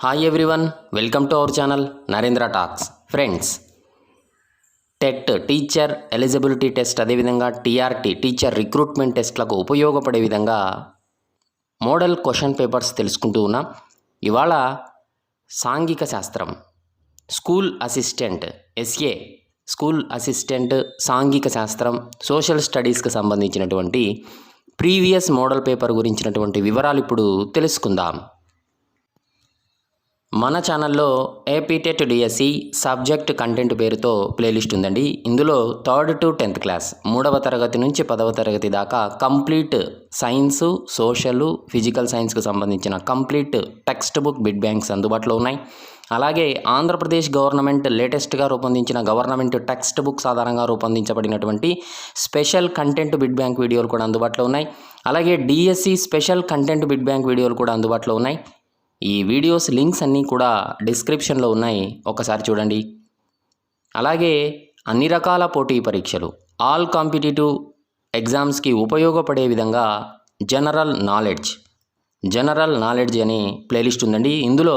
Hi everyone, welcome to our channel Narendra talks. Friends, TET teacher eligibility test, అదేవిధంగా TRT teacher recruitment టెస్ట్లకు ఉపయోగపడే విధంగా model question papers తెలుసుకుంటూ ఉన్నాం. ఇవాళ సాంఘిక శాస్త్రం, school assistant SA, school assistant సాంఘిక శాస్త్రం, సోషల్ స్టడీస్కి సంబంధించినటువంటి ప్రీవియస్ మోడల్ పేపర్ గురించినటువంటి వివరాలు ఇప్పుడు తెలుసుకుందాం. మన ఛానల్లో AP TET DSC subject content పేరుతో ప్లేలిస్ట్ ఉందండి. ఇందులో 3rd to 10th క్లాస్, 3వ తరగతి నుంచి 10వ తరగతి దాకా కంప్లీట్ సైన్సు, సోషల్, ఫిజికల్ సైన్స్కి సంబంధించిన complete text book bit banks అందుబాటులో ఉన్నాయి. అలాగే ఆంధ్రప్రదేశ్ గవర్నమెంట్ లేటెస్ట్గా రూపొందించిన గవర్నమెంట్ టెక్స్ట్ బుక్స్ ఆధారంగా రూపొందించబడినటువంటి స్పెషల్ కంటెంట్ బిడ్ బ్యాంక్ వీడియోలు కూడా అందుబాటులో ఉన్నాయి. అలాగే DSC special content bid bank వీడియోలు కూడా అందుబాటులో ఉన్నాయి. ఈ వీడియోస్ లింక్స్ అన్నీ కూడా డిస్క్రిప్షన్లో ఉన్నాయి, ఒకసారి చూడండి. అలాగే అన్ని రకాల పోటీ పరీక్షలు, ఆల్ కాంపిటేటివ్ ఎగ్జామ్స్కి ఉపయోగపడే విధంగా జనరల్ నాలెడ్జ్ అనే ప్లేలిస్ట్ ఉందండి. ఇందులో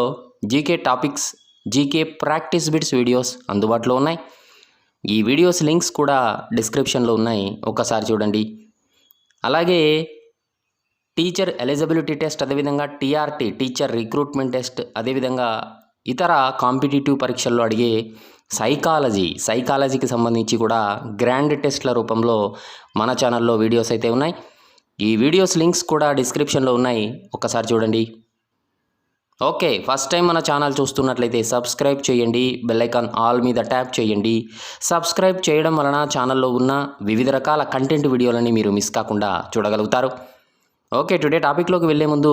GK topics, GK practice bits videos అందుబాటులో ఉన్నాయి. ఈ వీడియోస్ లింక్స్ కూడా డిస్క్రిప్షన్లో ఉన్నాయి, ఒకసారి చూడండి. అలాగే టీచర్ ఎలిజిబిలిటీ టెస్ట్, అదేవిధంగా టీఆర్టీ టీచర్ రిక్రూట్మెంట్ టెస్ట్, అదేవిధంగా ఇతర కాంపిటేటివ్ పరీక్షల్లో అడిగే సైకాలజీకి సంబంధించి కూడా గ్రాండ్ టెస్ట్ల రూపంలో మన ఛానల్లో వీడియోస్ అయితే ఉన్నాయి. ఈ వీడియోస్ లింక్స్ కూడా డిస్క్రిప్షన్లో ఉన్నాయి, ఒకసారి చూడండి. ఓకే, ఫస్ట్ టైం మన ఛానల్ చూస్తున్నట్లయితే సబ్స్క్రైబ్ చేయండి, బెల్ ఐకాన్ ఆల్ మీద ట్యాప్ చేయండి. సబ్స్క్రైబ్ చేయడం వలన ఛానల్లో ఉన్న వివిధ రకాల కంటెంట్ వీడియోలని మీరు మిస్ కాకుండా చూడగలుగుతారు. ఓకే, టుడే టాపిక్లోకి వెళ్ళే ముందు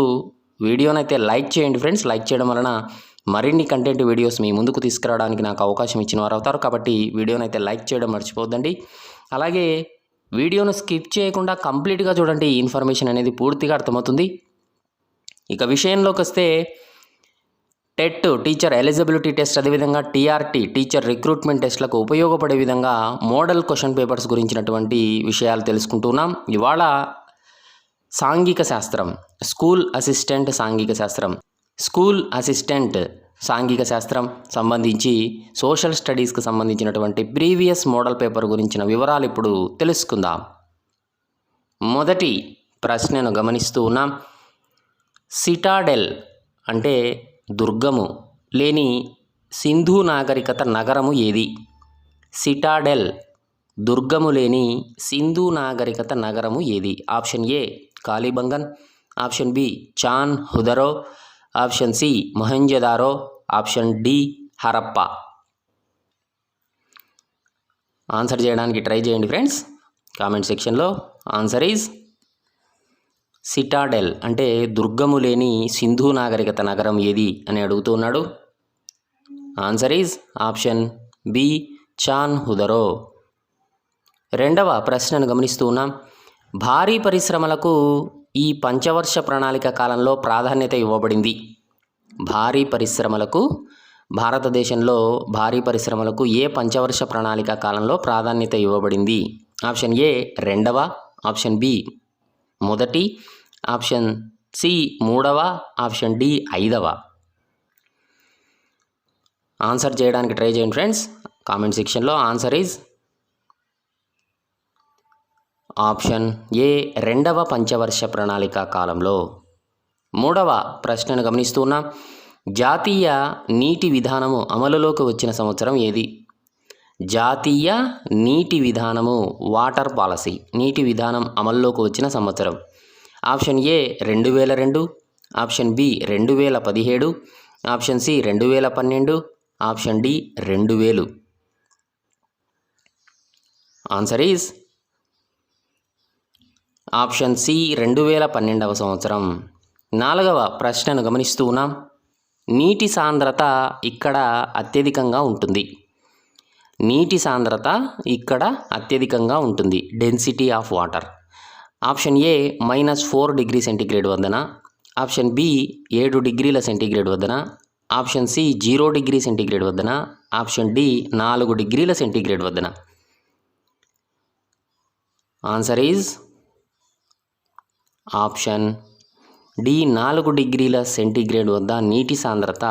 వీడియోనైతే లైక్ చేయండి ఫ్రెండ్స్. లైక్ చేయడం వలన మరిన్ని కంటెంట్ వీడియోస్ మీ ముందుకు తీసుకురావడానికి నాకు అవకాశం ఇచ్చిన వారు అవుతారు. కాబట్టి వీడియోనైతే లైక్ చేయడం మర్చిపోద్దండి. అలాగే వీడియోను స్కిప్ చేయకుండా కంప్లీట్గా చూడండి, ఇన్ఫర్మేషన్ అనేది పూర్తిగా అర్థమవుతుంది. ఇక విషయంలోకి వస్తే, టెట్ టీచర్ ఎలిజిబిలిటీ టెస్ట్, అదేవిధంగా టీఆర్టీ టీచర్ రిక్రూట్మెంట్ టెస్ట్లకు ఉపయోగపడే విధంగా మోడల్ క్వశ్చన్ పేపర్స్ గురించినటువంటి విషయాలు తెలుసుకుంటున్నాం. ఇవాళ సాంఘిక శాస్త్రం, స్కూల్ అసిస్టెంట్ సాంఘిక శాస్త్రం సంబంధించి సోషల్ స్టడీస్కి సంబంధించినటువంటి ప్రీవియస్ మోడల్ పేపర్ గురించిన వివరాలు ఇప్పుడు తెలుసుకుందాం. మొదటి ప్రశ్నను గమనిస్తూ ఉన్నాం. సిటాడెల్ అంటే దుర్గము లేని సింధు నాగరికత నగరము ఏది? సిటాడెల్, దుర్గము లేని సింధు నాగరికత నగరము ఏది? Option A Kalibangan, option B Chanhudaro, option C Mohenjodaro, option D Harappa. Answer చేయడానికి ట్రై చేయండి ఫ్రెండ్స్ కామెంట్ సెక్షన్లో. ఆన్సర్ ఈజ్ సిటాడెల్ అంటే దుర్గము లేని సింధు నాగరికత నగరం ఏది అని అడుగుతూ ఉన్నాడు. ఆన్సర్ ఈజ్ ఆప్షన్ బి చాన్ హుదరో. రెండవ ప్రశ్నను గమనిస్తూ ఉన్నాం. భారీ పరిశ్రమలకు ఈ పంచవర్ష ప్రణాళిక కాలంలో ప్రాధాన్యత ఇవ్వబడింది. భారతదేశంలో భారీ పరిశ్రమలకు ఏ పంచవర్ష ప్రణాళిక కాలంలో ప్రాధాన్యత ఇవ్వబడింది? ఆప్షన్ ఏ రెండవ, ఆప్షన్ బి మొదటి, ఆప్షన్ సి మూడవ, ఆప్షన్ డి ఐదవ. ఆన్సర్ చేయడానికి ట్రై చేయండి ఫ్రెండ్స్ కామెంట్ సెక్షన్లో. ఆన్సర్ ఈజ్ ఆప్షన్ ఏ రెండవ పంచవర్ష ప్రణాళిక కాలంలో. మూడవ ప్రశ్నను గమనిస్తున్నాం. జాతీయ నీటి విధానము అమలులోకి వచ్చిన సంవత్సరం ఏది? జాతీయ నీటి విధానము, వాటర్ పాలసీ, నీటి విధానం అమల్లోకి వచ్చిన సంవత్సరం. Option A 2002, option B 2017, option C 2012, option D 2000. Answer is option C 2012వ సంవత్సరం. నాలుగవ ప్రశ్నను గమనిస్తూ ఉన్నాం. నీటి సాంద్రత ఇక్కడ అత్యధికంగా ఉంటుంది. నీటి సాంద్రత ఇక్కడ అత్యధికంగా ఉంటుంది, density of water. Option A -4 degree centigrade వద్దన, ఆప్షన్ బి 7 డిగ్రీల సెంటీగ్రేడ్ వద్దన, ఆప్షన్ సి 0 డిగ్రీ సెంటీగ్రేడ్ వద్దన, ఆప్షన్ డి 4 డిగ్రీల సెంటీగ్రేడ్ వద్దన. ఆన్సర్ ఈజ్ ఆప్షన్ డి 4 డిగ్రీల సెంటీగ్రేడ్ వద్ద నీటి సాంద్రత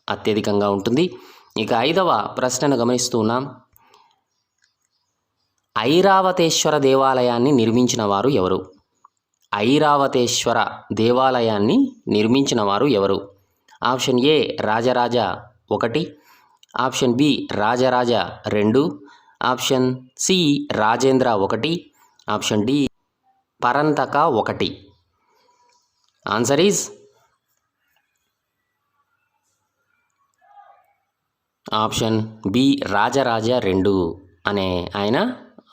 అత్యధికంగా ఉంటుంది. ఇక 5వ ప్రశ్నను గమనిస్తూ ఉన్నాం. ఐరావతేశ్వర దేవాలయాన్ని నిర్మించిన వారు ఎవరు? ఐరావతేశ్వర దేవాలయాన్ని నిర్మించిన వారు ఎవరు? Option A Rajaraja 1, option B Rajaraja 2, option C Rajendra 1, option D Parantaka 1. Answer is option B Rajaraja 2 అనే ఆయన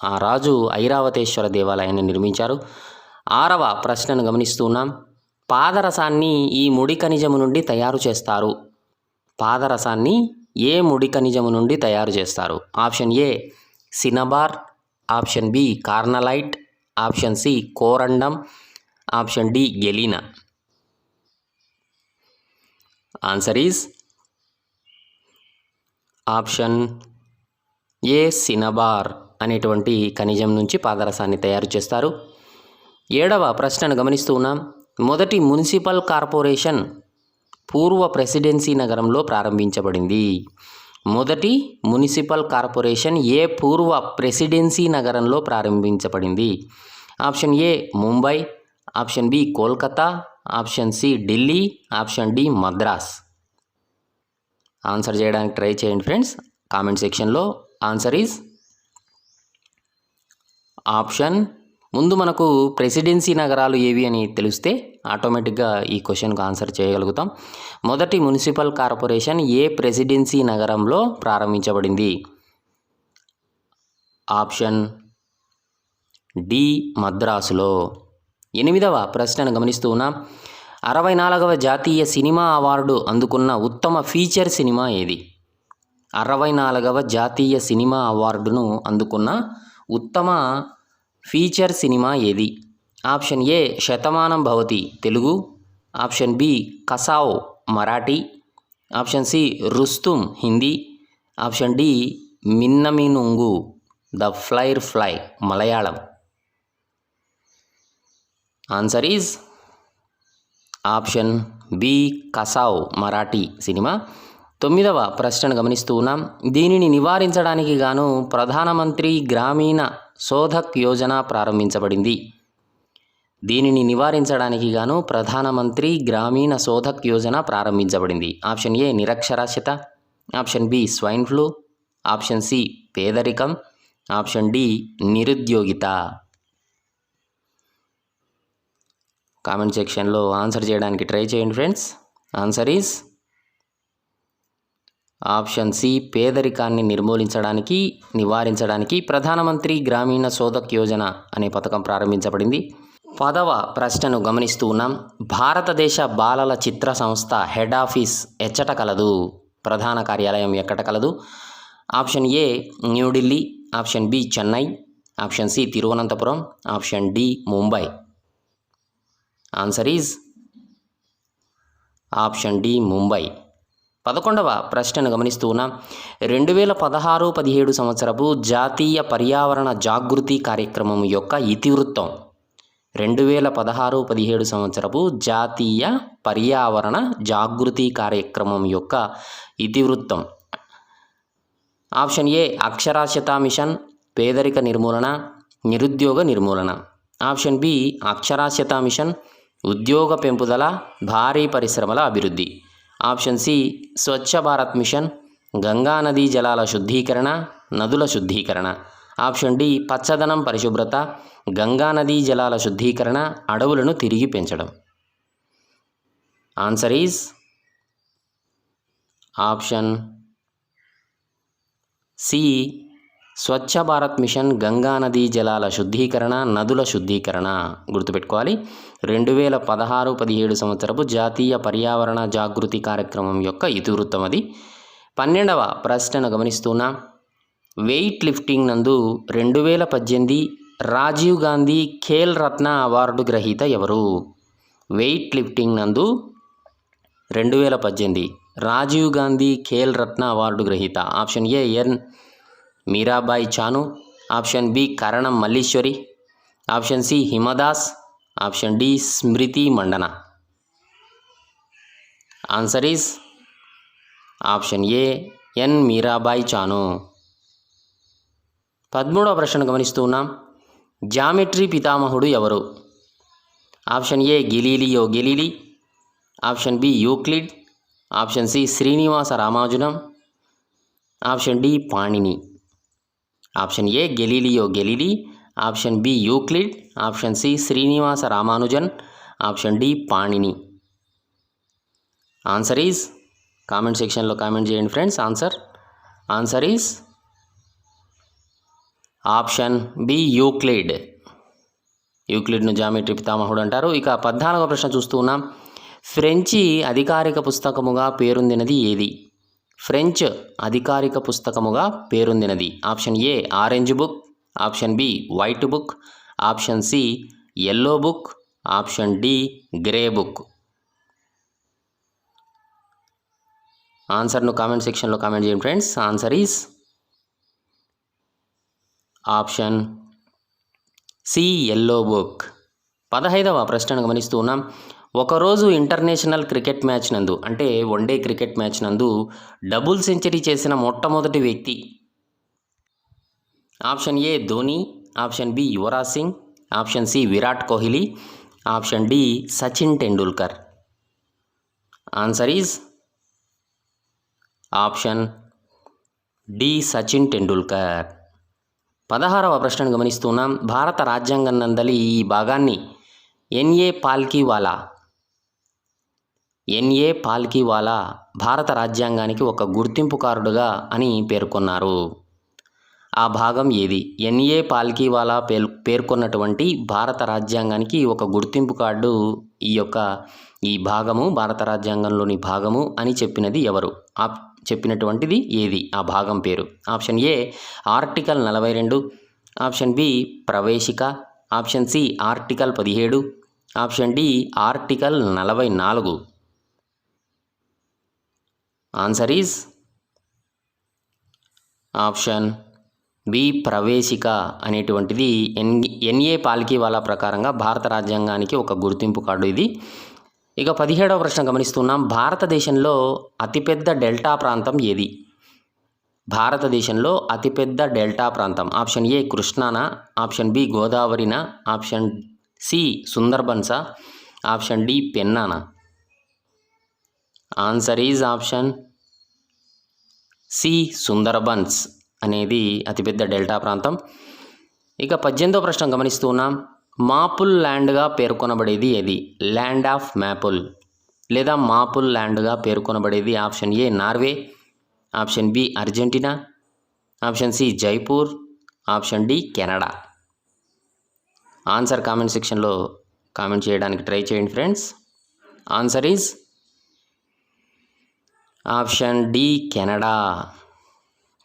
ఆ రాజు ఐరావతేశ్వర దేవాలయాన్ని నిర్మించారు. 6వ ప్రశ్నను గమనిస్తున్నాం. పాదరసాన్ని ఈ ముడి ఖనిజము నుండి తయారు చేస్తారు. పాదరసాన్ని ఏ ముడి ఖనిజము నుండి తయారు చేస్తారు? Option A cinnabar, option B carnallite, option C corundum, option D galena. Answer is option A cinnabar అనేటువంటి ఖనిజం నుంచి పాదరసాన్ని తయారు చేస్తారు. 7వ ప్రశ్నను గమనిస్తూ ఉన్నాం. మొదటి మున్సిపల్ కార్పొరేషన్ పూర్వ ప్రెసిడెన్సీ నగరంలో ప్రారంభించబడింది. మొదటి మున్సిపల్ కార్పొరేషన్ ఏ పూర్వ ప్రెసిడెన్సీ నగరంలో ప్రారంభించబడింది? Option A Mumbai, option B Kolkata, option C Delhi, option D Madras. Answer చేయడానికి ట్రై చేయండి ఫ్రెండ్స్ కామెంట్ సెక్షన్లో. ఆన్సర్ ఈజ్ ఆప్షన్ ముందు మనకు ప్రెసిడెన్సీ నగరాలు ఏవి అని తెలిస్తే ఆటోమేటిక్గా ఈ క్వశ్చన్కు ఆన్సర్ చేయగలుగుతాం. మొదటి మున్సిపల్ కార్పొరేషన్ ఏ ప్రెసిడెన్సీ నగరంలో ప్రారంభించబడింది? ఆప్షన్ డి మద్రాసులో. 8వ ప్రశ్నను గమనిస్తూ ఉన్నాం. 64వ జాతీయ సినిమా అవార్డు అందుకున్న ఉత్తమ ఫీచర్ సినిమా ఏది? 64వ జాతీయ సినిమా అవార్డును అందుకున్న ఉత్తమ ఫీచర్ సినిమా ఏది? Option A Shatamanam Bhavati Telugu, option B Kasaav Marathi, option C Rustom Hindi, option D Minnaminungu the firefly Malayalam. Answer is option B Kasaav Marathi cinema. 9వ ప్రశ్నను గమనిస్తూ ఉన్నాం. దీనిని నివారించడానికి గాను ప్రధానమంత్రి గ్రామీణ శోధక్ యోజన ప్రారంభించబడింది. దీనిని నివారించడానికి గాను ప్రధానమంత్రి గ్రామీణ శోధక్ యోజన ప్రారంభించబడింది. ఆప్షన్ ఏ నిరక్షరాస్యత, option B swine flu, option C పేదరికం, ఆప్షన్ డి నిరుద్యోగిత. కామెంట్ సెక్షన్లో ఆన్సర్ చేయడానికి ట్రై చేయండి friends. Answer is option C పేదరికాన్ని నివారించడానికి ప్రధానమంత్రి గ్రామీణ శోధక్ యోజన అనే పథకం ప్రారంభించబడింది. 10వ ప్రశ్నను గమనిస్తూ ఉన్నాం. భారతదేశ బాలల చిత్ర సంస్థ హెడ్ ఆఫీస్ ఎచ్చట కలదు? ప్రధాన కార్యాలయం ఎక్కడ కలదు? Option A New Delhi, option B Chennai, option C Thiruvananthapuram, option D Mumbai. Answer is option D Mumbai. 11వ ప్రశ్నను గమనిస్తూ ఉన్నాం. 2016-17 సంవత్సరపు జాతీయ పర్యావరణ జాగృతి కార్యక్రమం యొక్క ఇతివృత్తం. 2016-17 సంవత్సరపు జాతీయ పర్యావరణ జాగృతి కార్యక్రమం యొక్క ఇతివృత్తం. ఆప్షన్ ఏ అక్షరాస్యత మిషన్ పేదరిక నిర్మూలన నిరుద్యోగ నిర్మూలన, ఆప్షన్ బి అక్షరాస్యత మిషన్ ఉద్యోగ పెంపుదల భారీ పరిశ్రమల అభివృద్ధి, option C Swachh Bharat mission Ganga నదీ జలాల శుద్ధీకరణ నదుల శుద్ధీకరణ, ఆప్షన్ డి పచ్చదనం పరిశుభ్రత గంగా నదీ జలాల శుద్ధీకరణ అడవులను తిరిగి పెంచడం. Answer is option C Swachh Bharat mission Ganga నదీ జలాల శుద్ధీకరణ నదుల శుద్ధీకరణ. గుర్తుపెట్టుకోవాలి. 2016-17 సంవత్సరపు జాతీయ పర్యావరణ జాగృతి కార్యక్రమం యొక్క ఇతివృత్తం అది. 12వ ప్రశ్నను గమనిస్తున్నా. వెయిట్ లిఫ్టింగ్ నందు 2018 రాజీవ్ గాంధీ ఖేల్ రత్న అవార్డు గ్రహీత ఎవరు? వెయిట్ లిఫ్టింగ్ నందు 2018 రాజీవ్ గాంధీ ఖేల్ రత్న అవార్డు గ్రహీత. Option A N Mirabai Chanu, option B Karnam Malleswari, option C Hima Das, option D Smriti Mandhana. Answer is option A N Mirabai Chanu. 13వ ప్రశ్న గమనిస్తూ ఉన్నాం. జామెట్రీ పితామహుడు ఎవరు? Option A Galileo Galilei, option B Euclid, option C Srinivasa Ramanujan, option D Panini. Option A Galileo Galilei, option B Euclid, option C Srinivasa Ramanujan, option D Panini. Answer is comment సెక్షన్లో comment చేయండి friends. Answer is option B Euclid. యూక్లిడ్ను geometry పితామహుడు అంటారు. ఇక 14వ ప్రశ్న చూస్తూ ఉన్నాం. ఫ్రెంచి అధికారిక పుస్తకముగా పేరొందినది ఏది? ఫ్రెంచ్ అధికారిక పుస్తకముగా పేరొందినది. Option A orange book, option B white book, option C yellow book, option D grey book. ఆన్సర్ను కామెంట్ సెక్షన్లో కామెంట్ చేయండి friends. Answer is option C yellow book. 15వ ప్రశ్నను గమనిస్తూ ఉన్నాం. ఒకరోజు ఇంటర్నేషనల్ క్రికెట్ మ్యాచ్ నందు, అంటే వన్డే క్రికెట్ మ్యాచ్ నందు డబుల్ సెంచరీ చేసిన మొట్టమొదటి వ్యక్తి. Option A Dhoni, option B Yuvraj Singh, option C Virat Kohli, option D Sachin Tendulkar. Answer is option D Sachin Tendulkar. 16వ ప్రశ్నను గమనిస్తున్నాం. భారత రాజ్యాంగం నందలి ఈ భాగాన్ని ఎన్ఏ పాల్కీవాలా భారత రాజ్యాంగానికి ఒక గుర్తింపు కార్డుగా అని పేర్కొన్నారు. ఆ భాగం ఏది? ఎన్ఏ పాల్కీవాలా పేర్కొన్నటువంటి భారత రాజ్యాంగానికి ఒక గుర్తింపు కార్డు ఈ భాగము భారత రాజ్యాంగంలోని భాగము అని చెప్పినది ఎవరు? చెప్పినటువంటిది ఏది? ఆ భాగం పేరు. Option A article 42, option B ప్రవేశిక, option C article 17, option D article 44. Answer is option B ప్రవేశిక అనేటువంటిది ఎన్ఏ పాల్కీవాలా ప్రకారంగా భారత రాజ్యాంగానికి ఒక గుర్తింపు కార్డు ఇది. ఇక 17వ ప్రశ్న గమనిస్తున్నాం. భారతదేశంలో అతిపెద్ద డెల్టా ప్రాంతం ఏది? భారతదేశంలో అతిపెద్ద డెల్టా ప్రాంతం. ఆప్షన్ ఏ కృష్ణానా, ఆప్షన్ బి గోదావరినా, ఆప్షన్ సి సుందర్బన్సా, ఆప్షన్ డి పెన్నానా. Answer is option C Sundarbans అనేది అతిపెద్ద డెల్టా ప్రాంతం. ఇక 18వ ప్రశ్న గమనిస్తూ ఉన్నాం. మాపుల్ ల్యాండ్గా పేర్కొనబడేది ఏది? ల్యాండ్ ఆఫ్ మాపుల్ లేదా మాపుల్ ల్యాండ్గా పేర్కొనబడేది. Option A Norway, option B Argentina, option C Jaipur, option D Canada. Answer comment సెక్షన్లో కామెంట్ చేయడానికి ట్రై చేయండి friends. Answer is option D Canada.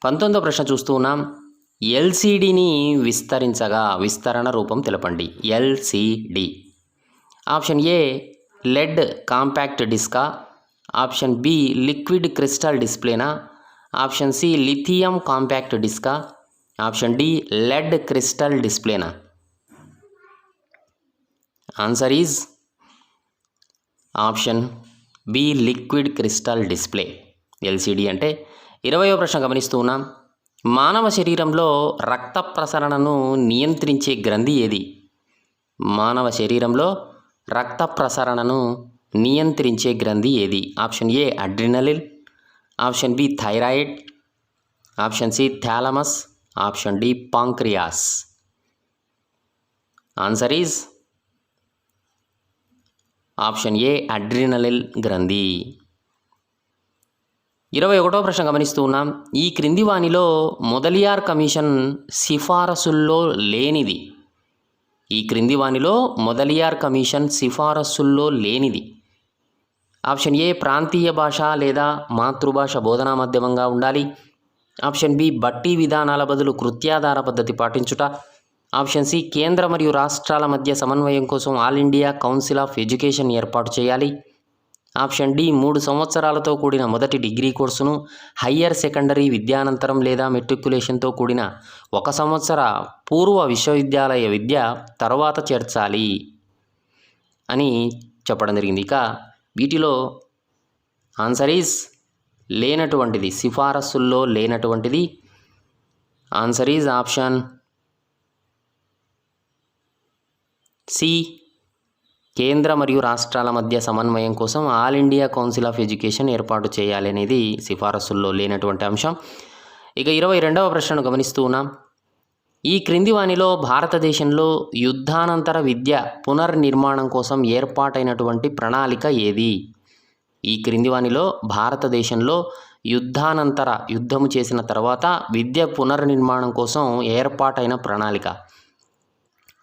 19వ ప్రశ్న చూస్తూ ఉన్నాం. ఎల్సిడిని విస్తరణ రూపం తెలపండి. LCD. Option A lead compact డిస్కా, ఆప్షన్ బి లిక్విడ్ క్రిస్టల్ డిస్ప్లేనా, ఆప్షన్ సి లిథియం కాంపాక్ట్ డిస్కా, ఆప్షన్ డి లెడ్ క్రిస్టల్ డిస్ప్లేనా. Answer is option B liquid crystal display. LCD అంటే. 20వ ప్రశ్న గమనిస్తూ ఉన్నాం. మానవ శరీరంలో రక్త ప్రసరణను నియంత్రించే గ్రంథి ఏది? మానవ శరీరంలో రక్త ప్రసరణను నియంత్రించే గ్రంథి ఏది? Option A adrenaline, option B thyroid, option C thalamus, option D pancreas. Answer is option A adrenaline గ్రంథి. 21వ ప్రశ్న గమనిస్తూ ఉన్నాం. ఈ క్రింది వానిలో మొదలియార్ కమిషన్ సిఫారసుల్లో లేనిది. ఈ క్రింది వానిలో మొదలియార్ కమిషన్ సిఫారసుల్లో లేనిది. ఆప్షన్ ఏ ప్రాంతీయ భాష లేదా మాతృభాష బోధనా మాధ్యమంగా ఉండాలి, ఆప్షన్ బి బట్టి విధానాల బదులు కృత్యాధార పద్ధతి పాటించుట, ఆప్షన్ సి కేంద్ర మరియు రాష్ట్రాల మధ్య సమన్వయం కోసం all India council of education ఏర్పాటు చేయాలి, ఆప్షన్ డి 3 సంవత్సరాలతో కూడిన మొదటి డిగ్రీ కోర్సును హయ్యర్ సెకండరీ విద్యానంతరం లేదా మెట్రికులేషన్తో కూడిన 1 సంవత్సర పూర్వ విశ్వవిద్యాలయ విద్య తరువాత చేర్చాలి. అని చెప్పడం జరిగింది. ఇక వీటిలో ఆన్సర్ ఈజ్ లేనటువంటిది, సిఫారసుల్లో లేనటువంటిది ఆన్సర్ ఈజ్ ఆప్షన్ సి. కేంద్ర మరియు రాష్ట్రాల మధ్య సమన్వయం కోసం all India council of education ఏర్పాటు చేయాలి అనేది సిఫారసుల్లో లేనటువంటి అంశం. ఇక 22వ ప్రశ్నను గమనిస్తూ ఉన్నాం. ఈ క్రింది వానిలో భారతదేశంలో యుద్ధానంతర విద్య పునర్నిర్మాణం కోసం ఏర్పాటైనటువంటి ప్రణాళిక ఏది? ఈ క్రింది వానిలో భారతదేశంలో యుద్ధము చేసిన తర్వాత విద్య పునర్నిర్మాణం కోసం ఏర్పాటైన ప్రణాళిక.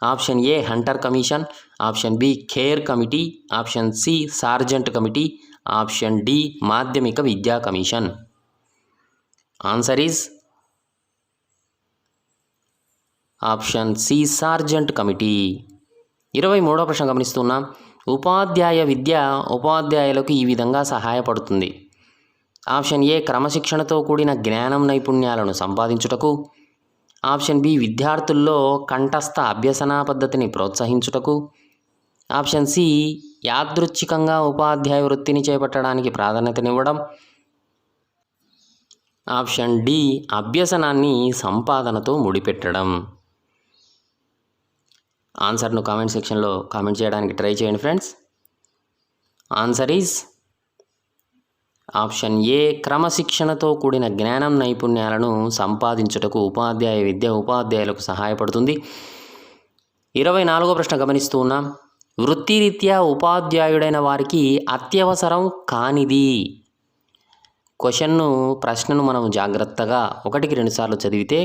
Option A hunter commission, option B Kher committee, option C Sargent committee, option D మాధ్యమిక విద్యా commission. Answer is option C Sargent committee. 23వ ప్రశ్న గమనిస్తున్నాం. ఉపాధ్యాయ విద్య ఉపాధ్యాయులకు ఈ విధంగా సహాయపడుతుంది. ఆప్షన్ ఏ క్రమశిక్షణతో కూడిన జ్ఞానం నైపుణ్యాలను సంపాదించుటకు, ఆప్షన్ బి విద్యార్థుల్లో కంఠస్థ అభ్యసనా పద్ధతిని ప్రోత్సహించుటకు, ఆప్షన్ సి యాదృచ్ఛికంగా ఉపాధ్యాయ వృత్తిని చేపట్టడానికి ప్రాధాన్యతనివ్వడం, ఆప్షన్ డి అభ్యసనాన్ని సంపాదనతో ముడిపెట్టడం. ఆన్సర్ను కామెంట్ సెక్షన్లో కామెంట్ చేయడానికి ట్రై చేయండి friends. Answer is option A క్రమశిక్షణతో కూడిన జ్ఞానం నైపుణ్యాలను సంపాదించుటకు ఉపాధ్యాయ విద్య ఉపాధ్యాయులకు సహాయపడుతుంది. 24వ ప్రశ్న గమనిస్తూ ఉన్నాం. వృత్తిరీత్యా ఉపాధ్యాయుడైన వారికి అత్యవసరం కానిది. ప్రశ్నను మనం జాగ్రత్తగా 1-2 సార్లు చదివితే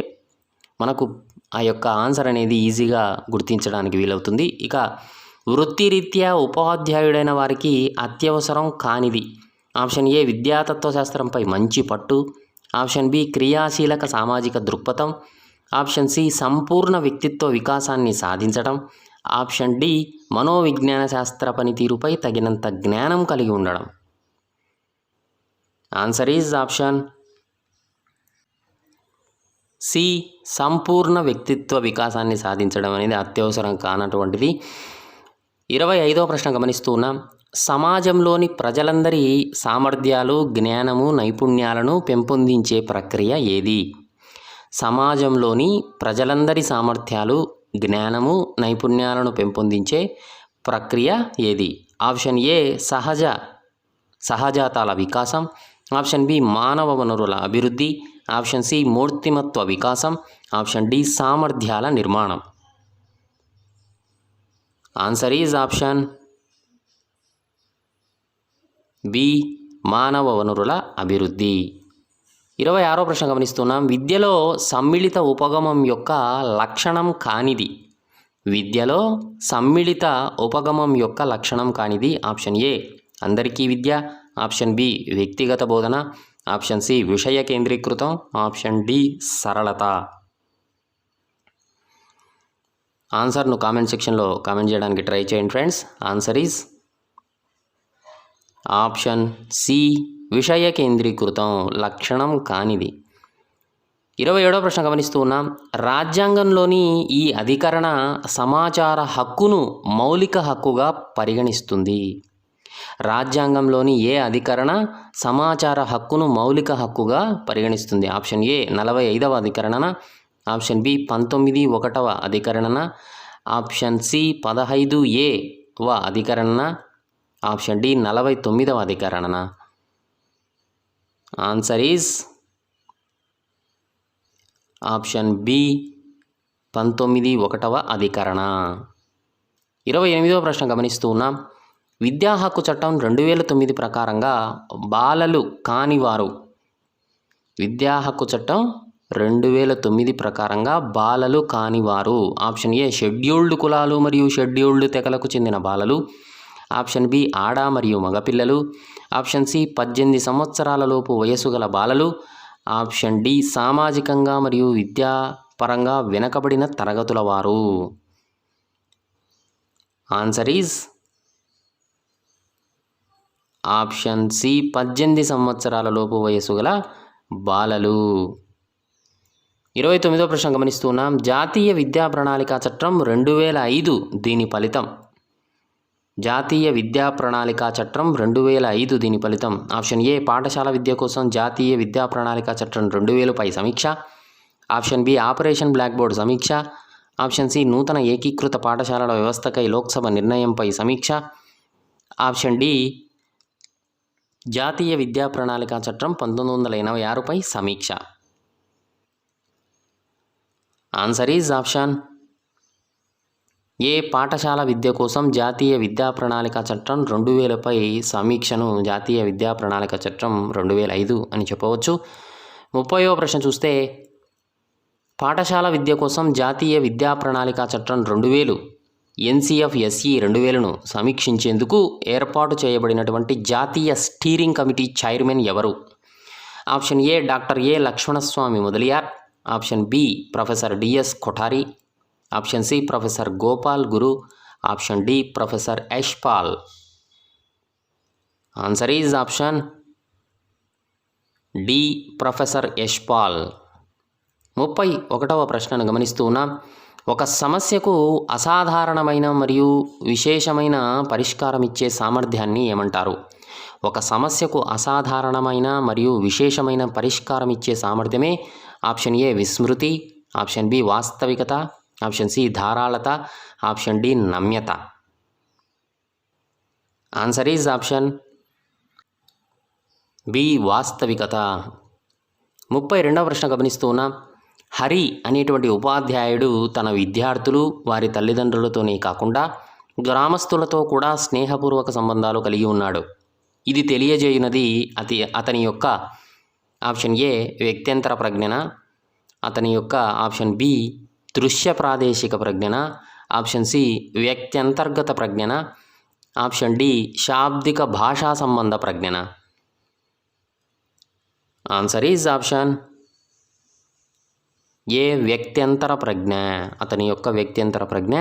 మనకు ఆ యొక్క ఆన్సర్ అనేది ఈజీగా గుర్తించడానికి వీలవుతుంది. ఇక వృత్తిరీత్యా ఉపాధ్యాయుడైన వారికి అత్యవసరం కానిది. ఆప్షన్ ఏ విద్యాతత్వశాస్త్రంపై మంచి పట్టు, ఆప్షన్ బి క్రియాశీలక సామాజిక దృక్పథం, ఆప్షన్ సి సంపూర్ణ వ్యక్తిత్వ వికాసాన్ని సాధించడం, ఆప్షన్ డి మనోవిజ్ఞాన శాస్త్ర పనితీరుపై తగినంత జ్ఞానం కలిగి ఉండడం. ఆన్సర్ ఈజ్ ఆప్షన్ సి సంపూర్ణ వ్యక్తిత్వ వికాసాన్ని సాధించడం అనేది అత్యవసరం కానటువంటిది. 25వ ప్రశ్న గమనిస్తూ ఉన్నాం. సమాజంలోని ప్రజలందరి సామర్థ్యాలు, జ్ఞానము, నైపుణ్యాలను పెంపొందించే ప్రక్రియ ఏది? సమాజంలోని ప్రజలందరి సామర్థ్యాలు, జ్ఞానము, నైపుణ్యాలను పెంపొందించే ప్రక్రియ ఏది? ఆప్షన్ ఏ సహజాతాల వికాసం, ఆప్షన్ బి మానవ వనరుల అభివృద్ధి, ఆప్షన్ సి మూర్తిమత్వ వికాసం, ఆప్షన్ డి సామర్థ్యాల నిర్మాణం. ఆన్సర్ ఈజ్ ఆప్షన్ బి మానవ వనరుల అభివృద్ధి. 26వ ప్రశ్న గమనిస్తున్నాం. విద్యలో సమ్మిళిత ఉపగమం యొక్క లక్షణం కానిది. విద్యలో సమ్మిళిత ఉపగమం యొక్క లక్షణం కానిది. ఆప్షన్ ఏ అందరికీ విద్య, ఆప్షన్ బి వ్యక్తిగత బోధన, ఆప్షన్ సి విషయ కేంద్రీకృతం, ఆప్షన్ డి సరళత. ఆన్సర్ను కామెంట్ సెక్షన్లో కామెంట్ చేయడానికి ట్రై చేయండి friends. Answer is option C విషయ కేంద్రీకృతం, లక్షణం కానిది. 27వ ప్రశ్న గమనిస్తూ ఉన్నాం. రాజ్యాంగంలోని ఈ అధికరణ సమాచార హక్కును మౌలిక హక్కుగా పరిగణిస్తుంది. రాజ్యాంగంలోని ఏ అధికరణ సమాచార హక్కును మౌలిక హక్కుగా పరిగణిస్తుంది? ఆప్షన్ ఏ 45వ అధికరణన, ఆప్షన్ బి 19(1) అధికరణన, ఆప్షన్ సి 15(a)వ అధికరణన, ఆప్షన్ డి 49వ అధికరణన. ఆన్సర్ ఈజ్ ఆప్షన్ బి 19(1) అధికరణ. 28వ ప్రశ్న గమనిస్తూ ఉన్నాం. విద్యా హక్కు చట్టం 2009 ప్రకారంగా బాలలు కానివారు. విద్యా హక్కు చట్టం 2009 ప్రకారంగా బాలలు కానివారు. ఆప్షన్ ఏ షెడ్యూల్డ్ కులాలు మరియు షెడ్యూల్డ్ తెగలకు చెందిన బాలలు, ఆప్షన్ బి ఆడ మరియు మగపిల్లలు, ఆప్షన్ సి 18 సంవత్సరాలలోపు వయసు గల బాలలు, ఆప్షన్ డి సామాజికంగా మరియు విద్యాపరంగా వెనకబడిన తరగతుల వారు. ఆన్సర్ ఈజ్ ఆప్షన్ సి 18 సంవత్సరాలలోపు వయసు గల బాలలు. 29వ ప్రశ్న గమనిస్తున్నాం. జాతీయ విద్యా ప్రణాళిక చట్టం 2005 దీని ఫలితం. జాతీయ విద్యా ప్రణాళిక చట్టం 2005 దీని ఫలితం. ఆప్షన్ ఏ పాఠశాల విద్య కోసం జాతీయ విద్యా ప్రణాళిక చట్టం 2000పై సమీక్ష. Option B operation blackboard సమీక్ష. ఆప్షన్ సి నూతన ఏకీకృత పాఠశాలల వ్యవస్థకై లోక్సభ నిర్ణయంపై సమీక్ష. ఆప్షన్ డి జాతీయ విద్యా ప్రణాళిక చట్టం 1986పై సమీక్ష. ఆన్సర్ ఈజ్ ఆప్షన్ ఏ పాఠశాల విద్య కోసం జాతీయ విద్యా ప్రణాళిక చట్టం 2000పై సమీక్షను జాతీయ విద్యా ప్రణాళిక చట్టం 2005 అని చెప్పవచ్చు. 30వ ప్రశ్న చూస్తే పాఠశాల విద్య కోసం జాతీయ విద్యా ప్రణాళిక చట్టం 2000 NCF-SE 2000ను సమీక్షించేందుకు ఏర్పాటు చేయబడినటువంటి జాతీయ స్టీరింగ్ కమిటీ చైర్మన్ ఎవరు? Option A doctor A Lakshmanaswami Mudaliar. Option B professor DS Kothari. Option C professor Gopal Guru. Option D professor Yashpal. Answer is option D professor Yashpal. 31వ ప్రశ్నను గమనిస్తూ ఉన్నాం. ఒక సమస్యకు అసాధారణమైన మరియు విశేషమైన పరిష్కారం ఇచ్చే సామర్థ్యాన్ని ఏమంటారు? ఒక సమస్యకు అసాధారణమైన మరియు విశేషమైన పరిష్కారం ఇచ్చే సామర్థ్యమే ఆప్షన్ ఏ విస్మృతి. ఆప్షన్ బి వాస్తవికత. ఆప్షన్ సి ధారాళత. ఆప్షన్ డి నమ్యత. ఆన్సర్ ఈజ్ ఆప్షన్ బి వాస్తవికత. 32వ ప్రశ్న గమనిస్తూ ఉన్నాం. హరి అనేటువంటి ఉపాధ్యాయుడు తన విద్యార్థులు వారి తల్లిదండ్రులతోనే కాకుండా గ్రామస్తులతో కూడా స్నేహపూర్వక సంబంధాలు కలిగి ఉన్నాడు. ఇది తెలియజేయునది అతని యొక్క ఆప్షన్ ఏ వ్యక్త్యంతర ప్రజ్ఞన. అతని యొక్క ఆప్షన్ బి దృశ్య ప్రాదేశిక ప్రజ్ఞన. ఆప్షన్ సి వ్యక్త్యంతర్గత ప్రజ్ఞన. ఆప్షన్ డి శాబ్దిక భాషా సంబంధ ప్రజ్ఞన. ఆన్సర్ ఈజ్ ఆప్షన్ ఏ వ్యక్త్యంతర ప్రజ్ఞ. అతని యొక్క వ్యక్త్యంతర ప్రజ్ఞ.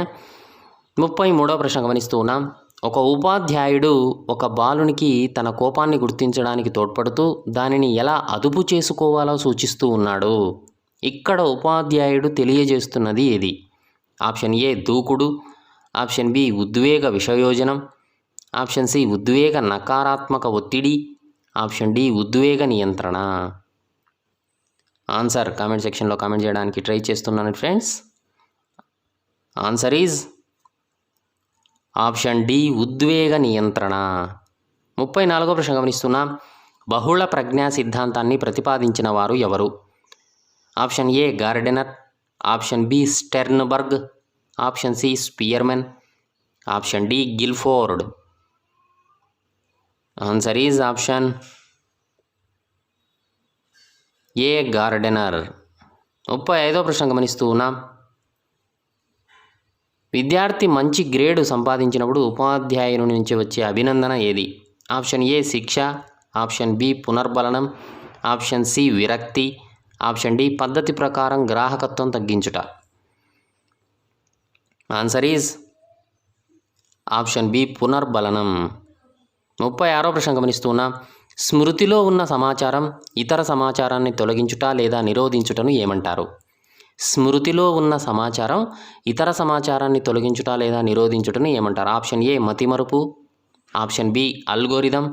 33వ ప్రశ్న గమనిస్తూ ఉన్నాం. ఒక ఉపాధ్యాయుడు ఒక బాలునికి తన కోపాన్ని గుర్తించడానికి తోడ్పడుతూ దానిని ఎలా అదుపు చేసుకోవాలో సూచిస్తూ ఉన్నాడు. ఇక్కడ ఉపాధ్యాయుడు తెలియజేస్తున్నది ఏది? ఆప్షన్ ఏ దూకుడు. ఆప్షన్ బి ఉద్వేగ విషయోజనం. ఆప్షన్ సి ఉద్వేగ నకారాత్మక ఒత్తిడి. ఆప్షన్ డి ఉద్వేగ నియంత్రణ. ఆన్సర్ కామెంట్ సెక్షన్లో కామెంట్ చేయడానికి ట్రై చేస్తున్నాను friends. Answer is option D ఉద్వేగ నియంత్రణ. 34వ ప్రశ్న గమనిస్తున్నాం. బహుళ ప్రజ్ఞా సిద్ధాంతాన్ని ప్రతిపాదించిన వారు ఎవరు? Option A Gardner. Option B Sternberg. Option C Spearman. Option D Guilford. Answer is option A Gardner. 35వ ప్రశ్న గమనిస్తూ ఉన్నాం. విద్యార్థి మంచి గ్రేడు సంపాదించినప్పుడు ఉపాధ్యాయుని నుంచి వచ్చే అభినందన ఏది? ఆప్షన్ ఏ శిక్ష. ఆప్షన్ బి పునర్బలనం. ఆప్షన్ సి విరక్తి. ఆప్షన్ డి పద్ధతి ప్రకారం గ్రాహకత్వం తగ్గించుట. ఆన్సర్ ఈజ్ ఆప్షన్ బి పునర్బలనం. 36వ ప్రశ్న గమనిస్తున్నాం. స్మృతిలో ఉన్న సమాచారం ఇతర సమాచారాన్ని తొలగించుట లేదా నిరోధించుటను ఏమంటారు? స్మృతిలో ఉన్న సమాచారం ఇతర సమాచారాన్ని తొలగించుట లేదా నిరోధించుటను ఏమంటారు? ఆప్షన్ ఏ మతిమరుపు. Option B algorithm.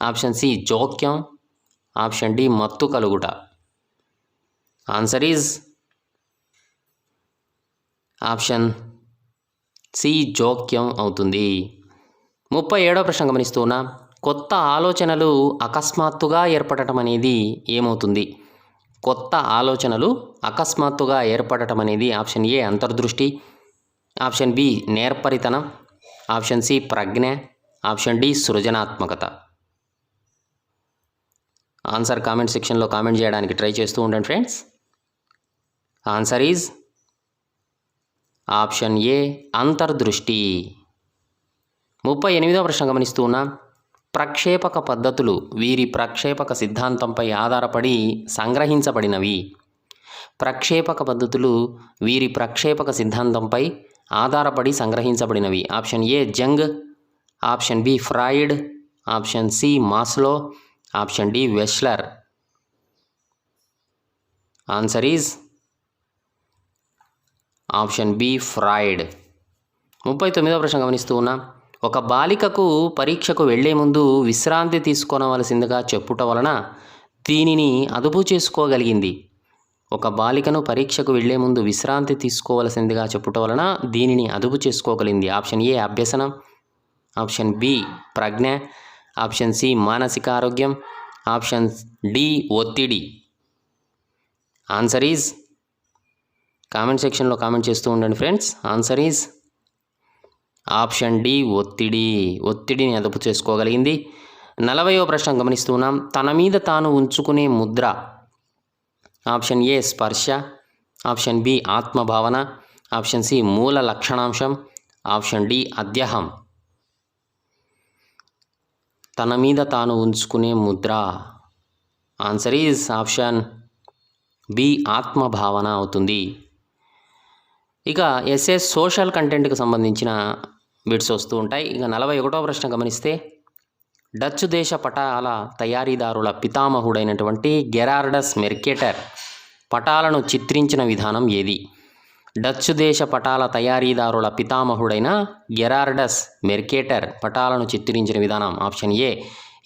Option C జోక్యం. ఆప్షన్ డి మత్తు కలుగుట. ఆన్సర్ ఈజ్ ఆప్షన్ సి జోక్యం అవుతుంది. 37వ ప్రశ్న గమనిస్తున్నా. కొత్త ఆలోచనలు అకస్మాత్తుగా ఏర్పడటం అనేది ఏమవుతుంది? కొత్త ఆలోచనలు అకస్మాత్తుగా ఏర్పడటం అనేది ఆప్షన్ ఏ అంతర్దృష్టి. ఆప్షన్ బి నేర్పరితనం. ఆప్షన్ సి ప్రజ్ఞ. ఆప్షన్ డి సృజనాత్మకత. ఆన్సర్ కామెంట్ సెక్షన్లో కామెంట్ చేయడానికి ట్రై చేస్తూ ఉండండి friends. Answer is option A అంతర్దృష్టి. 38వ ప్రశ్న గమనిస్తూ ఉన్నాం. ప్రక్షేపక పద్ధతులు వీరి ప్రక్షేపక సిద్ధాంతంపై ఆధారపడి సంగ్రహించబడినవి. ప్రక్షేపక పద్ధతులు వీరి ప్రక్షేపక సిద్ధాంతంపై ఆధారపడి సంగ్రహించబడినవి. Option A Jung. Option B Freud. Option C Maslow. Option D Wechsler. Answer is option B Freud. 39వ ప్రశ్న గమనిస్తూ ఉన్నాం. ఒక బాలికకు పరీక్షకు వెళ్లే ముందు విశ్రాంతి తీసుకోవలసిందిగా చెప్పుట వలన దీనిని అదుపు చేసుకోగలిగింది. ఒక బాలికను పరీక్షకు వెళ్లే ముందు విశ్రాంతి తీసుకోవలసిందిగా చెప్పుట వలన దీనిని అదుపు చేసుకోగలిగింది. ఆప్షన్ ఏ అభ్యసనం, ఆప్షన్ బి ప్రజ్ఞ, ఆప్షన్ సి మానసిక ఆరోగ్యం, ఆప్షన్ డి ఒత్తిడి. ఆన్సర్ ఈజ్, కామెంట్ సెక్షన్లో కామెంట్ చేస్తూ ఉండండి friends. Answer is option D ఒత్తిడిని అదుపు చేసుకోగలిగింది. 40వ ప్రశ్న గమనిస్తున్నాం. తన మీద తాను ఉంచుకునే ముద్ర. ఆప్షన్ ఏ స్పర్శ, ఆప్షన్ బి ఆత్మభావన, ఆప్షన్ సి మూల లక్షణాంశం, ఆప్షన్ డి అధ్యహం. తన మీద తాను ఉంచుకునే Mudra. Answer is option B ఆత్మభావన అవుతుంది. ఇక ఎస్ఎస్ సోషల్ కంటెంట్కి సంబంధించిన బిట్స్ వస్తూ ఉంటాయి. ఇక 41వ ప్రశ్న గమనిస్తే, డచ్ దేశ పటాల తయారీదారుల పితామహుడైనటువంటి గెరార్డస్ మెర్కేటర్ పటాలను చిత్రించిన విధానం ఏది? డచ్ దేశ పటాల తయారీదారుల పితామహుడైన గెరార్డస్ మెర్కేటర్ పటాలను చిత్రించిన విధానం. ఆప్షన్ ఏ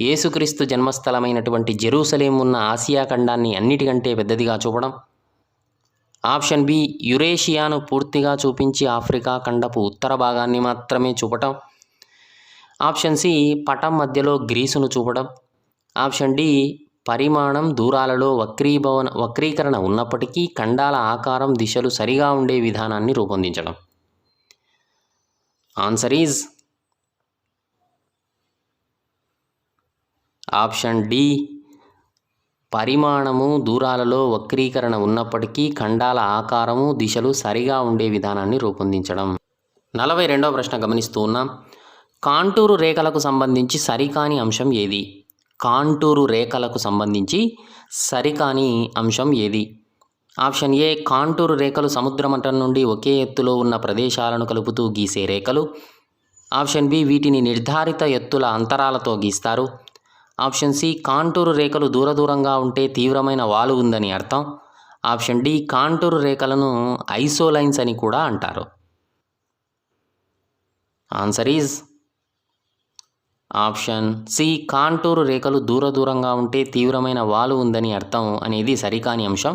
యేసుక్రీస్తు జన్మస్థలమైనటువంటి జెరూసలేం ఉన్న ఆసియా ఖండాన్ని అన్నిటికంటే పెద్దదిగా చూపడం. ఆప్షన్ బి యురేషియాను పూర్తిగా చూపించి ఆఫ్రికా ఖండపు ఉత్తర భాగాన్ని మాత్రమే చూపటం. ఆప్షన్ సి పటం మధ్యలో గ్రీసును చూపడం. ఆప్షన్ డి పరిమాణం దూరాలలో వక్రీకరణ ఉన్నప్పటికీ ఖండాల ఆకారం దిశలు సరిగా ఉండే విధానాన్ని రూపొందించడం. ఆన్సర్ ఈజ్ ఆప్షన్ డి పరిమాణము దూరాలలో వక్రీకరణ ఉన్నప్పటికీ ఖండాల ఆకారము దిశలు సరిగా ఉండే విధానాన్ని రూపొందించడం. 42వ ప్రశ్న గమనిస్తూ ఉన్నాం. కాంటూరు రేఖలకు సంబంధించి సరికాని అంశం ఏది? కాంటూరు రేఖలకు సంబంధించి సరికాని అంశం ఏది? ఆప్షన్ ఏ కాంటూరు రేఖలు సముద్ర మట్టం నుండి ఒకే ఎత్తులో ఉన్న ప్రదేశాలను కలుపుతూ గీసే రేఖలు. ఆప్షన్ బి వీటిని నిర్ధారిత ఎత్తుల అంతరాలతో గీస్తారు. ఆప్షన్ సి కాంటూరు రేఖలు దూరంగా ఉంటే తీవ్రమైన వాలు ఉందని అర్థం. ఆప్షన్ డి కాంటూరు రేఖలను ఐసోలైన్స్ అని కూడా అంటారు. Answer is option C contour రేఖలు దూరంగా ఉంటే తీవ్రమైన వాలు ఉందని అర్థం అనేది సరికాని అంశం.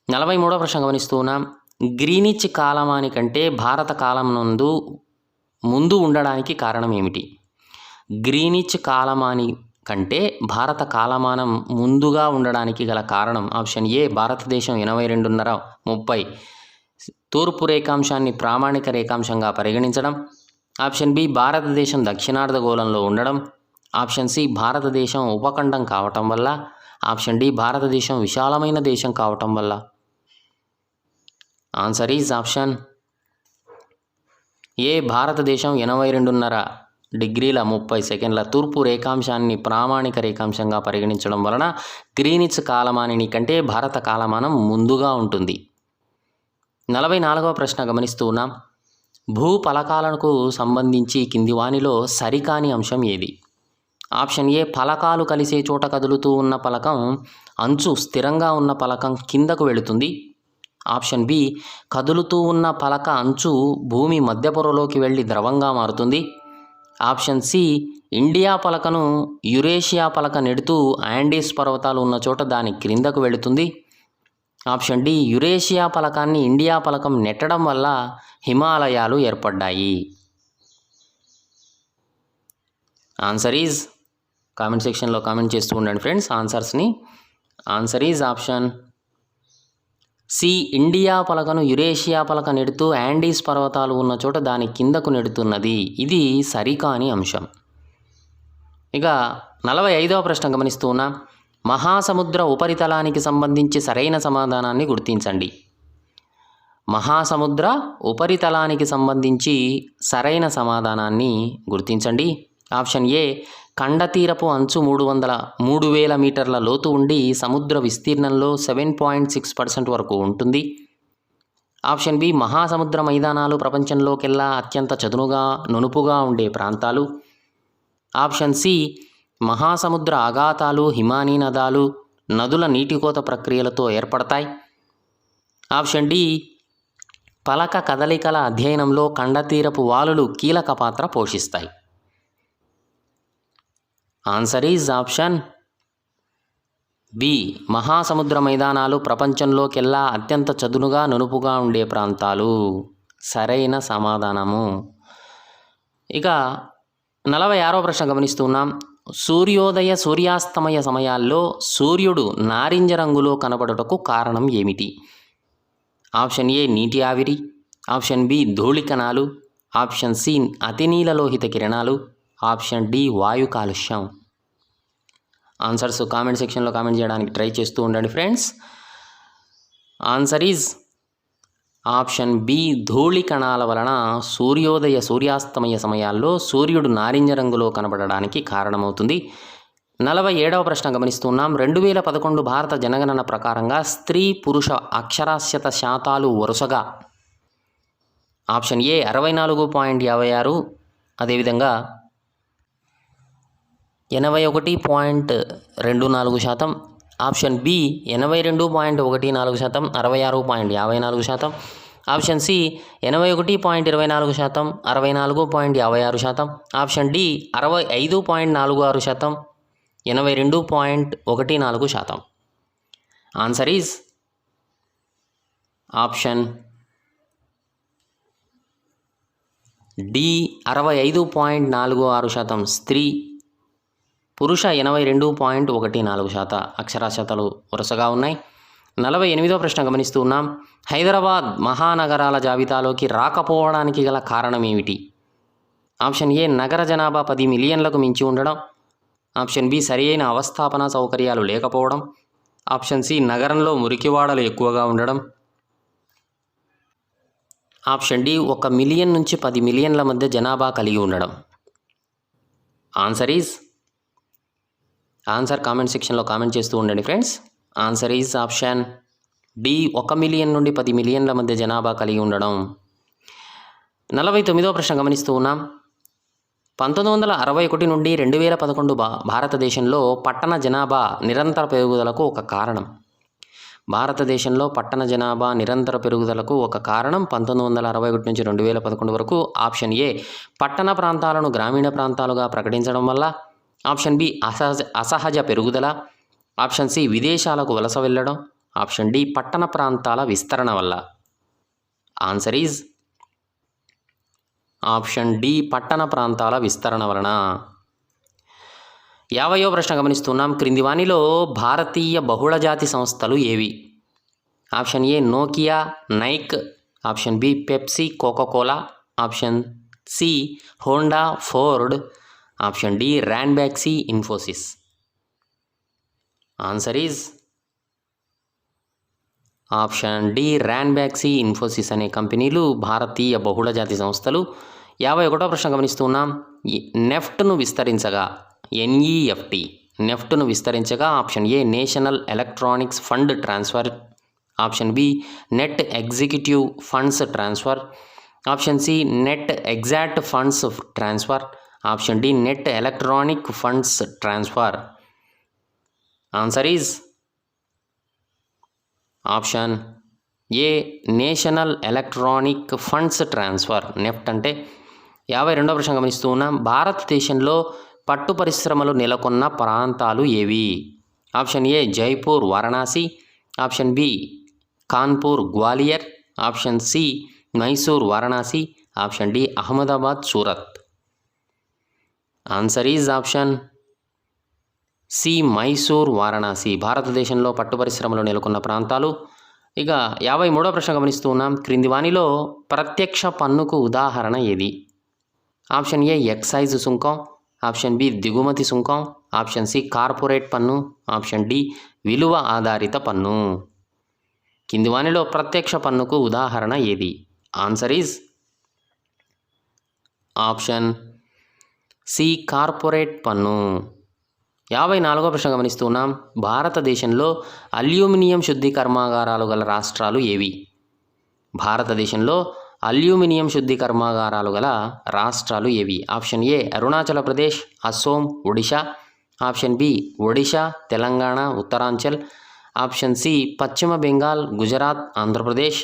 43వ ప్రశ్న గమనిస్తూ ఉన్నాం. గ్రీనిచ్ కాలమానికంటే భారత కాలం ముందు ఉండడానికి కారణం ఏమిటి? గ్రీనిచ్ కాలమాని కంటే భారత కాలమానం ముందుగా ఉండడానికి గల కారణం. ఆప్షన్ ఏ భారతదేశం 82:30 తూర్పు రేఖాంశాన్ని ప్రామాణిక రేఖాంశంగా పరిగణించడం. ఆప్షన్ బి భారతదేశం దక్షిణార్ధగోళంలో ఉండడం. ఆప్షన్ సి భారతదేశం ఉపఖండం కావటం వల్ల. ఆప్షన్ డి భారతదేశం విశాలమైన దేశం కావటం వల్ల. ఆన్సర్ ఈజ్ ఆప్షన్ ఏ భారతదేశం 82:30 తూర్పు రేఖాంశాన్ని ప్రామాణిక రేఖాంశంగా పరిగణించడం వలన గ్రీనిచ్ కాలమానిని కంటే భారత కాలమానం ముందుగా ఉంటుంది. 44వ ప్రశ్న గమనిస్తూ ఉన్నాం. భూఫలకాలకు సంబంధించి కింది వానిలో సరికాని అంశం ఏది? ఆప్షన్ ఏ ఫలకాలు కలిసే చోట కదులుతూ ఉన్న పలకం అంచు స్థిరంగా ఉన్న పలకం కిందకు వెళుతుంది. ఆప్షన్ బి కదులుతూ ఉన్న పలక అంచు భూమి మధ్య పొరలోకి వెళ్ళి ద్రవంగా మారుతుంది. ఆప్షన్ సి ఇండియా పలకను యురేషియా పలక నెడుతూ యాండీస్ పర్వతాలు ఉన్న చోట దాని క్రిందకు వెళుతుంది. ఆప్షన్ డి యురేషియా పలకాన్ని ఇండియా పలకం నెట్టడం వల్ల హిమాలయాలు ఏర్పడ్డాయి. ఆన్సర్ ఈజ్, కామెంట్ సెక్షన్లో కామెంట్ చేస్తూ ఉండండి ఫ్రెండ్స్ ఆన్సర్స్ని. Answer is option C India పలకను యురేషియా పలక నెడుతూ యాండీస్ పర్వతాలు ఉన్న చోట దాని కిందకు నెడుతున్నది. ఇది సరికాని అంశం. ఇక 45వ ప్రశ్న గమనిస్తూ ఉన్నా. మహాసముద్ర ఉపరితలానికి సంబంధించి సరైన సమాధానాన్ని గుర్తించండి. మహాసముద్ర ఉపరితలానికి సంబంధించి సరైన సమాధానాన్ని గుర్తించండి. ఆప్షన్ ఏ ఖండతీరపు అంచు 3,000 మీటర్ల లోతు ఉండి సముద్ర విస్తీర్ణంలో 7.6% వరకు ఉంటుంది. ఆప్షన్ బి మహాసముద్ర మైదానాలు ప్రపంచంలోకెల్లా అత్యంత చదునుగా నునుపుగా ఉండే ప్రాంతాలు. ఆప్షన్ సి మహాసముద్ర అఘాతాలు హిమానీ నదుల నీటికోత ప్రక్రియలతో ఏర్పడతాయి. ఆప్షన్ డి పలక కదలికల అధ్యయనంలో కండతీరపు వాలులు కీలక పాత్ర పోషిస్తాయి? Answer is option B. మహాసముద్ర మైదానాలు ప్రపంచంలోకెల్లా అత్యంత చదునుగా నునుపుగా ఉండే ప్రాంతాలు. సరైన సమాధానము. ఇక 46వ ప్రశ్న గమనిస్తున్నాం. సూర్యోదయ సూర్యాస్తమయ సమయాల్లో సూర్యుడు నారింజ రంగులో కనబడుటకు కారణం ఏమిటి? ఆప్షన్ ఏ నీటి ఆవిరి, ఆప్షన్ బి ధూళికణాలు, ఆప్షన్ సి అతినీలలోహిత కిరణాలు, ఆప్షన్ డి వాయు కాలుష్యం. ఆన్సర్స్ కామెంట్ సెక్షన్లో కామెంట్ చేయడానికి ట్రై చేస్తూ ఉండండి friends. Answer is option B ధూళికణాల వలన సూర్యోదయ సూర్యాస్తమయ సమయాల్లో సూర్యుడు నారింజ రంగులో కనబడడానికి కారణమవుతుంది. 47వ ప్రశ్న గమనిస్తున్నాం. 2011 భారత జనగణన ప్రకారంగా స్త్రీ పురుష అక్షరాస్యత శాతాలు వరుసగా ఆప్షన్ ఏ 64.56, అదేవిధంగా 81.24%, option B 82.14%, 66.54%, option C 81.24%, 64.56%, option D 65.46%, 82.14%. Answer is option D 65.46% స్త్రీ, పురుష 82.14% అక్షరాస్యతలు వరుసగా ఉన్నాయి. 48వ ప్రశ్న గమనిస్తూ ఉన్నాం. హైదరాబాద్ మహానగరాల జాబితాలోకి రాకపోవడానికి గల కారణం ఏమిటి? ఆప్షన్ ఏ నగర జనాభా 10 మిలియన్లకు మించి ఉండడం, ఆప్షన్ బి సరియైన అవస్థాపన సౌకర్యాలు లేకపోవడం, ఆప్షన్ సి నగరంలో మురికివాడలు ఎక్కువగా ఉండడం, ఆప్షన్ డి 1 మిలియన్ నుంచి 10 మిలియన్ల మధ్య జనాభా కలిగి ఉండడం. ఆన్సర్ కామెంట్ సెక్షన్లో కామెంట్ చేస్తూ ఉండండి friends. Answer is option D 1 million నుండి 10 మిలియన్ల మధ్య జనాభా కలిగి ఉండడం. 49వ ప్రశ్న గమనిస్తూ ఉన్నాం. 1961 నుండి 2011 భారతదేశంలో పట్టణ జనాభా నిరంతర పెరుగుదలకు ఒక కారణం. భారతదేశంలో పట్టణ జనాభా నిరంతర పెరుగుదలకు ఒక కారణం 1961 నుంచి 2011 వరకు ఆప్షన్ ఏ పట్టణ ప్రాంతాలను గ్రామీణ ప్రాంతాలుగా ప్రకటించడం వల్ల, ఆప్షన్ బి అసహజ పెరుగుదల, ఆప్షన్ సి విదేశాలకు వలస వెళ్ళడం, ఆప్షన్ డి పట్టణ ప్రాంతాల విస్తరణ వల్ల. ఆన్సర్ ఈజ్ ఆప్షన్ డి పట్టణ ప్రాంతాల విస్తరణ వలన. 50వ ప్రశ్న గమనిస్తున్నాం. క్రింది వానిలో భారతీయ బహుళజాతి సంస్థలు ఏవి? Option A Nokia, Nike, option B Pepsi, Coca Cola, option C Honda, Ford, option D Ranbaxy, Infosys. Answer is option D Ranbaxy, Infosys అనే కంపెనీలు భారతీయ బహుళజాతి సంస్థలు. 51వ ప్రశ్న గమనిస్తున్నాం. నెఫ్ట్ను విస్తరించగా ఎన్ఈఎఫ్టి నెఫ్ట్ను విస్తరించగా option A national electronics fund transfer, option B net executive funds transfer, option C net exact funds transfer, option D net electronic funds transfer. Answer is option A national electronic funds transfer. NEFT అంటే. 52వ ప్రశ్న గమనిస్తూ ఉన్నాం. భారతదేశంలో పట్టు పరిశ్రమలు నెలకొన్న ప్రాంతాలు ఏవి? Option A Jaipur, Varanasi, option B Kanpur, Gwalior, option C Mysore, Varanasi, option D Ahmedabad, Surat. Answer is option C Mysore, Varanasi భారతదేశంలో పట్టు పరిశ్రమలు నెలకొన్న ప్రాంతాలు. ఇక 53వ ప్రశ్న గమనిస్తూ ఉన్నాం. క్రింది వానిలో ప్రత్యక్ష పన్నుకు ఉదాహరణ ఏది? ఆప్షన్ ఏ ఎక్సైజ్ సుంకం, ఆప్షన్ బి దిగుమతి సుంకం, ఆప్షన్ సి కార్పొరేట్ పన్ను, ఆప్షన్ డి విలువ ఆధారిత పన్ను. కింది వానిలో ప్రత్యక్ష పన్నుకు ఉదాహరణ ఏది? Answer is option C corporate పన్ను. 54వ ప్రశ్న గమనిస్తున్నాం. భారతదేశంలో అల్యూమినియం శుద్ధి కర్మాగారాలు గల రాష్ట్రాలు ఏవి? భారతదేశంలో అల్యూమినియం శుద్ధి కర్మాగారాలు గల రాష్ట్రాలు ఏవి? Option A Arunachal Pradesh, Assam, Odisha, option B Odisha, Telangana, Uttaranchal, option C Paschim Bengal, Gujarat, Andhra Pradesh,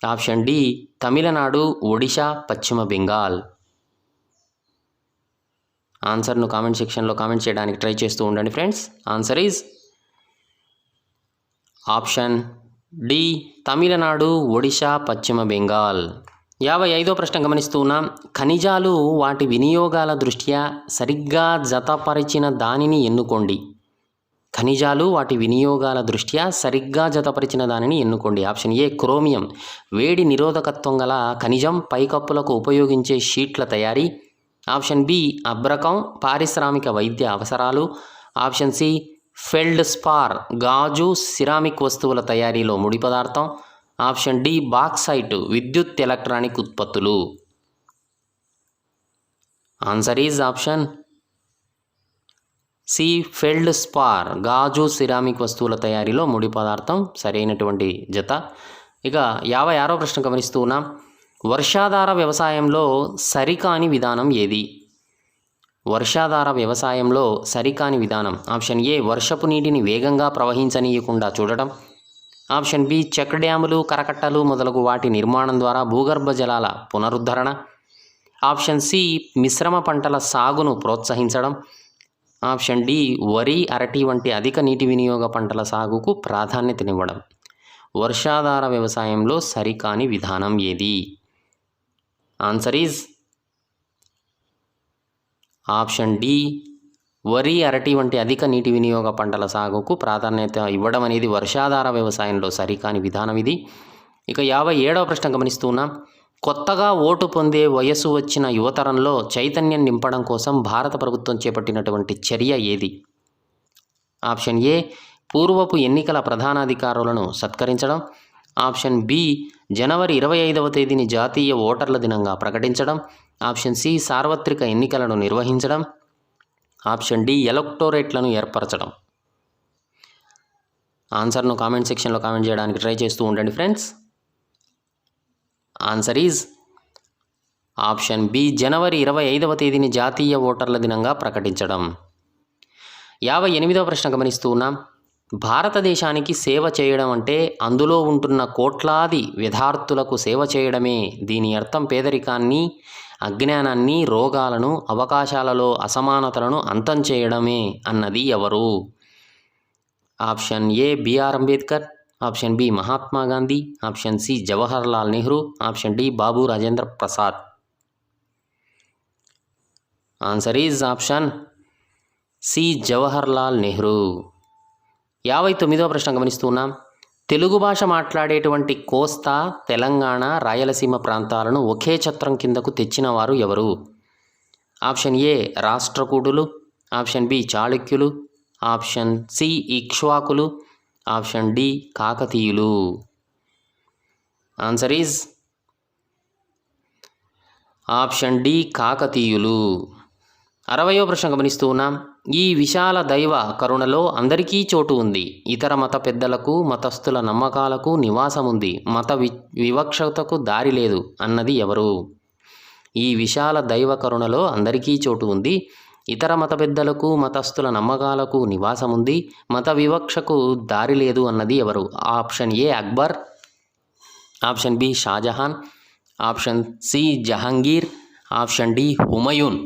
option D Tamil Nadu, Odisha, Paschim Bengal. ఆన్సర్ను కామెంట్ సెక్షన్లో కామెంట్ చేయడానికి ట్రై చేస్తూ ఉండండి friends. Answer is option D Tamil Nadu, Odisha, Paschim Bengal. 55వ ప్రశ్న గమనిస్తూ ఉన్నాం. ఖనిజాలు వాటి వినియోగాల దృష్ట్యా సరిగ్గా జతపరిచిన దానిని ఎన్నుకోండి. ఖనిజాలు వాటి వినియోగాల దృష్ట్యా సరిగ్గా జతపరిచిన దానిని ఎన్నుకోండి. ఆప్షన్ ఏ క్రోమియం, వేడి నిరోధకత్వం గల ఖనిజం, పైకప్పులకు ఉపయోగించే షీట్ల తయారీ. ఆప్షన్ బి అబ్రకం, పారిశ్రామిక వైద్య అవసరాలు. ఆప్షన్ సి ఫెల్డ్ స్పార్, గాజు, సిరామిక్ వస్తువుల తయారీలో ముడి పదార్థం. ఆప్షన్ డి బాక్సైట్, విద్యుత్ ఎలక్ట్రానిక్ ఉత్పత్తులు. Answer is option C feldspar, గాజు, సిరామిక్ వస్తువుల తయారీలో ముడి పదార్థం సరైనటువంటి జత. ఇక 56వ ప్రశ్న గమనిస్తూ ఉన్నాం. వర్షాధార వ్యవసాయంలో సరికాని విధానం ఏది? వర్షాధార వ్యవసాయంలో సరికాని విధానం. ఆప్షన్ ఏ వర్షపు నీటిని వేగంగా ప్రవహించనీయకుండా చూడటం. ఆప్షన్ బి చెక్ డ్యాములు, కరకట్టలు మొదలగు వాటి నిర్మాణం ద్వారా భూగర్భ జలాల పునరుద్ధరణ. ఆప్షన్ సి మిశ్రమ పంటల సాగును ప్రోత్సహించడం. ఆప్షన్ డి వరి, అరటి వంటి అధిక నీటి వినియోగ పంటల సాగుకు ప్రాధాన్యతనివ్వడం. వర్షాధార వ్యవసాయంలో సరికాని విధానం ఏది? ఆన్సర్ ఈజ్ ఆప్షన్ డి వరి, అరటి వంటి అధిక నీటి వినియోగ పంటల సాగుకు ప్రాధాన్యత ఇవ్వడం అనేది వర్షాధార వ్యవసాయంలో సరికాని విధానం ఇది. ఇక 57వ ప్రశ్న గమనిస్తూ ఉన్నాం. కొత్తగా ఓటు పొందే వయస్సు వచ్చిన యువతరంలో చైతన్యం నింపడం కోసం భారత ప్రభుత్వం చేపట్టినటువంటి చర్య ఏది? ఆప్షన్ ఏ పూర్వపు ఎన్నికల ప్రధానాధికారులను సత్కరించడం. ఆప్షన్ బి జనవరి 25వ తేదీని జాతీయ ఓటర్ల దినంగా ప్రకటించడం. ఆప్షన్ సి సార్వత్రిక ఎన్నికలను నిర్వహించడం. ఆప్షన్ డి ఎలక్టోరేట్లను ఏర్పరచడం. ఆన్సర్ను కామెంట్ సెక్షన్లో కామెంట్ చేయడానికి ట్రై చేస్తూ ఉండండి friends. Answer is option B జనవరి 25వ తేదీని జాతీయ ఓటర్ల దినంగా ప్రకటించడం. 58వ ప్రశ్న గమనిస్తూ ఉన్నాం. భారతదేశానికి సేవ చేయడం అంటే అందులో ఉంటున్న కోట్లాది విద్యార్థులకు సేవ చేయడమే. దీని అర్థం పేదరికాన్ని, అజ్ఞానాన్ని, రోగాలను, అవకాశాలలో అసమానతలను అంతం చేయడమే అన్నది ఎవరు? Option A BR Ambedkar. Option B Mahatma Gandhi. Option C Jawahar Lal Nehru. Option D Babu Rajendra Prasad. Answer is option C Jawahar Lal Nehru. 59వ ప్రశ్న గమనిస్తున్నాం. తెలుగు భాష మాట్లాడేటువంటి కోస్తా, తెలంగాణ, రాయలసీమ ప్రాంతాలను ఒకే ఛత్రం కిందకు తెచ్చిన వారు ఎవరు? ఆప్షన్ ఏ రాష్ట్రకూటులు. ఆప్షన్ బి చాళుక్యులు. ఆప్షన్ సి ఇక్ష్వాకులు. ఆప్షన్ డి కాకతీయులు. ఆన్సర్ ఈజ్ ఆప్షన్ డి కాకతీయులు. 60వ ప్రశ్న గమనిస్తూ ఉన్నాం. ఈ విశాల దైవ కరుణలో అందరికీ చోటు ఉంది. ఇతర మత పెద్దలకు, మతస్థుల నమ్మకాలకు నివాసం ఉంది. మత వివక్షతకు దారి లేదు అన్నది ఎవరు? ఈ విశాల దైవ కరుణలో అందరికీ చోటు ఉంది. ఇతర మత పెద్దలకు, మతస్థుల నమ్మకాలకు నివాసం ఉంది. మత వివక్షకు దారి లేదు అన్నది ఎవరు? Option A Akbar. Option B Shahjahan. Option C Jahangir. Option D Humayun.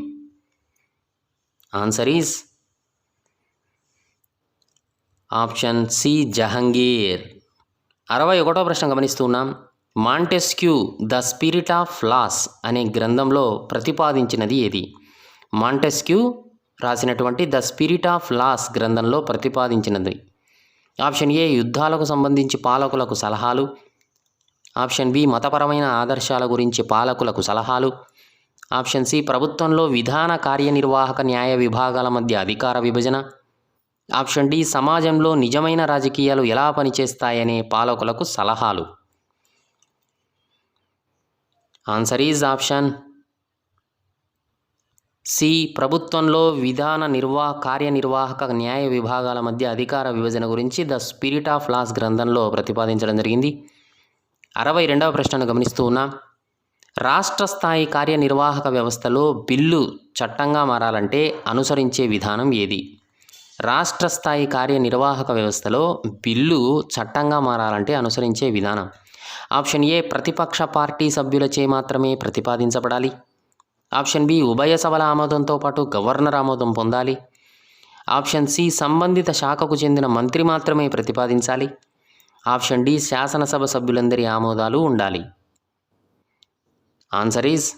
Answer is option C Jahangir. 61వ ప్రశ్న గమనిస్తున్నాం. Montesquieu the spirit of laws అనే గ్రంథంలో ప్రతిపాదించినది ఏది? మాంటెస్క్యూ రాసినటువంటి ద స్పిరిట్ ఆఫ్ లాస్ గ్రంథంలో ప్రతిపాదించినది. ఆప్షన్ ఏ యుద్ధాలకు సంబంధించి పాలకులకు సలహాలు. ఆప్షన్ బి మతపరమైన ఆదర్శాల గురించి పాలకులకు సలహాలు. ఆప్షన్ సి ప్రభుత్వంలో విధాన, కార్యనిర్వాహక, న్యాయ విభాగాల మధ్య అధికార విభజన. ఆప్షన్ డి సమాజంలో నిజమైన రాజకీయాలు ఎలా పనిచేస్తాయనే పాలకులకు సలహాలు. ఆన్సర్ ఈజ్ ఆప్షన్ సి ప్రభుత్వంలో విధాన, కార్యనిర్వాహక, న్యాయ విభాగాల మధ్య అధికార విభజన గురించి ద స్పిరిట్ ఆఫ్ లాస్ గ్రంథంలో ప్రతిపాదించడం జరిగింది. 62వ ప్రశ్నను గమనిస్తూ ఉన్నాం. రాష్ట్ర స్థాయి కార్యనిర్వాహక వ్యవస్థలో బిల్లు చట్టంగా మారాలంటే అనుసరించే విధానం ఏది? రాష్ట్ర స్థాయి కార్యనిర్వాహక వ్యవస్థలో బిల్లు చట్టంగా మారాలంటే అనుసరించే విధానం. ఆప్షన్ ఏ ప్రతిపక్ష పార్టీ సభ్యులచే మాత్రమే ప్రతిపాదించబడాలి. ఆప్షన్ బి ఉభయ సభల ఆమోదంతో పాటు గవర్నర్ ఆమోదం పొందాలి. ఆప్షన్ సి సంబంధిత శాఖకు చెందిన మంత్రి మాత్రమే ప్రతిపాదించాలి. ఆప్షన్ డి శాసనసభ సభ్యులందరి ఆమోదాలు ఉండాలి. ఆన్సర్ ఈజ్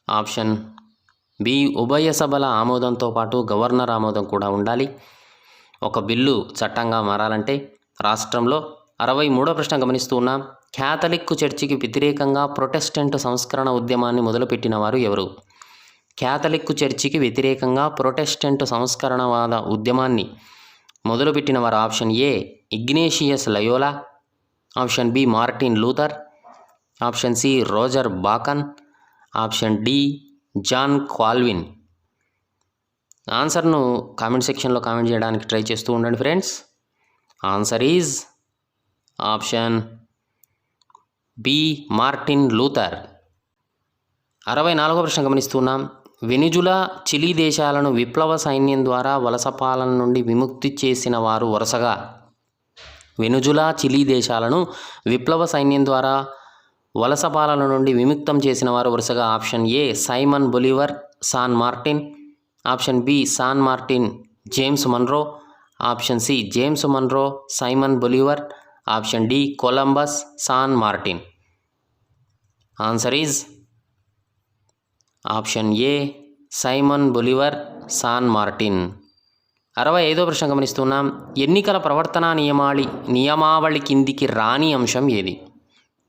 ఆప్షన్ బి ఉభయ సభల ఆమోదంతో పాటు గవర్నర్ ఆమోదం కూడా ఉండాలి. ఒక బిల్లు చట్టంగా మారాలంటే రాష్ట్రంలో 63వ ప్రశ్న గమనిస్తూ ఉన్నాం. క్యాథలిక్ చర్చికి వ్యతిరేకంగా ప్రొటెస్టెంట్ సంస్కరణ ఉద్యమాన్ని మొదలుపెట్టిన వారు ఎవరు? క్యాథలిక్ చర్చికి వ్యతిరేకంగా ప్రొటెస్టెంట్ సంస్కరణవాద ఉద్యమాన్ని మొదలుపెట్టిన వారు option A Ignatius Loyola, option B Martin Luther, option C Roger Bacon, option D John Calvin. ఆన్సర్ను కామెంట్ సెక్షన్లో కామెంట్ చేయడానికి ట్రై చేస్తూ ఉండండి friends. Answer is option B Martin Luther. 64వ ప్రశ్న గమనిస్తున్నాం. వెనిజులా, చిలీ దేశాలను విప్లవ సైన్యం ద్వారా వలస పాలన నుండి విముక్తి చేసిన వారు వరుసగా వెనిజులా, చిలీ దేశాలను విప్లవ సైన్యం ద్వారా వలస పాలన నుండి విముక్తం చేసిన వారు వరుసగా option A Simon Bolivar, San Martin, option B San Martin, James Monroe, option C James Monroe, Simon Bolivar, option D Columbus, San Martin. Answer is option A Simon Bolivar, San Martin. 65వ ప్రశ్న గమనిస్తున్నాం. ఎన్నికల ప్రవర్తనా నియమావళి కిందికి రాని అంశం ఏది?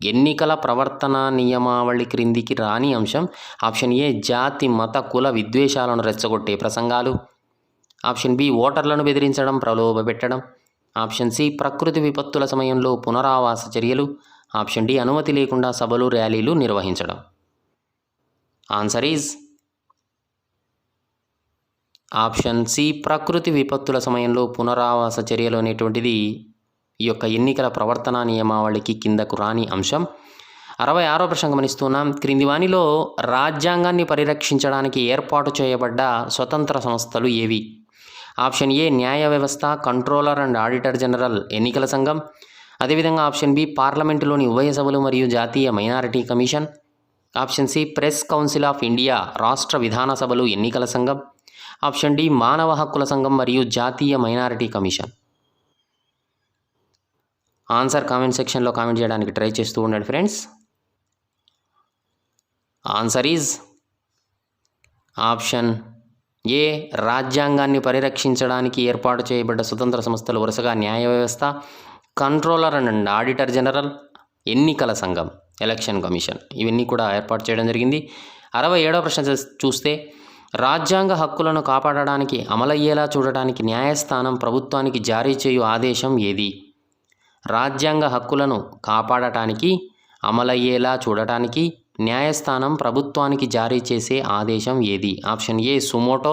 ఎన్నికల ప్రవర్తనా నియమావళి క్రిందికి రాని అంశం ఆప్షన్ ఏ జాతి, మత, కుల విద్వేషాలను రెచ్చగొట్టే ప్రసంగాలు, ఆప్షన్ బి ఓటర్లను బెదిరించడం, ప్రలోభపెట్టడం, ఆప్షన్ సి ప్రకృతి విపత్తుల సమయంలో పునరావాస చర్యలు, ఆప్షన్ డి అనుమతి లేకుండా సభలు, ర్యాలీలు నిర్వహించడం. ఆన్సర్ ఈజ్ ఆప్షన్ సి ప్రకృతి విపత్తుల సమయంలో పునరావాస చర్యలు అనేటువంటిది ఈ యొక్క ఎన్నికల ప్రవర్తనా నియమావళికి కిందకు రాని అంశం. 66వ ప్రశ్న గమనిస్తున్నాం. క్రింది వానిలో రాజ్యాంగాన్ని పరిరక్షించడానికి ఏర్పాటు చేయబడ్డ స్వతంత్ర సంస్థలు ఏవి? ఆప్షన్ ఏ న్యాయ వ్యవస్థ, కంట్రోలర్ అండ్ ఆడిటర్ జనరల్ ఎన్నికల సంఘం, అదేవిధంగా ఆప్షన్ బి పార్లమెంటులోని ఉభయ సభలు మరియు జాతీయ minority commission, option C press council of India రాష్ట్ర విధాన సభలు ఎన్నికల సంఘం, ఆప్షన్ డి మానవ హక్కుల సంఘం మరియు జాతీయ మైనారిటీ కమిషన్. ఆన్సర్ కామెంట్ సెక్షన్లో కామెంట్ చేయడానికి ట్రై చేస్తూ ఉండండి ఫ్రెండ్స్. ఆన్సర్ ఈజ్ ఆప్షన్ ఏ రాజ్యాంగాన్ని పరిరక్షించడానికి ఏర్పాటు చేయబడ్డ స్వతంత్ర సంస్థలు వరుసగా న్యాయ వ్యవస్థ, కంట్రోలర్ అండ్ ఆడిటర్ జనరల్, ఎన్నికల సంఘం, ఎలక్షన్ కమిషన్ ఇవన్నీ కూడా ఏర్పాటు చేయడం జరిగింది. 67వ ప్రశ్న చూస్తే రాజ్యాంగ హక్కులను కాపాడడానికి అమలయ్యేలా చూడటానికి న్యాయస్థానం ప్రభుత్వానికి జారీ చేయు ఆదేశం ఏది? రాజ్యాంగ హక్కులను కాపాడటానికి అమలయ్యేలా చూడటానికి న్యాయస్థానం ప్రభుత్వానికి జారీ చేసే ఆదేశం ఏది? Option A suo motu,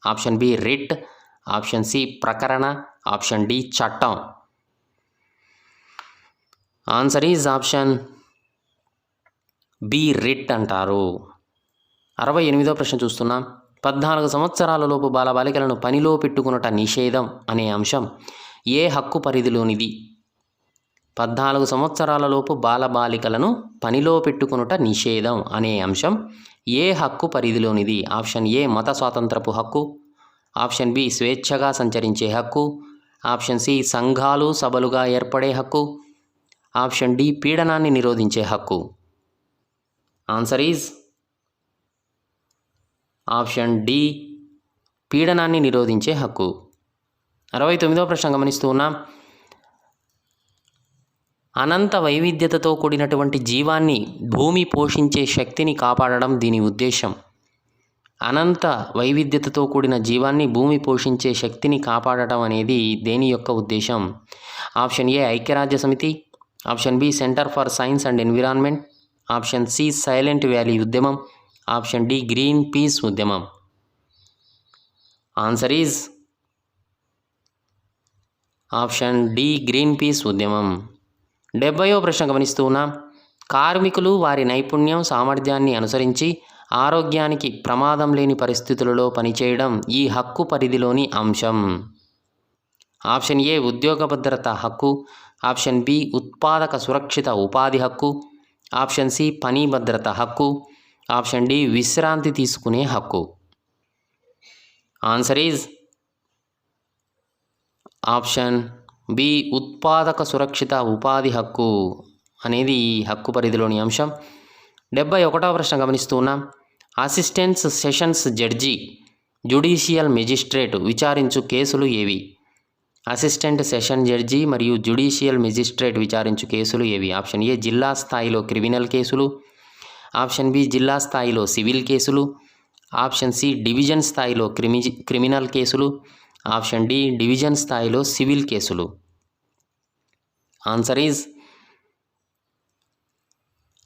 option B writ, option C ప్రకరణ, ఆప్షన్ డి చట్టం. Answer is option B writ అంటారు. 68వ ప్రశ్న చూస్తున్నాం. 14 సంవత్సరాల లోపు బాలబాలికలను పనిలో పెట్టుకునుట నిషేధం అనే అంశం ఏ హక్కు పరిధిలోనిది? 14 సంవత్సరాల లోపు బాలబాలికలను పనిలో పెట్టుకునుట నిషేధం అనే అంశం ఏ హక్కు పరిధిలోనిది? ఆప్షన్ ఏ మత స్వాతంత్రపు హక్కు, ఆప్షన్ బి స్వేచ్ఛగా సంచరించే హక్కు, ఆప్షన్ సి సంఘాలు సభలుగా ఏర్పడే హక్కు, ఆప్షన్ డి పీడనాన్ని నిరోధించే హక్కు. ఆన్సర్ ఈజ్ ఆప్షన్ డి పీడనాన్ని నిరోధించే హక్కు. 69వ ప్రశ్న గమనిస్తూ ఉన్నాం. అనంత వైవిధ్యతతో కూడినటువంటి జీవాన్ని భూమి పోషించే శక్తిని కాపాడడం దీని ఉద్దేశం. అనంత వైవిధ్యతతో కూడిన జీవాన్ని భూమి పోషించే శక్తిని కాపాడటం అనేది దేని యొక్క ఉద్దేశం? ఆప్షన్ ఏ ఐక్యరాజ్య సమితి, option B centre for science and environment, option C silent valley ఉద్యమం, ఆప్షన్ డి గ్రీన్ పీస్ ఉద్యమం. Answer is option D Greenpeace ఉద్యమం. 70వ ప్రశ్న గమనిస్తూ ఉన్నాం. కార్మికులు వారి నైపుణ్యం, సామర్థ్యాన్ని అనుసరించి ఆరోగ్యానికి ప్రమాదం లేని పరిస్థితులలో పనిచేయడం ఈ హక్కు పరిధిలోని అంశం. ఆప్షన్ ఏ ఉద్యోగ భద్రత హక్కు, ఆప్షన్ బి ఉత్పాదక సురక్షిత ఉపాధి హక్కు, ఆప్షన్ సి పని భద్రత హక్కు, ఆప్షన్ డి విశ్రాంతి తీసుకునే హక్కు. ఆన్సర్ ఈజ్ ఆప్షన్ బి ఉత్పాదక సురక్షిత ఉపాధి హక్కు అనేది ఈ హక్కు పరిధిలోని అంశం. 71వ ప్రశ్న గమనిస్తూ ఉన్నాం. Assistant sessions judge judicial magistrate విచారించు కేసులు ఏవి? అసిస్టెంట్ సెషన్ జడ్జి మరియు జ్యుడిషియల్ మెజిస్ట్రేట్ విచారించు కేసులు ఏవి? ఆప్షన్ ఏ జిల్లా స్థాయిలో క్రిమినల్ కేసులు, ఆప్షన్ బి జిల్లా స్థాయిలో సివిల్ కేసులు, ఆప్షన్ సి డివిజన్ స్థాయిలో క్రిమినల్ కేసులు, ఆప్షన్ డి డివిజన్ స్థాయిలో సివిల్ కేసులు. Answer is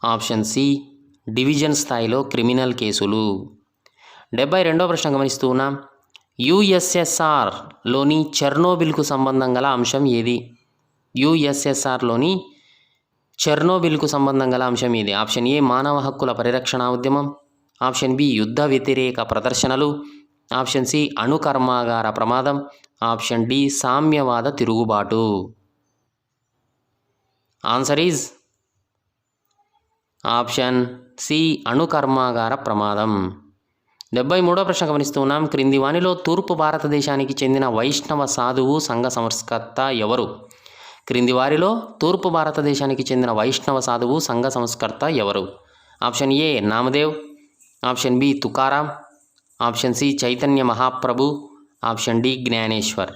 option C division స్థాయిలో క్రిమినల్ కేసులు. 72వ ప్రశ్న గమనిస్తూ ఉన్నాం. యుఎస్ఎస్ఆర్లోని చెర్నోబిల్కు సంబంధం గల అంశం ఏది? యుఎస్ఎస్ఆర్లోని చెర్నోబిల్కు సంబంధం గల అంశం ఏది? ఆప్షన్ ఏ మానవ హక్కుల పరిరక్షణ ఉద్యమం, ఆప్షన్ బి యుద్ధ వ్యతిరేక ప్రదర్శనలు, ఆప్షన్ సి అణు కర్మాగార ప్రమాదం, ఆప్షన్ డి సామ్యవాద తిరుగుబాటు. ఆన్సర్ ఈజ్ ఆప్షన్ సి అణు కర్మాగార ప్రమాదం. 73వ ప్రశ్న గమనిస్తూ ఉన్నాం. క్రింది వానిలో తూర్పు భారతదేశానికి చెందిన వైష్ణవ సాధువు సంఘ సంస్కర్త ఎవరు? క్రింది వారిలో తూర్పు భారతదేశానికి చెందిన వైష్ణవ సాధువు సంఘ సంస్కర్త ఎవరు? Option A Namdev, option B Tukaram, option C Chaitanya Mahaprabhu, option D Dnyaneshwar.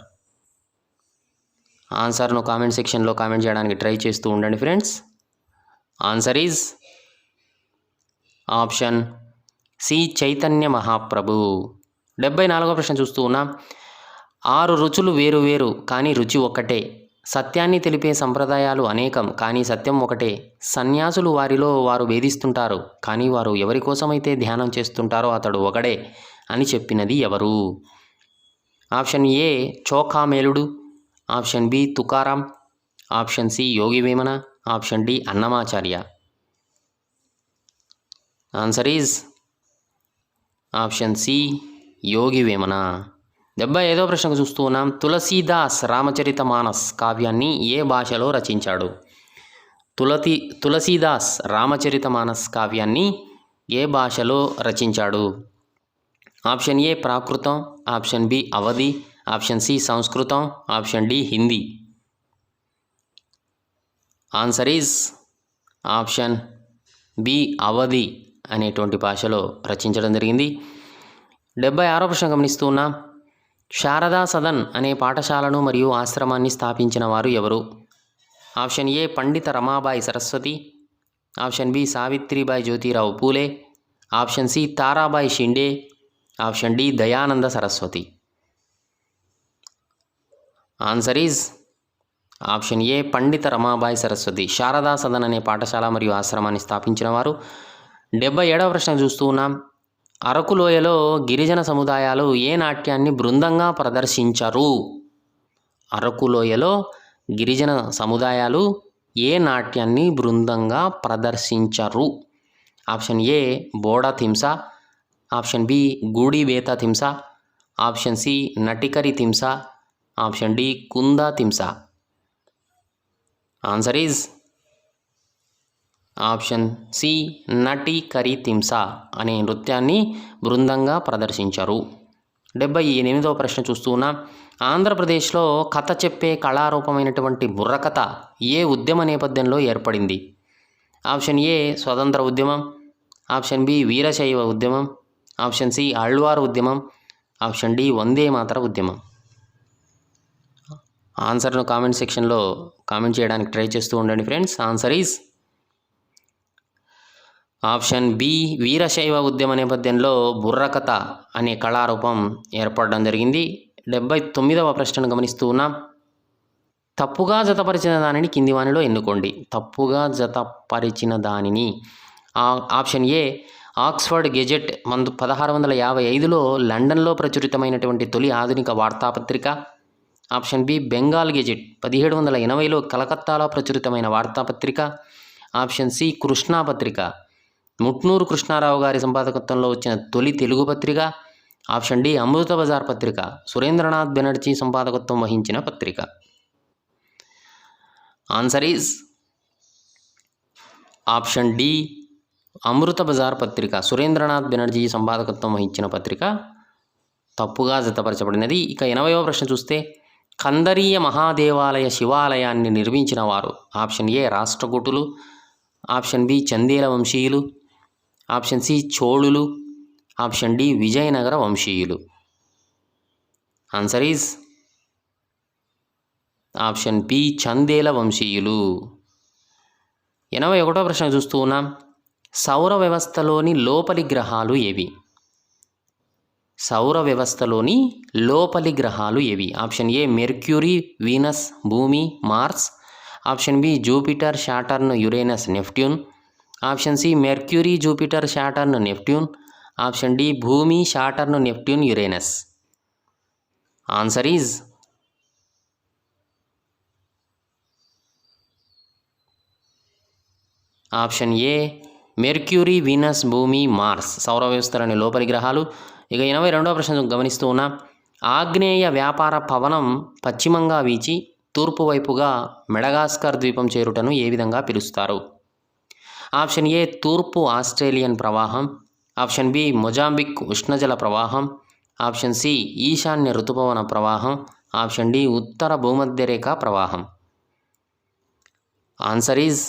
ఆన్సర్ను కామెంట్ సెక్షన్లో కామెంట్ చేయడానికి ట్రై చేస్తూ ఉండండి friends. Answer is option C Chaitanya Mahaprabhu. 74వ ప్రశ్న చూస్తూ ఉన్నాం. 6 రుచులు వేరు వేరు కానీ రుచి ఒక్కటే, సత్యాన్ని తెలిపే సంప్రదాయాలు అనేకం కానీ సత్యం ఒకటే, సన్యాసులు వారిలో వారు భేదిస్తుంటారు కానీ వారు ఎవరి కోసమైతే ధ్యానం చేస్తుంటారో అతడు ఒకడే అని చెప్పినది ఎవరు? ఆప్షన్ ఏ చోఖామేలుడు, option B Tukaram, option C Yogi Vemana, option D Annamacharya. Answer is option C Yogi Vemana. 75వ ప్రశ్నకు చూస్తూ ఉన్నాం. తులసీదాస్ రామచరిత మానస్ కావ్యాన్ని ఏ భాషలో రచించాడు? తులసీదాస్ రామచరిత మానస్ కావ్యాన్ని ఏ భాషలో రచించాడు? ఆప్షన్ ఏ ప్రాకృతం, option B Awadhi, option C సంస్కృతం, option D Hindi. Answer is option B Awadhi అనేటువంటి భాషలో రచించడం జరిగింది. 76వ ప్రశ్న గమనిస్తూ ఉన్నాం. శారదా సదన్ అనే పాఠశాలను మరియు ఆశ్రమాన్ని స్థాపించిన వారు ఎవరు? Option A Pandita Ramabai Saraswati, option B Savitribai Jyotirao Phule, option C Tarabai Shinde, option D Dayananda Saraswati. Answer is option A Pandita Ramabai Saraswati. Sharada Sadan అనే పాఠశాల మరియు ఆశ్రమాన్ని స్థాపించిన వారు. 77వ ప్రశ్న చూస్తూ ఉన్నాం. అరకు లోయలో గిరిజన సముదాయాలు ఏ నాట్యాన్ని బృందంగా ప్రదర్శించరు? అరకు లోయలో గిరిజన సముదాయాలు ఏ నాట్యాన్ని బృందంగా ప్రదర్శించరు? Option A Boda Thimsa, option B Goodi Betha Thimsa, option C Natikari Thimsa, option D Kunda Thimsa. Answer is option C Natikari తింస అనే నృత్యాన్ని బృందంగా ప్రదర్శించరు. 78వ ప్రశ్న చూస్తూ ఉన్నాం. ఆంధ్రప్రదేశ్లో కథ చెప్పే కళారూపమైనటువంటి బుర్రకథ ఏ ఉద్యమ నేపథ్యంలో ఏర్పడింది? ఆప్షన్ ఏ స్వతంత్ర ఉద్యమం, ఆప్షన్ బి వీరశైవ ఉద్యమం, ఆప్షన్ సి ఆళ్వార్ ఉద్యమం, ఆప్షన్ డి వందే మాతర ఉద్యమం. ఆన్సర్ను కామెంట్ సెక్షన్లో కామెంట్ చేయడానికి ట్రై చేస్తూ ఉండండి friends. Answer is option B Veerashaiva ఉద్యమ నేపథ్యంలో బుర్రకథ అనే కళారూపం ఏర్పడడం జరిగింది. 79వ ప్రశ్నను గమనిస్తూ ఉన్నాం. తప్పుగా జతపరిచిన దానిని కింది వానిలో ఎన్నుకోండి. తప్పుగా జతపరిచిన దానిని ఆప్షన్ ఏ ఆక్స్ఫర్డ్ గెజెట్ 1655లో లండన్లో ప్రచురితమైనటువంటి తొలి ఆధునిక వార్తాపత్రిక, ఆప్షన్ బి బెంగాల్ గెజెట్ 1780లో కలకత్తాలో ప్రచురితమైన వార్తాపత్రిక, ఆప్షన్ సి కృష్ణా పత్రిక ముట్నూరు కృష్ణారావు గారి సంపాదకత్వంలో వచ్చిన తొలి తెలుగు పత్రిక, ఆప్షన్ డి అమృత బజార్ పత్రిక సురేంద్రనాథ్ బెనర్జీ సంపాదకత్వం వహించిన పత్రిక. ఆన్సర్ ఈజ్ ఆప్షన్ డి అమృత బజార్ పత్రిక. సురేంద్రనాథ్ బెనర్జీ సంపాదకత్వం వహించిన పత్రిక తప్పుగా జతపరచబడినది. ఇక 80వ ప్రశ్న చూస్తే కందరీయ మహాదేవాలయ శివాలయాన్ని నిర్మించిన వారు. ఆప్షన్ ఏ రాష్ట్రకూటులు, ఆప్షన్ బి చందేల వంశీయులు, ఆప్షన్ సి చోళులు, ఆప్షన్ డి విజయనగర వంశీయులు. Answer is option B Chandela వంశీయులు. 81వ ప్రశ్న చూస్తూ ఉన్నాం. సౌర వ్యవస్థలోని లోపలి గ్రహాలు ఏవి? సౌర వ్యవస్థలోని లోపలి గ్రహాలు ఏవి? ఆప్షన్ ఏ మెర్క్యూరీ, వీనస్, భూమి, Mars, option B Jupiter, Saturn, Uranus, Neptune, option C Mercury, Jupiter, Saturn, Neptune, option D భూమి, Saturn, Neptune, Uranus. Answer is option A Mercury, Venus, భూమి, మార్స్ సౌర వ్యవస్థలోని లోపలి గ్రహాలు. ఇక 82వ ప్రశ్న గమనిస్తూ ఉన్నా. ఆగ్నేయ వ్యాపార పవనం పశ్చిమంగా వీచి తూర్పు వైపుగా మెడగాస్కర్ ద్వీపం చేరుటను ఏ విధంగా పిలుస్తారు? ఆప్షన్ ఏ తూర్పు ఆస్ట్రేలియన్ ప్రవాహం, ఆప్షన్ బి మొజాంబిక్ ఉష్ణజల ప్రవాహం, ఆప్షన్ సి ఈశాన్య ఋతుపవన ప్రవాహం, ఆప్షన్ డి ఉత్తర భూమధ్యరేఖ ప్రవాహం. Answer is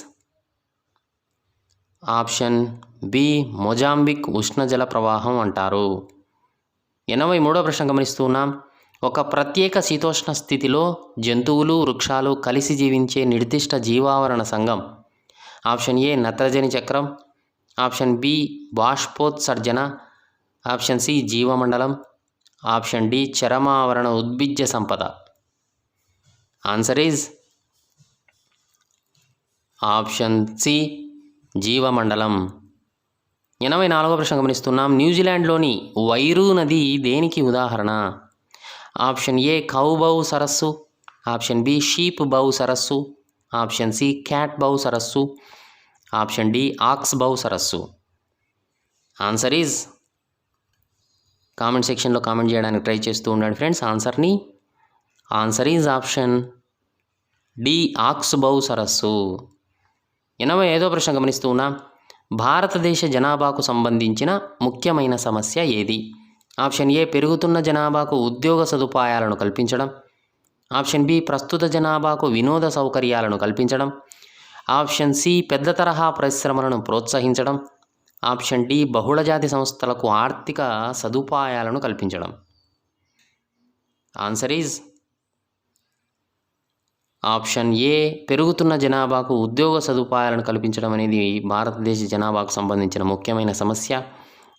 option B Mozambique ఉష్ణజల ప్రవాహం అంటారు. 83వ ప్రశ్న గమనిస్తూ ఉన్నాం. ఒక ప్రత్యేక శీతోష్ణ స్థితిలో జంతువులు, వృక్షాలు కలిసి జీవించే నిర్దిష్ట జీవావరణ సంఘం. ఆప్షన్ ఏ నత్రజని చక్రం, ఆప్షన్ బి బాష్పోత్సర్జన, ఆప్షన్ సి జీవమండలం, ఆప్షన్ డి చరమావరణ ఉద్భిజ్య సంపద. ఆన్సర్ ఈజ్ ఆప్షన్ సి జీవమండలం. 84వ ప్రశ్న గమనిస్తున్నాం. న్యూజిలాండ్లోని వైరూ నది దేనికి ఉదాహరణ? ఆప్షన్ ఏ కౌబౌ సరస్సు, ఆప్షన్ బి షీప్ బౌ సరస్సు, ఆప్షన్ సి క్యాట్ బౌ సరస్సు, ఆప్షన్ డి ఆక్స్ బౌ సరస్సు. ఆన్సర్ ఈజ్ కామెంట్ సెక్షన్లో కామెంట్ చేయడానికి ట్రై చేస్తూ ఉండండి ఫ్రెండ్స్ ఆన్సర్ని. Answer is option D ox bow సరస్సు. 85వ ప్రశ్న గమనిస్తూ ఉన్నాం. భారతదేశ జనాభాకు సంబంధించిన ముఖ్యమైన సమస్య ఏది? ఆప్షన్ ఏ పెరుగుతున్న జనాభాకు ఉద్యోగ సదుపాయాలను కల్పించడం, ఆప్షన్ బి ప్రస్తుత జనాభాకు వినోద సౌకర్యాలను కల్పించడం, ఆప్షన్ సి పెద్ద తరహా పరిశ్రమలను ప్రోత్సహించడం, ఆప్షన్ డి బహుళజాతి సంస్థలకు ఆర్థిక సదుపాయాలను కల్పించడం. ఆన్సర్ ఈజ్ ఆప్షన్ ఏ పెరుగుతున్న జనాభాకు ఉద్యోగ సదుపాయాలను కల్పించడం అనేది భారతదేశ జనాభాకు సంబంధించిన ముఖ్యమైన సమస్య.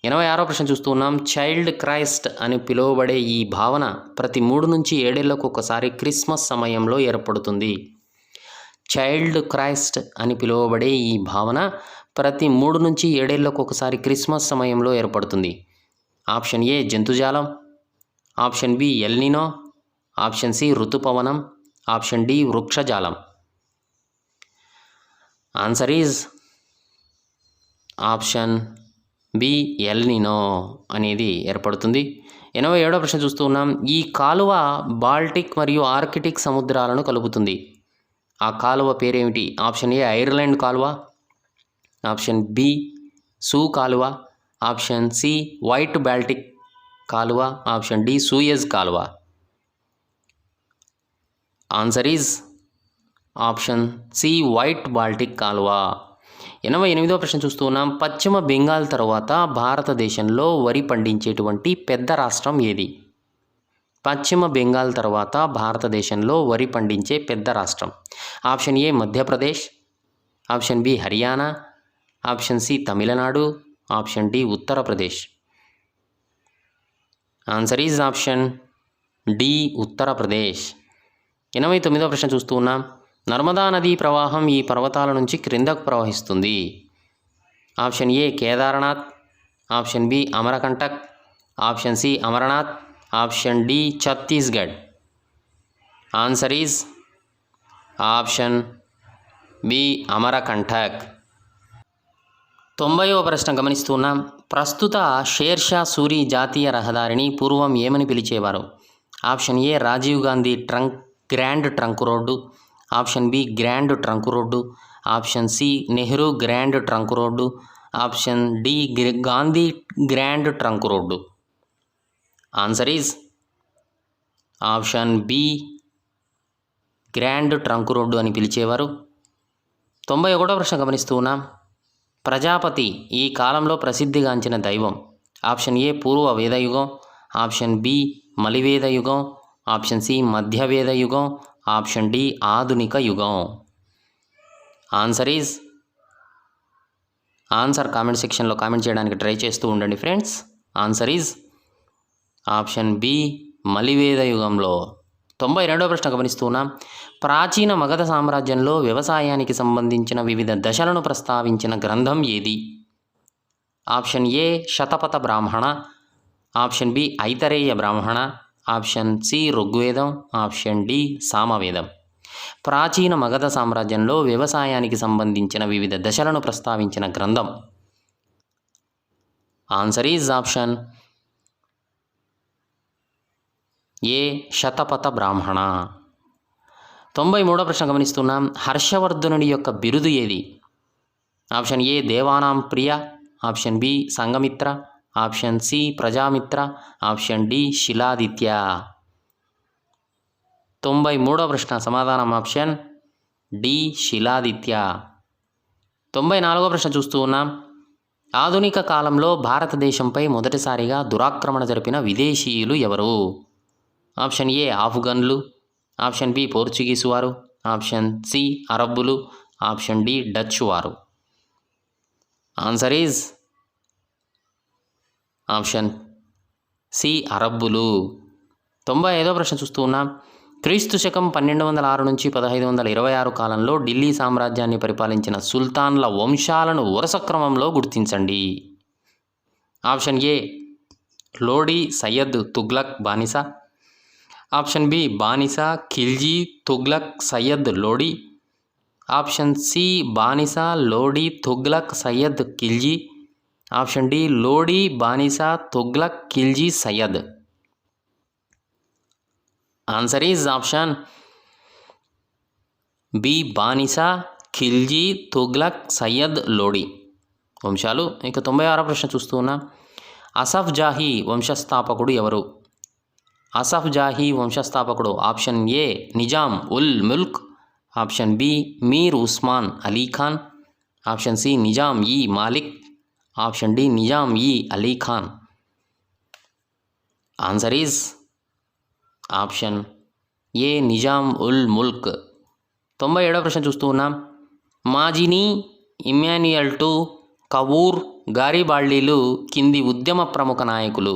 86వ ప్రశ్న చూస్తూ ఉన్నాం. చైల్డ్ క్రైస్ట్ అని పిలువబడే ఈ భావన ప్రతి 3 నుంచి 7 ఏళ్లకు ఒకసారి క్రిస్మస్ సమయంలో ఏర్పడుతుంది. చైల్డ్ క్రైస్ట్ అని పిలువబడే ఈ భావన ప్రతి 3 నుంచి 7 ఏళ్లకు ఒకసారి క్రిస్మస్ సమయంలో ఏర్పడుతుంది. ఆప్షన్ ఏ జంతుజాలం, option B El Nino, option C ఋతుపవనం, ఆప్షన్ డి వృక్షజాలం. Answer is option B El Nino అనేది ఏర్పడుతుంది. 87వ ప్రశ్న చూస్తూ ఉన్నాం. ఈ కాలువ బాల్టిక్ మరియు ఆర్కిటిక్ సముద్రాలను కలుపుతుంది. ఆ కాలువ పేరేమిటి? ఆప్షన్ ఏ ఐర్లాండ్ కాలువ, ఆప్షన్ బి సూ కాలువ, ఆప్షన్ సి వైట్ బాల్టిక్ కాలువ, ఆప్షన్ డి సూయజ్ కాలువ. Answer is option C White Baltic కాలువ. 88వ ప్రశ్న చూస్తూ ఉన్నాం. పశ్చిమ బెంగాల్ తర్వాత భారతదేశంలో వరి పండించేటువంటి పెద్ద రాష్ట్రం ఏది? పశ్చిమ బెంగాల్ తర్వాత భారతదేశంలో వరి పండించే పెద్ద రాష్ట్రం. Option A Madhya Pradesh, option B Haryana, option C Tamil Nadu, option D Uttar Pradesh. Answer is option D Uttar Pradesh. 89వ ప్రశ్న చూస్తూ ఉన్నాం. నర్మదా నదీ ప్రవాహం ఈ పర్వతాల నుంచి క్రిందకు ప్రవహిస్తుంది. Option A Kedarnath, option B Amarkantak, option C Amarnath, option D Chhattisgarh. Answer is option B Amarkantak. 90వ ప్రశ్న గమనిస్తున్నాం. ప్రస్తుత షేర్షా సూరి జాతీయ రహదారిని పూర్వం ఏమని పిలిచేవారు? Option A Rajiv Gandhi Grand Trunk Road, option B Grand Trunk Road, option C Nehru Grand Trunk Road, option D Gandhi Grand Trunk Road. Answer is option B Grand Trunk Road అని పిలిచేవారు. 91వ ప్రశ్న గమనిస్తూ ఉన్నాం. ప్రజాపతి ఈ కాలంలో ప్రసిద్ధిగాంచిన దైవం. ఆప్షన్ ఏ పూర్వ వేదయుగం, ఆప్షన్ బి మలివేద యుగం, ఆప్షన్ సి మధ్యవేద యుగం, ఆప్షన్ డి ఆధునిక యుగం. ఆన్సర్ కామెంట్ సెక్షన్లో కామెంట్ చేయడానికి ట్రై చేస్తూ ఉండండి friends. Answer is option B మలివేద యుగంలో. 92వ ప్రశ్న గమనిస్తున్నాం. ప్రాచీన మగధ సామ్రాజ్యంలో వ్యవసాయానికి సంబంధించిన వివిధ దశలను ప్రస్తావించిన గ్రంథం ఏది? ఆప్షన్ ఏ శతపథ బ్రాహ్మణ, option B Aitareya Brahmana, option C ఋగ్వేదం, ఆప్షన్ డి సామవేదం. ప్రాచీన మగధ సామ్రాజ్యంలో వ్యవసాయానికి సంబంధించిన వివిధ దశలను ప్రస్తావించిన గ్రంథం. Answer is option A Shatapatha Brahmana. 93వ ప్రశ్న గమనిస్తున్నాం. హర్షవర్ధనుడి యొక్క బిరుదు ఏది? Option A Devanampriya, option B Sanghamitra, option C Prajamitra, option D Shiladitya. 93వ ప్రశ్న సమాధానం ఆప్షన్ డి శిలాదిత్య. 94వ ప్రశ్న చూస్తూ ఉన్నాం. ఆధునిక కాలంలో భారతదేశంపై మొదటిసారిగా దురాక్రమణ జరిపిన విదేశీయులు ఎవరు? ఆప్షన్ ఏ ఆఫ్ఘన్లు, ఆప్షన్ బి పోర్చుగీసు వారు, ఆప్షన్ సి అరబ్బులు, ఆప్షన్ డి డచ్ వారు. ఆన్సర్ ఈజ్ ఆప్షన్ సి అరబ్బులు. 95వ ప్రశ్న చూస్తూ ఉన్నాం. క్రీస్తు శకం 1206 నుంచి 1526 కాలంలో ఢిల్లీ సామ్రాజ్యాన్ని పరిపాలించిన సుల్తాన్ల వంశాలను వరుస క్రమంలో గుర్తించండి. ఆప్షన్ ఏ లోడీ సయ్యద్ తుగ్లక్ బానిసా, ఆప్షన్ బి బానిసా ఖిల్జీ తుగ్లక్ సయ్యద్ లోడీ, ఆప్షన్ సి బానిసా లోడీ తుగ్లక్ సయ్యద్ ఖిల్జీ, ఆప్షన్ డి లోడీ బానిసా Tughlaq Khilji Sayyid. Answer is option B బానిసా ఖిల్జీ తుగ్లక్ సయ్యద్ లోడీ వంశాలు. ఇక 96వ ప్రశ్న చూస్తూ ఉన్నాం. అసఫ్ జాహీ వంశస్థాపకుడు ఎవరు? అసఫ్ జాహీ వంశస్థాపకుడు option A Nizam ul Mulk, option B Mir Osman Ali Khan, option C Nizam e Malik, option D Nizam e Ali Khan. Answer is option A Nizam ul Mulk. 97వ ప్రశ్న చూస్తూ ఉన్నాం. మాజినీ, ఇమ్మాన్యుయల్ టు, కవూర్, గారిబాల్డీలు కింది ఉద్యమ ప్రముఖ నాయకులు.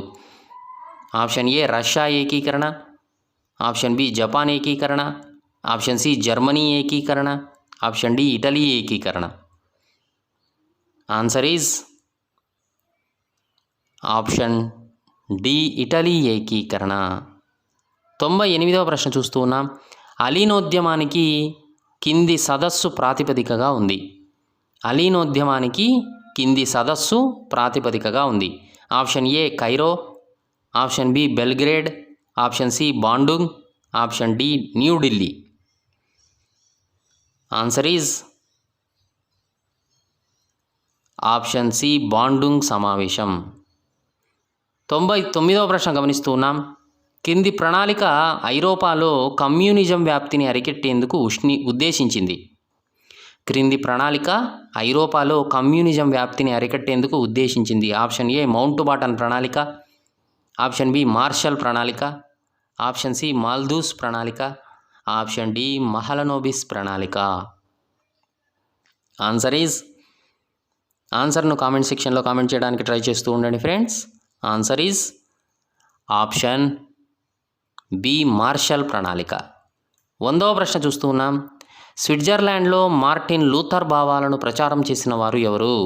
ఆప్షన్ ఏ రష్యా ఏకీకరణ, ఆప్షన్ బి జపాన్ ఏకీకరణ, ఆప్షన్ సి జర్మనీ ఏకీకరణ, ఆప్షన్ డి ఇటలీ ఏకీకరణ. Answer is option D Italy ఏకీకరణ. 98వ ప్రశ్న చూస్తూ ఉన్నాం. అలీనోద్యమానికి కింది సదస్సు ప్రాతిపదికగా ఉంది. అలీనోద్యమానికి కింది సదస్సు ప్రాతిపదికగా ఉంది. Option A Cairo, option B Belgrade, option C Bandung, option D New Delhi. Answer is option C Bandung సమావేశం. 99వ ప్రశ్న గమనిస్తూ ఉన్నాం. కింది ప్రణాళిక ఐరోపాలో కమ్యూనిజం వ్యాప్తిని అరికెట్టేందుకు ఉద్దేశించింది. క్రింది ప్రణాళిక ఐరోపాలో కమ్యూనిజం వ్యాప్తిని అరికట్టేందుకు ఉద్దేశించింది. ఆప్షన్ ఏ మౌంట్ బాటన్ ప్రణాళిక, ఆప్షన్ బి మార్షల్ ప్రణాళిక, ఆప్షన్ సి మాల్దూస్ ప్రణాళిక, ఆప్షన్ డి మహలనోబిస్ ప్రణాళిక. ఆన్సర్ ఈజ్ ఆన్సర్ను కామెంట్ సెక్షన్లో కామెంట్ చేయడానికి ట్రై చేస్తూ ఉండండి friends. Answer is option B Marshall ప్రణాళిక. 100వ ప్రశ్న చూస్తూ ఉన్నాం. స్విట్జర్లాండ్లో మార్టిన్ లూథర్ భావాలను ప్రచారం చేసిన వారు ఎవరు?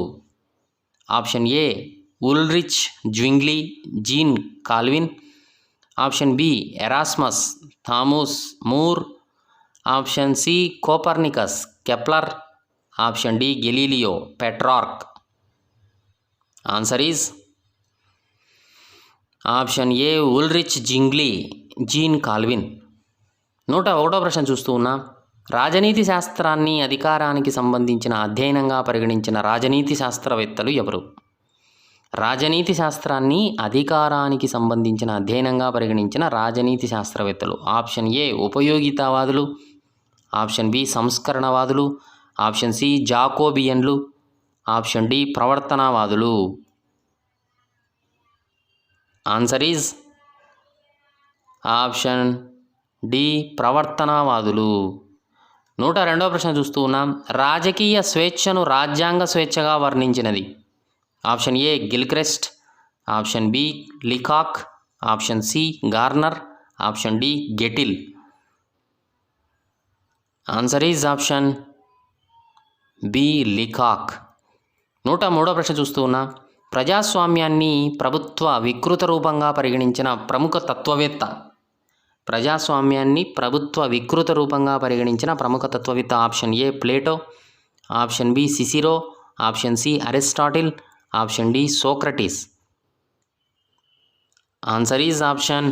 Option A Ulrich Zwingli Jean Calvin, option B Erasmus Thomas More, option C Copernicus Kepler, option D Galileo Petrarch. Answer is option A Ulrich Zwingli Jean Calvin. 101వ ప్రశ్న చూస్తూ ఉన్నా. రాజనీతి శాస్త్రాన్ని అధికారానికి సంబంధించిన అధ్యయనంగా పరిగణించిన రాజనీతి శాస్త్రవేత్తలు ఎవరు? రాజనీతి శాస్త్రాన్ని అధికారానికి సంబంధించిన అధ్యయనంగా పరిగణించిన రాజనీతి శాస్త్రవేత్తలు. ఆప్షన్ ఏ ఉపయోగితావాదులు, ఆప్షన్ బి సంస్కరణవాదులు, ఆప్షన్ సి జాకోబియన్లు, ఆప్షన్ డి ప్రవర్తనవాదులు. ఆన్సర్ ఈజ్ ఆప్షన్ డి ప్రవర్తనవాదులు. 102వ ప్రశ్న చూస్తూ ఉన్నాం. రాజకీయ స్వేచ్ఛను రాజ్యాంగ స్వేచ్ఛగా వర్ణించినది. Option A Gilchrist, option B Leacock, option C Garner, option D Gettell. Answer is option B Leacock. 103వ ప్రశ్న చూస్తూ ఉన్నాం. ప్రజాస్వామ్యాన్ని ప్రభుత్వ వికృత రూపంగా పరిగణించిన ప్రముఖ తత్వవేత్త. ప్రజాస్వామ్యాన్ని ప్రభుత్వ వికృత రూపంగా పరిగణించిన ప్రముఖ తత్వవేత్త. Option A Plato, option B Cicero, option C Aristotle, option D Socrates. Answer is option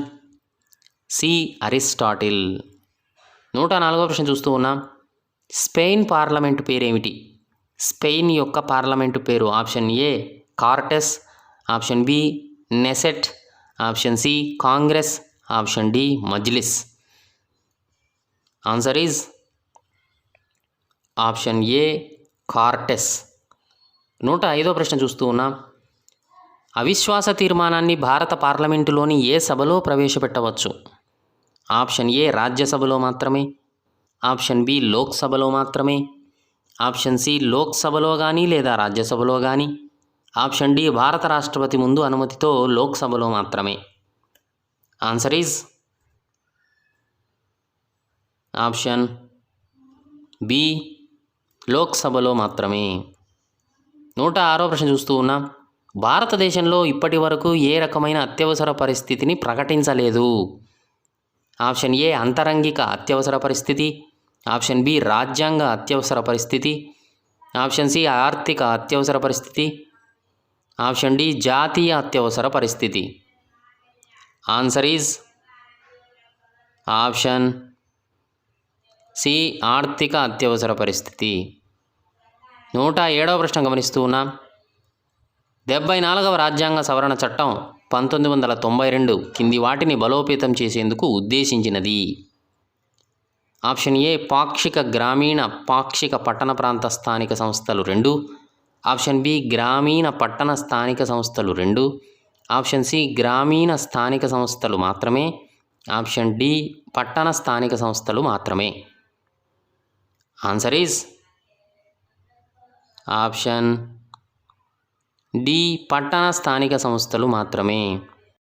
C Aristotle. 104వ ప్రశ్న చూస్తూ ఉన్నాం. స్పెయిన్ పార్లమెంటు పేరేమిటి? స్పెయిన్ యొక్క పార్లమెంటు పేరు. Option A Cortes, option B Knesset, option C Congress, option D Majlis. Answer is option A Cortes. 105వ ప్రశ్న చూస్తూ ఉన్నాం. అవిశ్వాస తీర్మానాన్ని భారత పార్లమెంటులోని ఏ సభలో ప్రవేశపెట్టవచ్చు? ఆప్షన్ ఏ రాజ్యసభలో మాత్రమే, ఆప్షన్ బి లోక్సభలో మాత్రమే, ఆప్షన్ సి లోక్సభలో కానీ లేదా రాజ్యసభలో కానీ, ఆప్షన్ డి భారత రాష్ట్రపతి ముందు అనుమతితో లోక్సభలో మాత్రమే. ఆన్సర్ ఈజ్ ఆప్షన్ బి లోక్సభలో మాత్రమే. 106వ ప్రశ్న చూస్తూ ఉన్నాం. భారతదేశంలో ఇప్పటి వరకు ఏ రకమైన అత్యవసర పరిస్థితిని ప్రకటించలేదు? ఆప్షన్ ఏ అంతరంగిక అత్యవసర పరిస్థితి, ఆప్షన్ బి రాజ్యాంగ అత్యవసర పరిస్థితి, ఆప్షన్ సి ఆర్థిక అత్యవసర పరిస్థితి, ఆప్షన్ డి జాతీయ అత్యవసర పరిస్థితి. ఆన్సర్ ఈజ్ ఆప్షన్ సి ఆర్థిక అత్యవసర పరిస్థితి. 107వ ప్రశ్న గమనిస్తూ ఉన్నాం. 74వ రాజ్యాంగ సవరణ చట్టం 1992 కింది వాటిని బలోపేతం చేసేందుకు ఉద్దేశించినది. ఆప్షన్ ఏ పాక్షిక గ్రామీణ పాక్షిక పట్టణ ప్రాంత స్థానిక సంస్థలు 2, ఆప్షన్ బి గ్రామీణ పట్టణ స్థానిక సంస్థలు 2, ఆప్షన్ సి గ్రామీణ స్థానిక సంస్థలు మాత్రమే, ఆప్షన్ డి పట్టణ స్థానిక సంస్థలు మాత్రమే. ఆన్సర్ ఈజ్ ఆప్షన్ డి పట్టణ స్థానిక సంస్థలు మాత్రమే.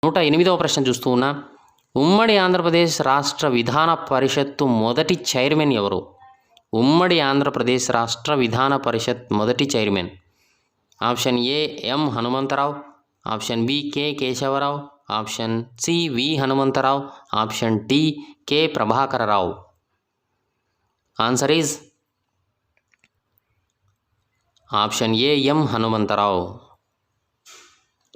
108వ ప్రశ్న చూస్తూ ఉన్నాం. ఉమ్మడి ఆంధ్రప్రదేశ్ రాష్ట్ర విధాన పరిషత్తు మొదటి చైర్మన్ ఎవరు? ఉమ్మడి ఆంధ్రప్రదేశ్ రాష్ట్ర విధాన పరిషత్ మొదటి chairman. Option A M Hanumantha Rao, option B K Keshava Rao, option C V Hanumantha Rao, option D K Prabhakara Rao. Answer is option A M Hanumantha Rao.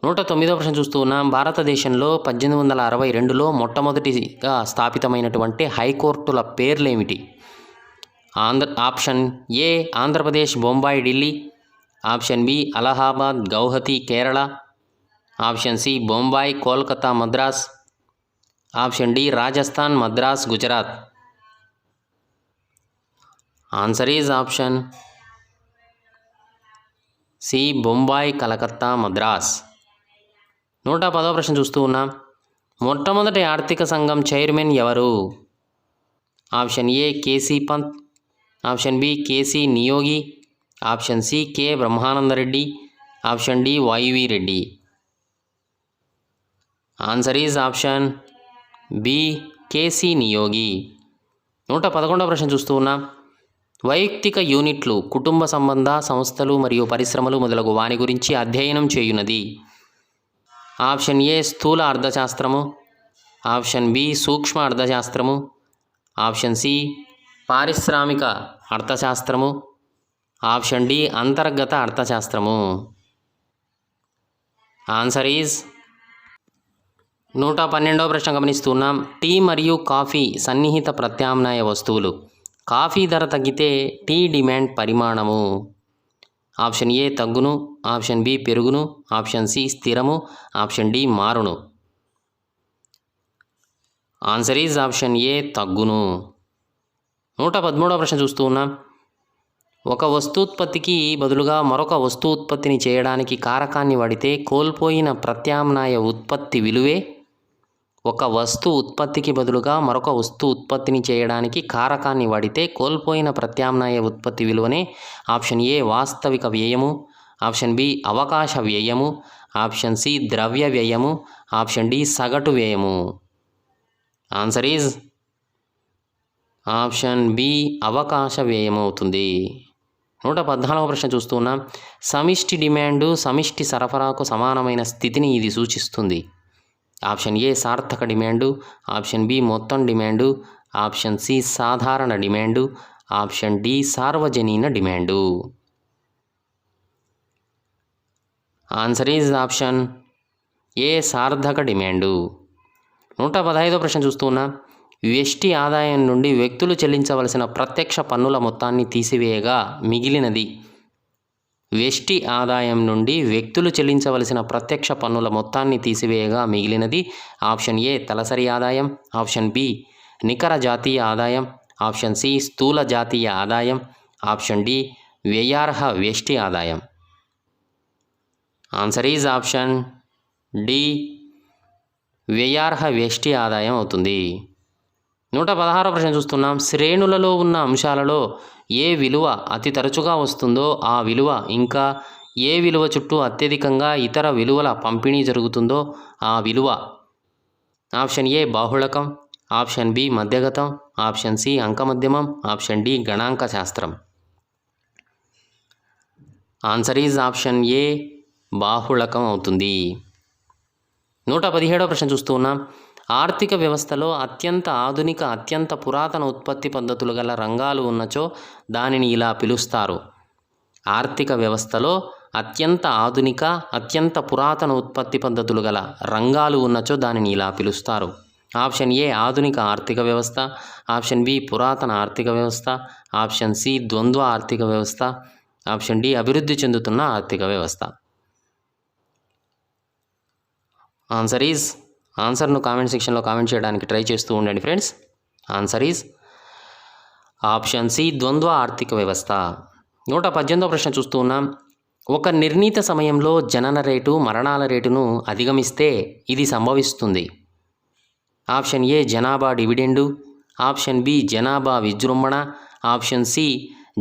109వ ప్రశ్న చూస్తూ ఉన్నాం. భారతదేశంలో 1862లో మొట్టమొదటిగా స్థాపితమైనటువంటి హైకోర్టుల పేర్లేమిటి? Option A Andhra Pradesh Bombay Delhi, option B Allahabad Guwahati Kerala, option C Bombay Kolkata Madras, option D Rajasthan Madras Gujarat. Answer is option C Bombay Calcutta Madras. 110వ ప్రశ్న చూస్తూ ఉన్నాం. మొట్టమొదటి ఆర్థిక సంఘం చైర్మన్ ఎవరు? Option A K C Pant, option B K C Neogi, option C K Brahmananda Reddy, option D Y V Reddy. Answer is option B K C Neogi. 111వ ప్రశ్న చూస్తూ ఉన్నాం. వైయక్తిక యూనిట్లు కుటుంబ సంబంధ సంస్థలు మరియు పరిశ్రమలు మొదలగు వాని గురించి అధ్యయనం చేయునది. ఆప్షన్ ఏ స్థూల అర్థశాస్త్రము, ఆప్షన్ బి సూక్ష్మ అర్థశాస్త్రము, ఆప్షన్ సి పారిశ్రామిక అర్థశాస్త్రము, ఆప్షన్ డి అంతర్గత అర్థశాస్త్రము. ఆన్సర్ ఈజ్ 112వ ప్రశ్న గమనిస్తున్నాం. టీ మరియు కాఫీ సన్నిహిత ప్రత్యామ్నాయ వస్తువులు కాఫీ ధర తగ్గితే టీ డిమాండ్ పరిమాణము. ఆప్షన్ ఏ తగ్గును, ఆప్షన్ బి పెరుగును, ఆప్షన్ సి స్థిరము, ఆప్షన్ డి మారును. ఆన్సర్ ఈజ్ ఆప్షన్ ఏ తగ్గును. 113వ ప్రశ్న చూస్తూ ఉన్నాం. ఒక వస్తూత్పత్తికి బదులుగా మరొక వస్తూత్పత్తిని చేయడానికి కారకాన్ని వాడితే కోల్పోయిన ప్రత్యామ్నాయ ఉత్పత్తి విలువే. ఒక వస్తు ఉత్పత్తికి బదులుగా మరొక వస్తు ఉత్పత్తిని చేయడానికి కారకాన్ని వాడితే కోల్పోయిన ప్రత్యామ్నాయ ఉత్పత్తి విలువనే ఆప్షన్ ఏ వాస్తవిక వ్యయము, ఆప్షన్ బి అవకాశ వ్యయము, ఆప్షన్ సి ద్రవ్య వ్యయము, ఆప్షన్ డి సగటు వ్యయము. ఆన్సర్ ఈజ్ ఆప్షన్ బి అవకాశ వ్యయం అవుతుంది. 114వ ప్రశ్న చూస్తున్నాం. సమిష్టి డిమాండు సమిష్టి సరఫరాకు సమానమైన స్థితిని ఇది సూచిస్తుంది. ఆప్షన్ ఏ సార్థక డిమాండు, ఆప్షన్ బి మొత్తం డిమాండు, ఆప్షన్ సి సాధారణ డిమాండు, ఆప్షన్ డి సార్వజనీన demand. Answer is option A సార్థక డిమాండు. 115వ ప్రశ్న చూస్తున్నాం. వ్యష్టి ఆదాయం నుండి వ్యక్తులు చెల్లించవలసిన ప్రత్యక్ష పన్నుల మొత్తాన్ని తీసివేయగా మిగిలినది. వ్యష్టి ఆదాయం నుండి వ్యక్తులు చెల్లించవలసిన ప్రత్యక్ష పన్నుల మొత్తాన్ని తీసివేయగా మిగిలినది. ఆప్షన్ ఏ తలసరి ఆదాయం, ఆప్షన్ బి నికర జాతీయ ఆదాయం, ఆప్షన్ సి స్థూల జాతీయ ఆదాయం, ఆప్షన్ డి వ్యయార్హ వ్యష్టి ఆదాయం. ఆన్సర్ ఈజ్ ఆప్షన్ డి వ్యయార్హ వ్యష్టి ఆదాయం అవుతుంది. 116వ ప్రశ్న చూస్తున్నాం. శ్రేణులలో ఉన్న అంశాలలో ఏ విలువ అతి తరచుగా వస్తుందో ఆ విలువ ఇంకా ఏ విలువ చుట్టూ అత్యధికంగా ఇతర విలువల పంపిణీ జరుగుతుందో ఆ విలువ. ఆప్షన్ ఏ బాహుళకం, ఆప్షన్ బి మధ్యగతం, ఆప్షన్ సి అంకమధ్యమం, ఆప్షన్ డి గణాంక శాస్త్రం. ఆన్సర్ ఈజ్ ఆప్షన్ ఏ బాహుళకం అవుతుంది. 117వ ప్రశ్న చూస్తూ ఉన్నాం. ఆర్థిక వ్యవస్థలో అత్యంత ఆధునిక అత్యంత పురాతన ఉత్పత్తి పద్ధతులు గల రంగాలు ఉన్నచో దానిని ఇలా పిలుస్తారు. ఆర్థిక వ్యవస్థలో అత్యంత ఆధునిక అత్యంత పురాతన ఉత్పత్తి పద్ధతులు గల రంగాలు ఉన్నచో దానిని ఇలా పిలుస్తారు. ఆప్షన్ ఏ ఆధునిక ఆర్థిక వ్యవస్థ, ఆప్షన్ బి పురాతన ఆర్థిక వ్యవస్థ, ఆప్షన్ సి ద్వంద్వ ఆర్థిక వ్యవస్థ, ఆప్షన్ డి అభివృద్ధి చెందుతున్న ఆర్థిక వ్యవస్థ. ఆన్సర్ను కామెంట్ సెక్షన్లో కామెంట్ చేయడానికి ట్రై చేస్తూ ఉండండి friends. Answer is option C ద్వంద్వ ఆర్థిక వ్యవస్థ. 118వ ప్రశ్న చూస్తూ ఉన్నాం. ఒక నిర్ణీత సమయంలో జనన రేటు మరణాల రేటును అధిగమిస్తే ఇది సంభవిస్తుంది. ఆప్షన్ ఏ జనాభా డివిడెండు, ఆప్షన్ బి జనాభా విజృంభణ, ఆప్షన్ సి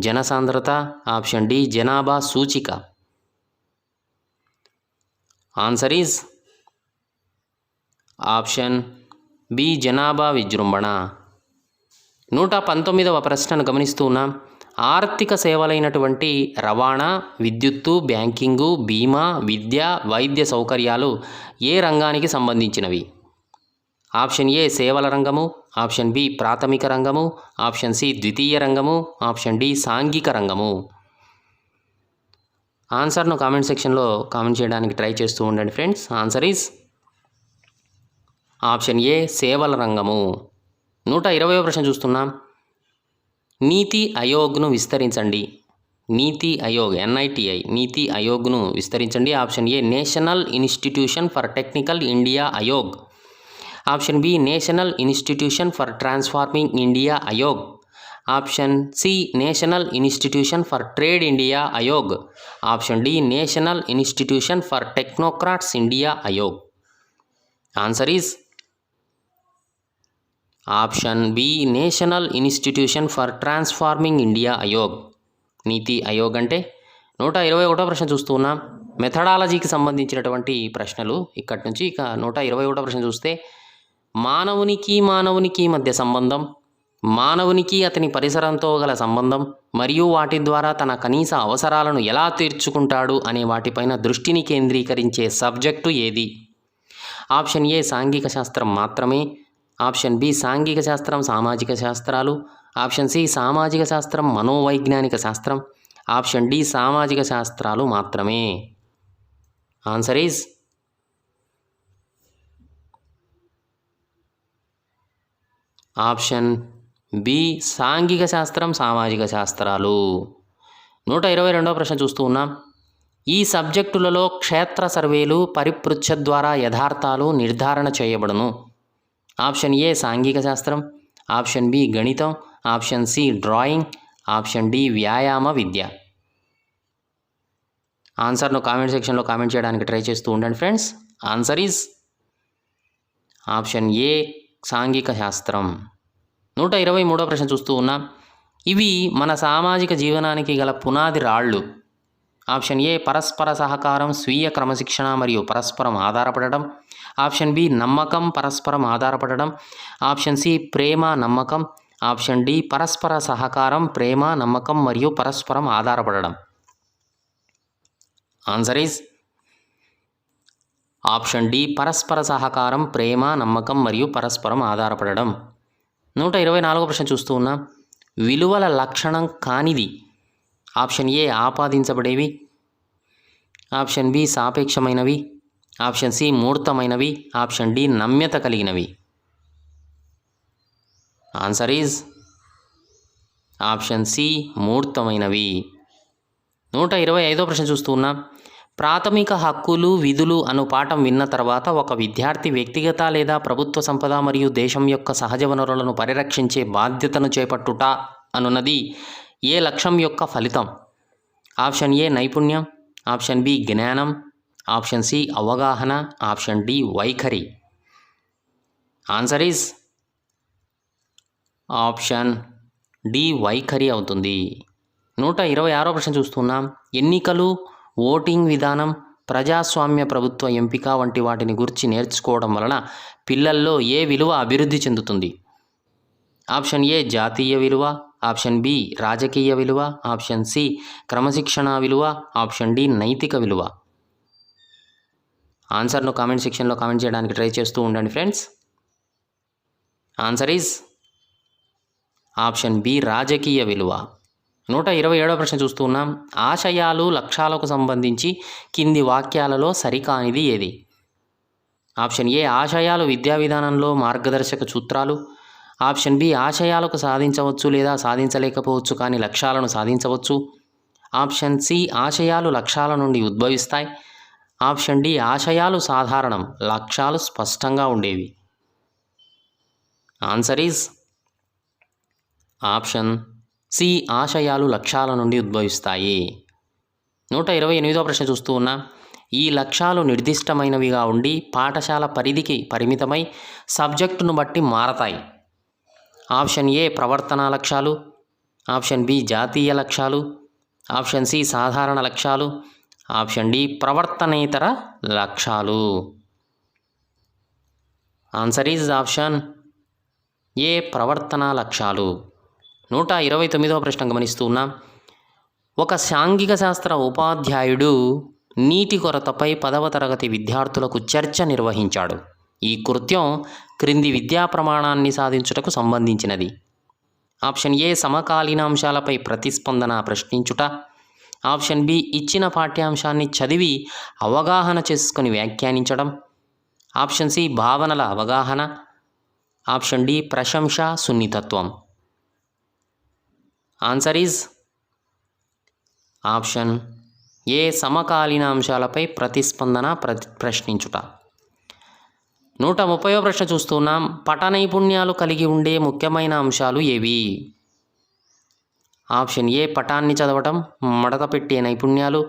జనసాంద్రత, ఆప్షన్ డి జనాభా సూచిక. ఆన్సర్ ఈజ్ ఆప్షన్ బి జనాభా విజృంభణ. 119వ ప్రశ్నను గమనిస్తూ ఉన్నాం. ఆర్థిక సేవలైనటువంటి రవాణా, విద్యుత్తు, బ్యాంకింగు, బీమా, విద్య, వైద్య సౌకర్యాలు ఏ రంగానికి సంబంధించినవి? ఆప్షన్ ఏ సేవల రంగము, ఆప్షన్ బి ప్రాథమిక రంగము, ఆప్షన్ సి ద్వితీయ రంగము, ఆప్షన్ డి సాంఘిక రంగము. ఆన్సర్ను కామెంట్ సెక్షన్లో కామెంట్ చేయడానికి ట్రై చేస్తూ ఉండండి ఫ్రెండ్స్. ఆన్సర్ ఈజ్ ఆప్షన్ ఏ సేవల రంగము. 120వ ప్రశ్న చూస్తున్నాం. నీతి ఆయోగ్ను విస్తరించండి. నీతి ఆయోగ్ NITI నీతి ఆయోగ్ను విస్తరించండి. Option A National Institution for Technical India Aayog, option B National Institution for Transforming India Aayog, option C National Institution for Trade India Aayog, option D National Institution for Technocrats India Aayog. Answer is option B National Institution for Transforming India Aayog. NITI Aayog అంటే. 121వ ప్రశ్న చూస్తూ ఉన్నాం. మెథడాలజీకి సంబంధించినటువంటి ప్రశ్నలు ఇక్కడి నుంచి. ఇక 121వ ప్రశ్న చూస్తే మానవునికి మధ్య సంబంధం, మానవునికి అతని పరిసరంతో గల సంబంధం మరియు వాటి ద్వారా తన కనీస అవసరాలను ఎలా తీర్చుకుంటాడు అనే వాటిపైన దృష్టిని కేంద్రీకరించే సబ్జెక్టు ఏది? ఆప్షన్ ఏ సాంఘిక శాస్త్రం మాత్రమే, ఆప్షన్ బి సాంఘిక శాస్త్రం సామాజిక శాస్త్రాలు, ఆప్షన్ సి సామాజిక శాస్త్రం మనోవైజ్ఞానిక శాస్త్రం, ఆప్షన్ డి సామాజిక శాస్త్రాలు మాత్రమే. ఆన్సర్ ఈజ్ ఆప్షన్ బి సాంఘిక శాస్త్రం సామాజిక శాస్త్రాలు. 122వ ప్రశ్న చూస్తూ ఉన్నాం. ఈ సబ్జెక్టులలో క్షేత్ర సర్వేలు పరిపృచ్ఛ ద్వారా యథార్థాలు నిర్ధారణ చేయబడును. ఆప్షన్ ఏ సాంఘిక శాస్త్రం, ఆప్షన్ బి గణితం, option C drawing, option D వ్యాయామ విద్య. ఆన్సర్ను కామెంట్ సెక్షన్లో కామెంట్ చేయడానికి ట్రై చేస్తూ ఉండండి friends. Answer is option A సాంఘిక శాస్త్రం. 123వ ప్రశ్న చూస్తూ ఉన్నాం. ఇవి మన సామాజిక జీవనానికి గల పునాది రాళ్ళు. ఆప్షన్ ఏ పరస్పర సహకారం, స్వీయ క్రమశిక్షణ మరియు పరస్పరం ఆధారపడడం. ఆప్షన్ బి నమ్మకం, పరస్పరం ఆధారపడడం. ఆప్షన్ సి ప్రేమ, నమ్మకం. ఆప్షన్ డి పరస్పర సహకారం, ప్రేమ, నమ్మకం మరియు పరస్పరం ఆధారపడడం. ఆన్సర్ ఈజ్ ఆప్షన్ డి పరస్పర సహకారం, ప్రేమ, నమ్మకం మరియు పరస్పరం ఆధారపడడం. 124వ ప్రశ్న చూస్తూ ఉన్నాం. విలువల లక్షణం కానిది. ఆప్షన్ ఏ ఆపాదించబడేవి, ఆప్షన్ బి సాపేక్షమైనవి, ఆప్షన్ సి మూర్తమైనవి, ఆప్షన్ డి నమ్యత కలిగినవి. ఆన్సర్ ఈజ్ ఆప్షన్ సి మూర్తమైనవి. 125వ ప్రశ్న చూస్తూ ఉన్నాం. ప్రాథమిక హక్కులు విధులు అను పాఠం విన్న తర్వాత ఒక విద్యార్థి వ్యక్తిగత లేదా ప్రభుత్వ సంపద మరియు దేశం యొక్క సహజ వనరులను పరిరక్షించే బాధ్యతను చేపట్టుట అనున్నది ఏ లక్ష్యం యొక్క ఫలితం? ఆప్షన్ ఏ నైపుణ్యం, ఆప్షన్ బి జ్ఞానం, ఆప్షన్ సి అవగాహన, ఆప్షన్ డి వైఖరి. ఆన్సర్ ఈజ్ ఆప్షన్ డి వైఖరి అవుతుంది. 126వ ప్రశ్న చూస్తున్నాం. ఎన్నికలు, ఓటింగ్ విధానం, ప్రజాస్వామ్య ప్రభుత్వ ఎంపిక వంటి వాటిని గురించి నేర్చుకోవడం వలన పిల్లల్లో ఏ విలువ అభివృద్ధి చెందుతుంది? ఆప్షన్ ఏ జాతీయ విలువ, ఆప్షన్ బి రాజకీయ విలువ, ఆప్షన్ సి క్రమశిక్షణ విలువ, ఆప్షన్ డి నైతిక విలువ. ఆన్సర్ను కామెంట్ సెక్షన్లో కామెంట్ చేయడానికి ట్రై చేస్తూ ఉండండి friends. Answer is option B రాజకీయ విలువ. 127వ ప్రశ్న చూస్తూ ఉన్నాం. ఆశయాలు, లక్ష్యాలకు సంబంధించి కింది వాక్యాలలో సరికానిది ఏది? ఆప్షన్ ఏ ఆశయాలు విద్యా విధానంలో మార్గదర్శక సూత్రాలు. ఆప్షన్ బి ఆశయాలకు సాధించవచ్చు లేదా సాధించలేకపోవచ్చు కానీ లక్ష్యాలను సాధించవచ్చు. ఆప్షన్ సి ఆశయాలు లక్ష్యాల నుండి ఉద్భవిస్తాయి. ఆప్షన్ డి ఆశయాలు సాధారణం, లక్ష్యాలు స్పష్టంగా ఉండేవి. ఆన్సర్ ఈజ్ ఆప్షన్ సి ఆశయాలు లక్ష్యాల నుండి ఉద్భవిస్తాయి. 128వ ప్రశ్న చూస్తూ ఉన్నాం. ఈ లక్ష్యాలు నిర్దిష్టమైనవిగా ఉండి పాఠశాల పరిధికి పరిమితమై సబ్జెక్టును బట్టి మారతాయి. ఆప్షన్ ఏ ప్రవర్తనా లక్ష్యాలు, ఆప్షన్ బి జాతీయ లక్ష్యాలు, ఆప్షన్ సి సాధారణ లక్ష్యాలు, ఆప్షన్ డి ప్రవర్తనేతర లక్ష్యాలు. ఆన్సర్ ఈజ్ ఆప్షన్ ఏ ప్రవర్తనా లక్ష్యాలు. 129వ ప్రశ్న గమనిస్తూ ఉన్నాం. ఒక సాంఘిక శాస్త్ర ఉపాధ్యాయుడు నీటి కొరతపై 10వ తరగతి విద్యార్థులకు చర్చ నిర్వహించాడు. ఈ కృత్యం క్రింది విద్యా ప్రమాణాన్ని సాధించుటకు సంబంధించినది. ఆప్షన్ ఏ సమకాలీన అంశాలపై ప్రతిస్పందన ప్రశ్నించుట. ఆప్షన్ బి ఇచ్చిన పాఠ్యాంశాన్ని చదివి అవగాహన చేసుకొని వ్యాఖ్యానించడం. ఆప్షన్ సి భావనల అవగాహన. ఆప్షన్ డి ప్రశంస, సున్నితత్వం. ఆన్సర్ ఈజ్ ఆప్షన్ ఏ సమకాలీన అంశాలపై ప్రతిస్పందన ప్రశ్నించుట. 130వ ప్రశ్న చూస్తున్నాం. పఠ నైపుణ్యాలు కలిగి ఉండే ముఖ్యమైన అంశాలు ఏవి? ఆప్షన్ ఏ పటాన్ని చదవటం, మడత పెట్టే నైపుణ్యాలు.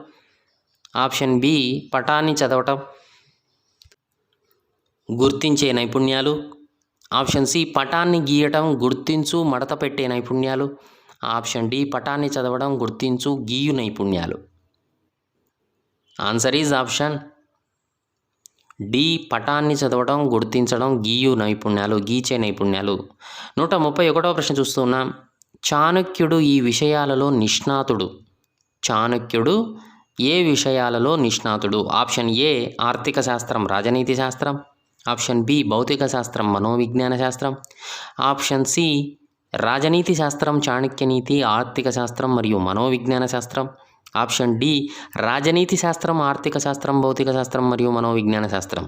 ఆప్షన్ బి పటాన్ని చదవటం, గుర్తించే నైపుణ్యాలు. ఆప్షన్ సి పటాన్ని గీయటం, గుర్తించు, మడత పెట్టే నైపుణ్యాలు. ఆప్షన్ డి పటాన్ని చదవడం, గుర్తించు, గీయు నైపుణ్యాలు. ఆన్సర్ ఈజ్ ఆప్షన్ డి పటాన్ని చదవడం, గుర్తించడం, గీయు నైపుణ్యాలు, గీచే నైపుణ్యాలు. 131వ ప్రశ్న చూస్తున్నాం. చాణక్యుడు ఈ విషయాలలో నిష్ణాతుడు. చాణక్యుడు ఏ విషయాలలో నిష్ణాతుడు? ఆప్షన్ ఏ ఆర్థిక శాస్త్రం, రాజనీతి శాస్త్రం. ఆప్షన్ బి భౌతిక శాస్త్రం, మనోవిజ్ఞాన శాస్త్రం. ఆప్షన్ సి రాజనీతి శాస్త్రం, చాణక్య నీతి, ఆర్థిక శాస్త్రం మరియు మనోవిజ్ఞాన శాస్త్రం. ఆప్షన్ డి రాజనీతి శాస్త్రం, ఆర్థిక శాస్త్రం, భౌతిక శాస్త్రం మరియు మనోవిజ్ఞాన శాస్త్రం.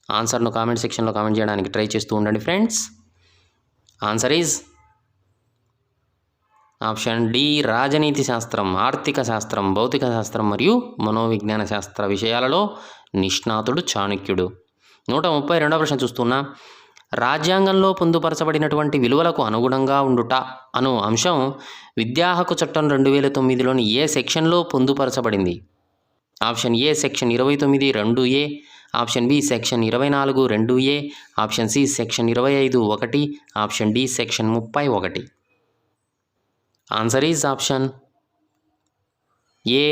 ఆన్సర్ను కామెంట్ సెక్షన్లో కామెంట్ చేయడానికి ట్రై చేస్తూ ఉండండి friends. Answer is option D రాజనీతి శాస్త్రం, ఆర్థిక శాస్త్రం, భౌతిక శాస్త్రం మరియు మనోవిజ్ఞాన శాస్త్ర విషయాలలో నిష్ణాతుడు చాణక్యుడు. 132వ ప్రశ్న చూస్తున్నా. రాజ్యాంగంలో పొందుపరచబడినటువంటి విలువలకు అనుగుణంగా ఉండుట అను అంశం విద్యా హక్కు చట్టం 2009లోని ఏ సెక్షన్లో పొందుపరచబడింది? Option A section 29 2A, option B section 24 2A, option C section 25 1, option D section 31. Answer is option A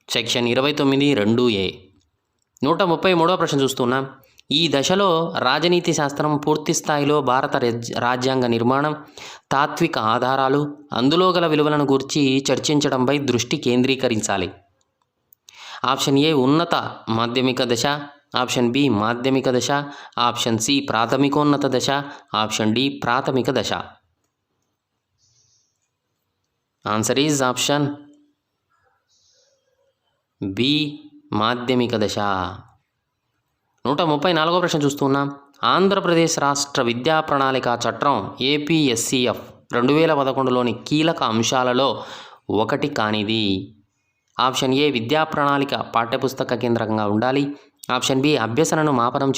section 29 2A. 133వ ప్రశ్న చూస్తున్నాం. ఈ దశలో రాజనీతి శాస్త్రం పూర్తి స్థాయిలో భారత రాజ్యాంగ నిర్మాణం, తాత్విక ఆధారాలు, అందులో గల విలువలను గురించి చర్చించడంపై దృష్టి కేంద్రీకరించాలి. ఆప్షన్ ఏ ఉన్నత మాధ్యమిక దశ, ఆప్షన్ బి మాధ్యమిక దశ, ఆప్షన్ సి ప్రాథమికోన్నత దశ, ఆప్షన్ డి ప్రాథమిక దశ. ఆన్సర్ ఈజ్ ఆప్షన్ బి మాధ్యమిక దశ. 134వ ప్రశ్న చూస్తున్నాం. ఆంధ్రప్రదేశ్ రాష్ట్ర విద్యా ప్రణాళిక చట్టం APSCF 2011లోని కీలక అంశాలలో ఒకటి కానిది? ఆప్షన్ ఏ విద్యా ప్రణాళిక పాఠ్యపుస్తక కేంద్రంగా ఉండాలి, ఆప్షన్ బి అభ్యసనను మాపనం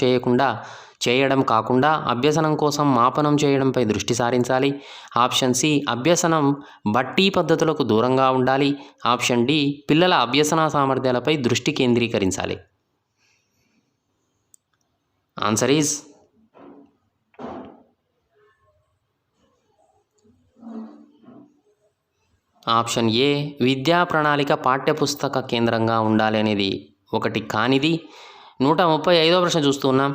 చేయడం కాకుండా అభ్యసనం కోసం మాపనం చేయడంపై దృష్టి సారించాలి, ఆప్షన్ సి అభ్యసనం బట్టి పద్ధతులకు దూరంగా ఉండాలి, ఆప్షన్ డి పిల్లల అభ్యసన సామర్థ్యాలపై దృష్టి కేంద్రీకరించాలి. ఆన్సర్ ఈజ్ ఆప్షన్ ఏ విద్యా ప్రణాళిక పాఠ్యపుస్తక కేంద్రంగా ఉండాలి అనేది ఒకటి కానిది. 135వ ప్రశ్న చూస్తున్నాం.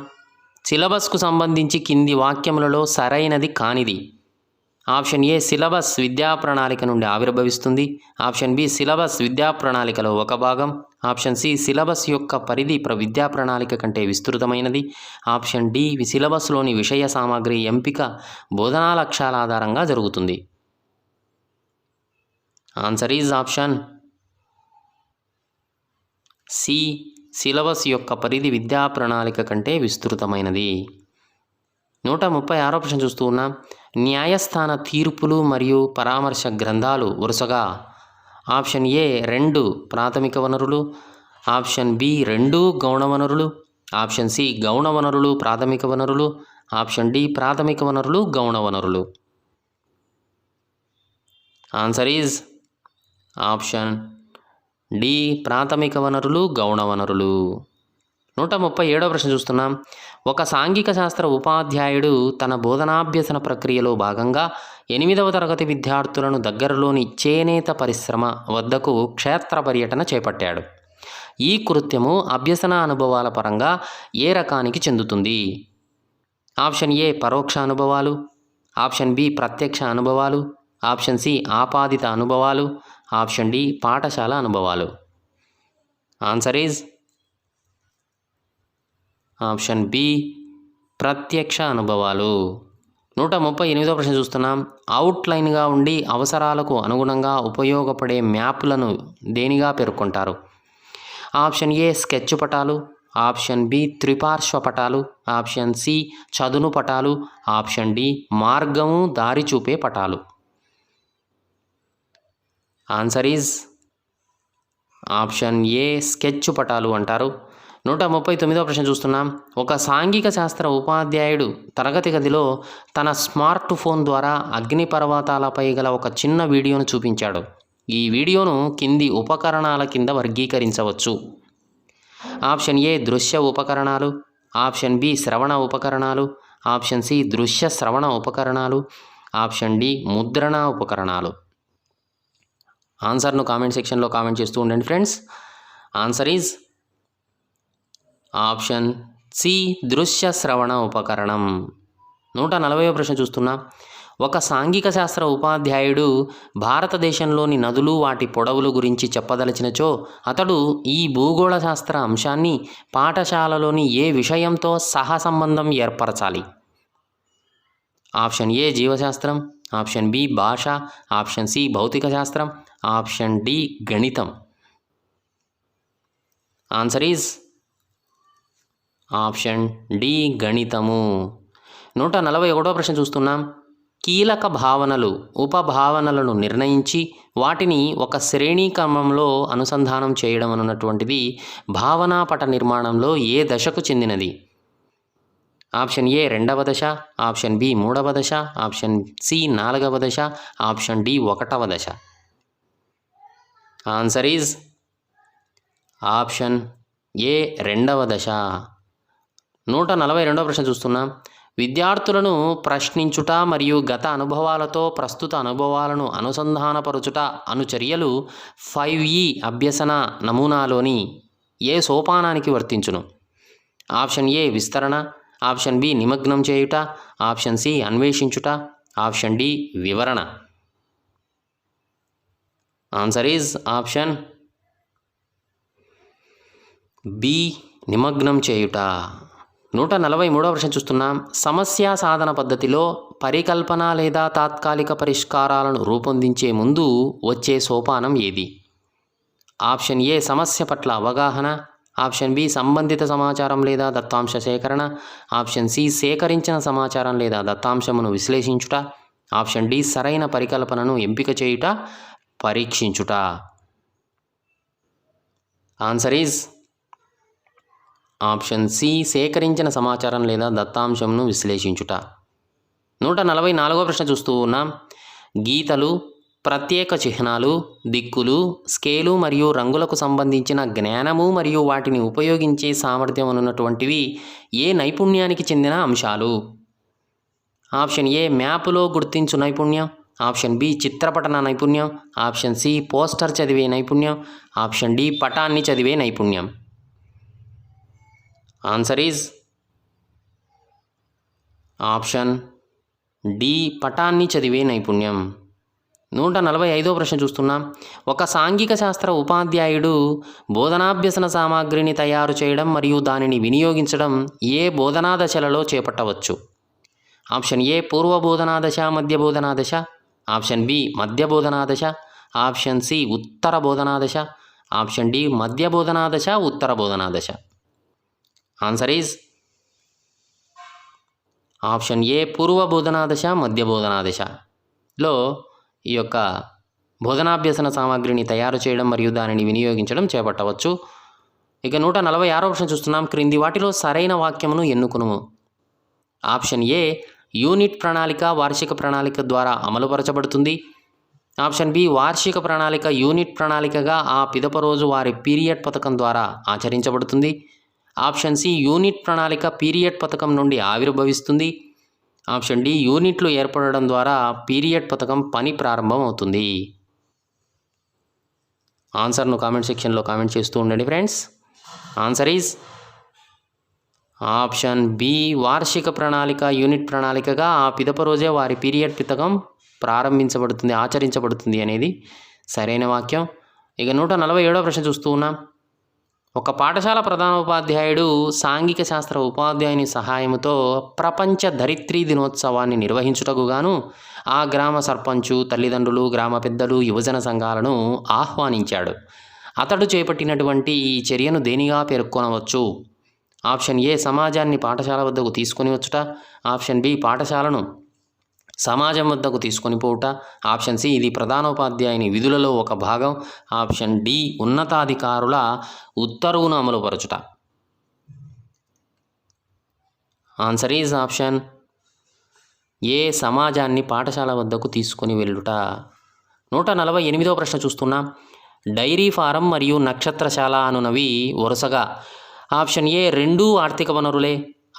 సిలబస్కు సంబంధించి కింది వాక్యములలో సరైనది కానిది? ఆప్షన్ ఏ సిలబస్ విద్యా ప్రణాళిక నుండి ఆవిర్భవిస్తుంది, ఆప్షన్ బి సిలబస్ విద్యా ప్రణాళికలో ఒక భాగం, ఆప్షన్ సి సిలబస్ యొక్క పరిధి విద్యా ప్రణాళిక కంటే విస్తృతమైనది, ఆప్షన్ డి సిలబస్లోని విషయ సామాగ్రి ఎంపిక బోధనా లక్ష్యాల ఆధారంగా జరుగుతుంది. Answer is option C syllabus యొక్క పరిధి విద్యా ప్రణాళిక కంటే విస్తృతమైనది. 136వ ప్రశ్న చూస్తూ ఉన్నాం. న్యాయస్థాన తీర్పులు మరియు పరామర్శ గ్రంథాలు వరుసగా ఆప్షన్ ఏ 2 ప్రాథమిక వనరులు, ఆప్షన్ బి 2 గౌణ వనరులు, ఆప్షన్ సి గౌణ వనరులు ప్రాథమిక వనరులు, ఆప్షన్ డి ప్రాథమిక వనరులు గౌణ వనరులు. ఆన్సర్ ఈజ్ ఆప్షన్ డి ప్రాథమిక వనరులు గౌణ వనరులు. 137వ ప్రశ్న చూస్తున్నాం. ఒక సాంఘిక శాస్త్ర ఉపాధ్యాయుడు తన బోధనాభ్యసన ప్రక్రియలో భాగంగా 8వ తరగతి విద్యార్థులను దగ్గరలోని చేనేత పరిశ్రమ వద్దకు క్షేత్ర పర్యటన చేపట్టాడు. ఈ కృత్యము అభ్యసన అనుభవాల పరంగా ఏ రకానికి చెందుతుంది? ఆప్షన్ ఏ పరోక్ష అనుభవాలు, ఆప్షన్ బి ప్రత్యక్ష అనుభవాలు, ఆప్షన్ సి ఆపాదిత అనుభవాలు, ఆప్షన్ డి పాఠశాల అనుభవాలు. ఆన్సర్ ఈజ్ ఆప్షన్ బి ప్రత్యక్ష అనుభవాలు. 138వ ప్రశ్న చూస్తున్నాం. అవుట్లైన్గా ఉండి అవసరాలకు అనుగుణంగా ఉపయోగపడే మ్యాప్లను దేనిగా పేర్కొంటారు? ఆప్షన్ ఏ స్కెచ్ పటాలు, ఆప్షన్ బి త్రిపార్శ్వ పటాలు, ఆప్షన్ సి చదును పటాలు, ఆప్షన్ డి మార్గము దారి చూపే పటాలు. Answer is option A sketch పటాలు అంటారు. 139వ ప్రశ్న చూస్తున్నాం. ఒక సాంఘిక శాస్త్ర ఉపాధ్యాయుడు తరగతి గదిలో తన స్మార్ట్ ఫోన్ ద్వారా అగ్నిపర్వతాలపై గల ఒక చిన్న వీడియోను చూపించాడు. ఈ వీడియోను కింది ఉపకరణాల కింద వర్గీకరించవచ్చు. ఆప్షన్ ఏ దృశ్య ఉపకరణాలు, ఆప్షన్ బి శ్రవణ ఉపకరణాలు, ఆప్షన్ సి దృశ్య శ్రవణ ఉపకరణాలు, ఆప్షన్ డి ముద్రణ ఉపకరణాలు. ఆన్సర్ను కామెంట్ సెక్షన్లో కామెంట్ చేస్తూ ఉండండి friends. Answer is option C దృశ్య శ్రవణ ఉపకరణం. 140వ ప్రశ్న చూస్తున్నా. ఒక సాంఘిక శాస్త్ర ఉపాధ్యాయుడు భారతదేశంలోని నదులు వాటి పొడవులు గురించి చెప్పదలిచినచో అతడు ఈ భూగోళ శాస్త్ర అంశాన్ని పాఠశాలలోని ఏ విషయంతో సహసంబంధం ఏర్పరచాలి? ఆప్షన్ ఏ జీవశాస్త్రం, ఆప్షన్ బి భాష, ఆప్షన్ సి భౌతిక శాస్త్రం, ఆప్షన్ డి గణితం. ఆన్సర్ ఈజ్ ఆప్షన్ డి గణితము. 141వ ప్రశ్న చూస్తున్నాం. కీలక భావనలు, ఉపభావనలను నిర్ణయించి వాటిని ఒక శ్రేణీ క్రమంలో అనుసంధానం చేయడం అన్నటువంటిది భావనా పట నిర్మాణంలో ఏ దశకు చెందినది? ఆప్షన్ ఏ 2వ దశ, ఆప్షన్ బి 3వ దశ, ఆప్షన్ సి 4వ దశ, ఆప్షన్ డి 1వ దశ. ఆన్సర్ ఈజ్ ఆప్షన్ ఏ 2వ దశ. 142వ ప్రశ్న చూస్తున్నాం. విద్యార్థులను ప్రశ్నించుట మరియు గత అనుభవాలతో ప్రస్తుత అనుభవాలను అనుసంధానపరచుట అను చర్యలు 5E అభ్యసన నమూనాలోని ఏ సోపానానికి వర్తించును? ఆప్షన్ ఏ విస్తరణ, ఆప్షన్ బి నిమగ్నం చేయుట, ఆప్షన్ సి అన్వేషించుట, ఆప్షన్ డి వివరణ. ఆన్సర్ ఈజ్ ఆప్షన్ బి నిమగ్నం చేయుట. 143వ ప్రశ్న చూస్తున్నాం. సమస్య సాధన పద్ధతిలో పరికల్పన లేదా తాత్కాలిక పరిష్కారాలను రూపొందించే ముందు వచ్చే సోపానం ఏది? ఆప్షన్ ఏ సమస్య పట్ల అవగాహన, ఆప్షన్ బి సంబంధిత సమాచారం లేదా దత్తాంశ సేకరణ, ఆప్షన్ సి సేకరించిన సమాచారం లేదా దత్తాంశమును విశ్లేషించుట, ఆప్షన్ డి సరైన పరికల్పనను ఎంపిక చేయుట, పరీక్షించుట. ఆన్సర్ ఈజ్ ఆప్షన్ సి సేకరించిన సమాచారం లేదా దత్తాంశంను విశ్లేషించుట. 144వ ప్రశ్న చూస్తూ ఉన్నాం. గీతలు, ప్రత్యేక చిహ్నాలు, దిక్కులు, స్కేలు మరియు రంగులకు సంబంధించిన జ్ఞానము మరియు వాటిని ఉపయోగించే సామర్థ్యం ఉన్నటువంటివి ఏ నైపుణ్యానికి చెందిన అంశాలు? ఆప్షన్ ఏ మ్యాపులో గుర్తించు నైపుణ్యం, ఆప్షన్ బి చిత్రపటన నైపుణ్యం, ఆప్షన్ సి పోస్టర్ చదివే నైపుణ్యం, ఆప్షన్ డి పటాన్ని చదివే నైపుణ్యం. ఆన్సర్ ఈజ్ ఆప్షన్ డి పటాన్ని చదివే నైపుణ్యం. 145వ ప్రశ్న చూస్తున్నాం. ఒక సాంఘిక శాస్త్ర ఉపాధ్యాయుడు బోధనాభ్యసన సామాగ్రిని తయారు చేయడం మరియు దానిని వినియోగించడం ఏ బోధనా దశలలో చేపట్టవచ్చు? ఆప్షన్ ఏ పూర్వ బోధనా దశ, మధ్య బోధనా దశ, ఆప్షన్ బి మధ్య బోధనా దశ, ఆప్షన్ సి ఉత్తర బోధనా దశ, ఆప్షన్ డి మధ్య బోధనా దశ, ఉత్తర బోధనా దశ. ఆన్సర్ ఈజ్ ఆప్షన్ ఏ పూర్వ బోధనా దశ, మధ్య బోధనా దశలో ఈ యొక్క బోధనాభ్యసన సామాగ్రిని తయారు చేయడం మరియు దానిని వినియోగించడం చేపట్టవచ్చు. ఇక 146వ ప్రశ్న చూస్తున్నాం. క్రింది వాటిలో సరైన వాక్యమును ఎన్నుకును. ఆప్షన్ ఏ యూనిట్ ప్రణాళిక వార్షిక ప్రణాళిక ద్వారా అమలుపరచబడుతుంది, ఆప్షన్ బి వార్షిక ప్రణాళిక యూనిట్ ప్రణాళికగా ఆ పిదప రోజు వారి పీరియడ్ పథకం ద్వారా ఆచరించబడుతుంది, ఆప్షన్ సి యూనిట్ ప్రణాళిక పీరియడ్ పథకం నుండి ఆవిర్భవిస్తుంది, ఆప్షన్ డి యూనిట్లు ఏర్పడడం ద్వారా పీరియడ్ పథకం పని ప్రారంభం అవుతుంది. ఆన్సర్ను కామెంట్ సెక్షన్లో కామెంట్ చేస్తూ ఉండండి friends. Answer is option B వార్షిక ప్రణాళిక యూనిట్ ప్రణాళికగా ఆ పిదప రోజే వారి పీరియడ్ పథకం ప్రారంభించబడుతుంది, ఆచరించబడుతుంది అనేది సరైన వాక్యం. ఇక 147వ ప్రశ్న చూస్తూ ఉన్నాం. ఒక పాఠశాల ప్రధానోపాధ్యాయుడు సాంఘిక శాస్త్ర ఉపాధ్యాయుని సహాయంతో ప్రపంచ ధరిత్రీ దినోత్సవాన్ని నిర్వహించుటకు గాను ఆ గ్రామ సర్పంచు, తల్లిదండ్రులు, గ్రామ పెద్దలు, యువజన సంఘాలను ఆహ్వానించాడు. అతడు చేపట్టినటువంటి ఈ చర్యను దేనిగా పేర్కొనవచ్చు? ఆప్షన్ ఏ సమాజాన్ని పాఠశాల వద్దకు తీసుకొని వచ్చుట, ఆప్షన్ బి పాఠశాలను సమాజం వద్దకు తీసుకొని పోవుట, ఆప్షన్ సి ఇది ప్రధానోపాధ్యాయుని విధులలో ఒక భాగం, ఆప్షన్ డి ఉన్నతాధికారుల ఉత్తర్వును అమలుపరచుట. ఆన్సర్ ఈజ్ ఆప్షన్ ఏ సమాజాన్ని పాఠశాల వద్దకు తీసుకొని వెళ్ళుట. 148వ ప్రశ్న చూస్తున్నాం. డైరీ ఫారం మరియు నక్షత్రశాల అనునవి వరుసగా ఆప్షన్ ఏ 2 ఆర్థిక వనరులే,